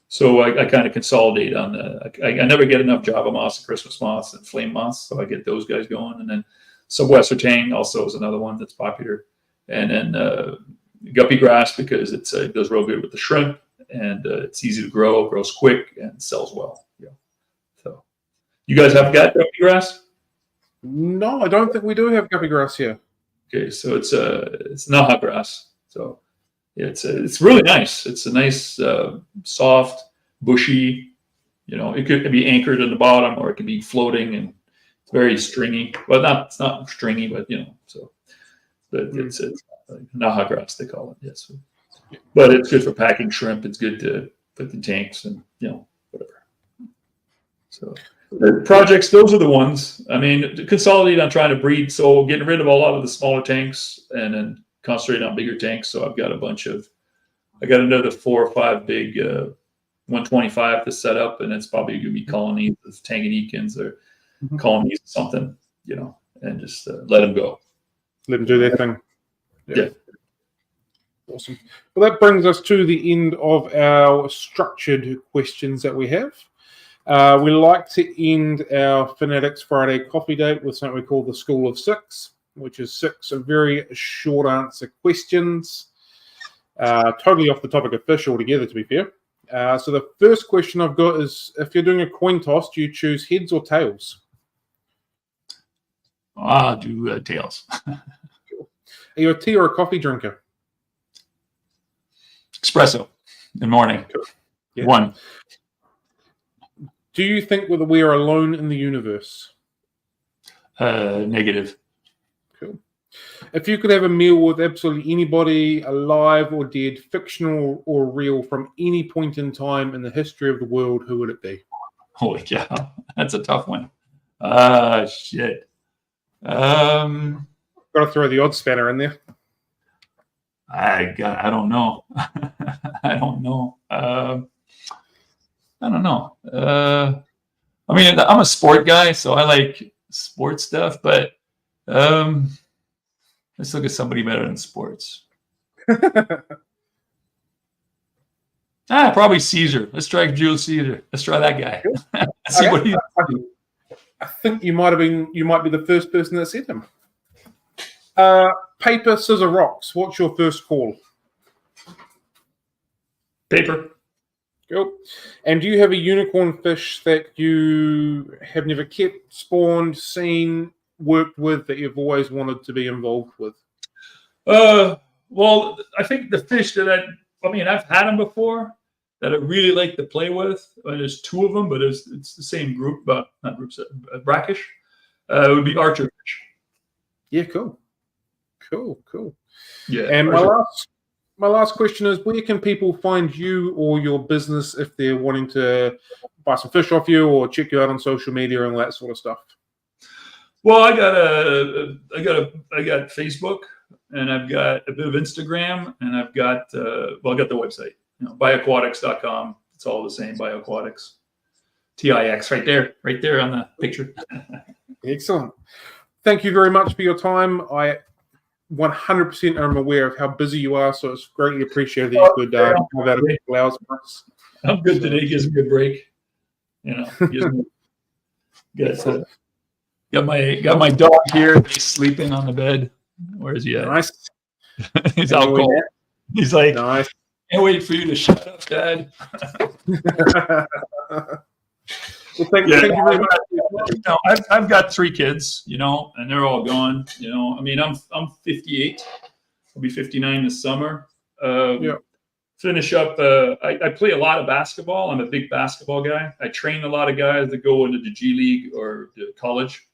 So I kind of consolidate on I never get enough Java moss and Christmas moss and flame moss, so I get those guys going, and then Subwestern Tang also is another one that's popular. And then guppy grass because it goes real good with the shrimp, and it's easy to grow, grows quick, and sells well. Yeah. So, you guys have got guppy grass? No, I don't think we do have guppy grass here. Okay, so it's Naha grass. So it's really nice. It's a nice, soft, bushy, You know, it could be anchored in the bottom, or it could be floating, and it's very stringy. Well, it's not stringy, but you know, so but it's like Naha grass they call it. Yes, but it's good for packing shrimp. It's good to put in tanks and you know whatever. So the projects, those are the ones. I mean, to consolidate on trying to breed, so getting rid of a lot of the smaller tanks and then concentrate on bigger tanks. So I've got another 4 or 5 big 125 to set up, and it's probably going to be colonies of Tanganyikans or colonies of something, you know, and just let them go. Let them do their thing. Yeah. Awesome. Well, that brings us to the end of our structured questions that we have. We like to end our Fanatics Friday coffee date with something we call the School of Six, which is 6 very short answer questions. Totally off the topic of fish altogether, to be fair. So the first question I've got is, if you're doing a coin toss, do you choose heads or tails? I'll do tails. Cool. Are you a tea or a coffee drinker? Espresso in the morning. Cool. Yeah. 1. Do you think that we are alone in the universe? Negative. Cool. If you could have a meal with absolutely anybody, alive or dead, fictional or real, from any point in time in the history of the world, who would it be? Holy cow, that's a tough one. Shit. Got to throw the odd spanner in there. I don't know. I don't know. I don't know. I mean, I'm a sport guy, so I like sports stuff, but let's look at somebody better in sports. Probably Caesar. Let's try Julius Caesar. Let's try that guy. See what he. I think you might be the first person that said him. Paper, scissors, rocks. What's your first call? Paper. Cool. And do you have a unicorn fish that you have never kept, spawned, seen, worked with, that you've always wanted to be involved with? Well, I think the fish that I've had them before that I really like to play with. There's 2 of them, but it's the same group, but not groups. Brackish. It would be archer fish. Yeah, cool. Yeah. And my last question is, where can people find you or your business if they're wanting to buy some fish off you or check you out on social media and all that sort of stuff? Well, I got Facebook, and I've got a bit of Instagram, and I've got I got the website, bioAquatiX.com. It's all the same, bioAquatiX. TIX right there on the picture. Excellent. Thank you very much for your time. I 100% am aware of how busy you are, so it's greatly appreciated that you could have that a couple hours for us. I'm good today. Gives me a break. Got my dog here. He's sleeping on the bed. Where is he at? Nice. He's out cold. He's like, nice. Can't wait for you to shut up, Dad. Well, thank you very much. I've got 3 kids, and they're all gone. I mean, I'm 58. I'll be 59 this summer. Finish up. I play a lot of basketball. I'm a big basketball guy. I train a lot of guys that go into the G League or the college.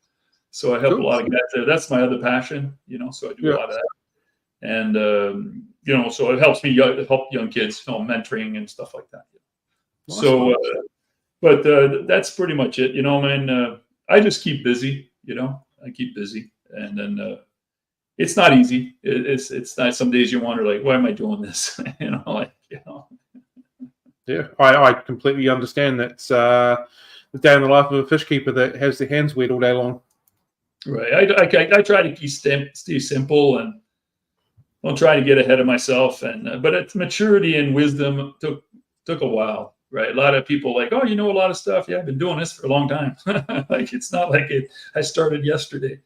So I help a lot of guys there. That's my other passion, so I do a lot of that. And, so it helps me help young kids, mentoring and stuff like that. Awesome. So, but that's pretty much it, man. I just keep busy, I keep busy. And then it's not easy. It's not. Some days you wonder, like, why am I doing this? Yeah, I completely understand. That's the day in the life of a fish keeper that has their hands wet all day long. Right. I try to stay simple and don't try to get ahead of myself. And but it's maturity and wisdom took a while. Right. A lot of people like, oh, you know a lot of stuff. Yeah, I've been doing this for a long time. Like, it's not like I started yesterday.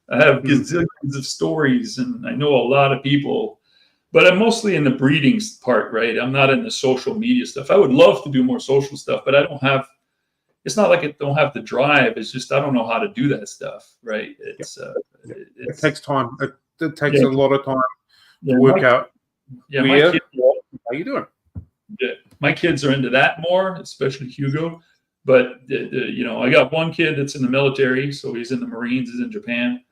I have gazillions of stories, and I know a lot of people, but I'm mostly in the breeding part, right? I'm not in the social media stuff. I would love to do more social stuff, but I don't have. It's not like I don't have the drive. It's just I don't know how to do that stuff, right? It takes time. It takes a lot of time to work out. Yeah, how you doing? Yeah, my kids are into that more, especially Hugo. But I got one kid that's in the military, so he's in the Marines, he's in Japan.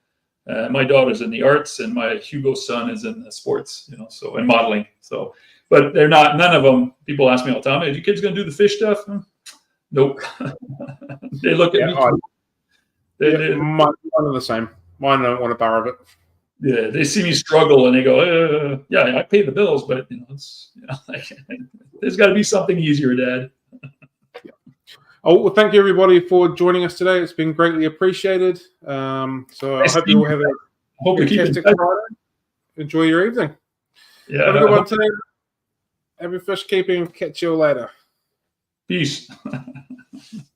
My daughter's in the arts, and my Hugo's son is in the sports, so and modeling. So, but they're not. None of them. People ask me all the time, "Are your kids going to do the fish stuff?" Nope. They look at me. Mine are the same. Mine don't want a bar of it. Yeah, they see me struggle and they go, "Yeah, I pay the bills, but there's got to be something easier, Dad." Oh, well, thank you everybody for joining us today. It's been greatly appreciated. So I hope you all have a fantastic Friday. Enjoy your evening. Yeah, have a good one today. Happy fish keeping. Catch you later. Peace.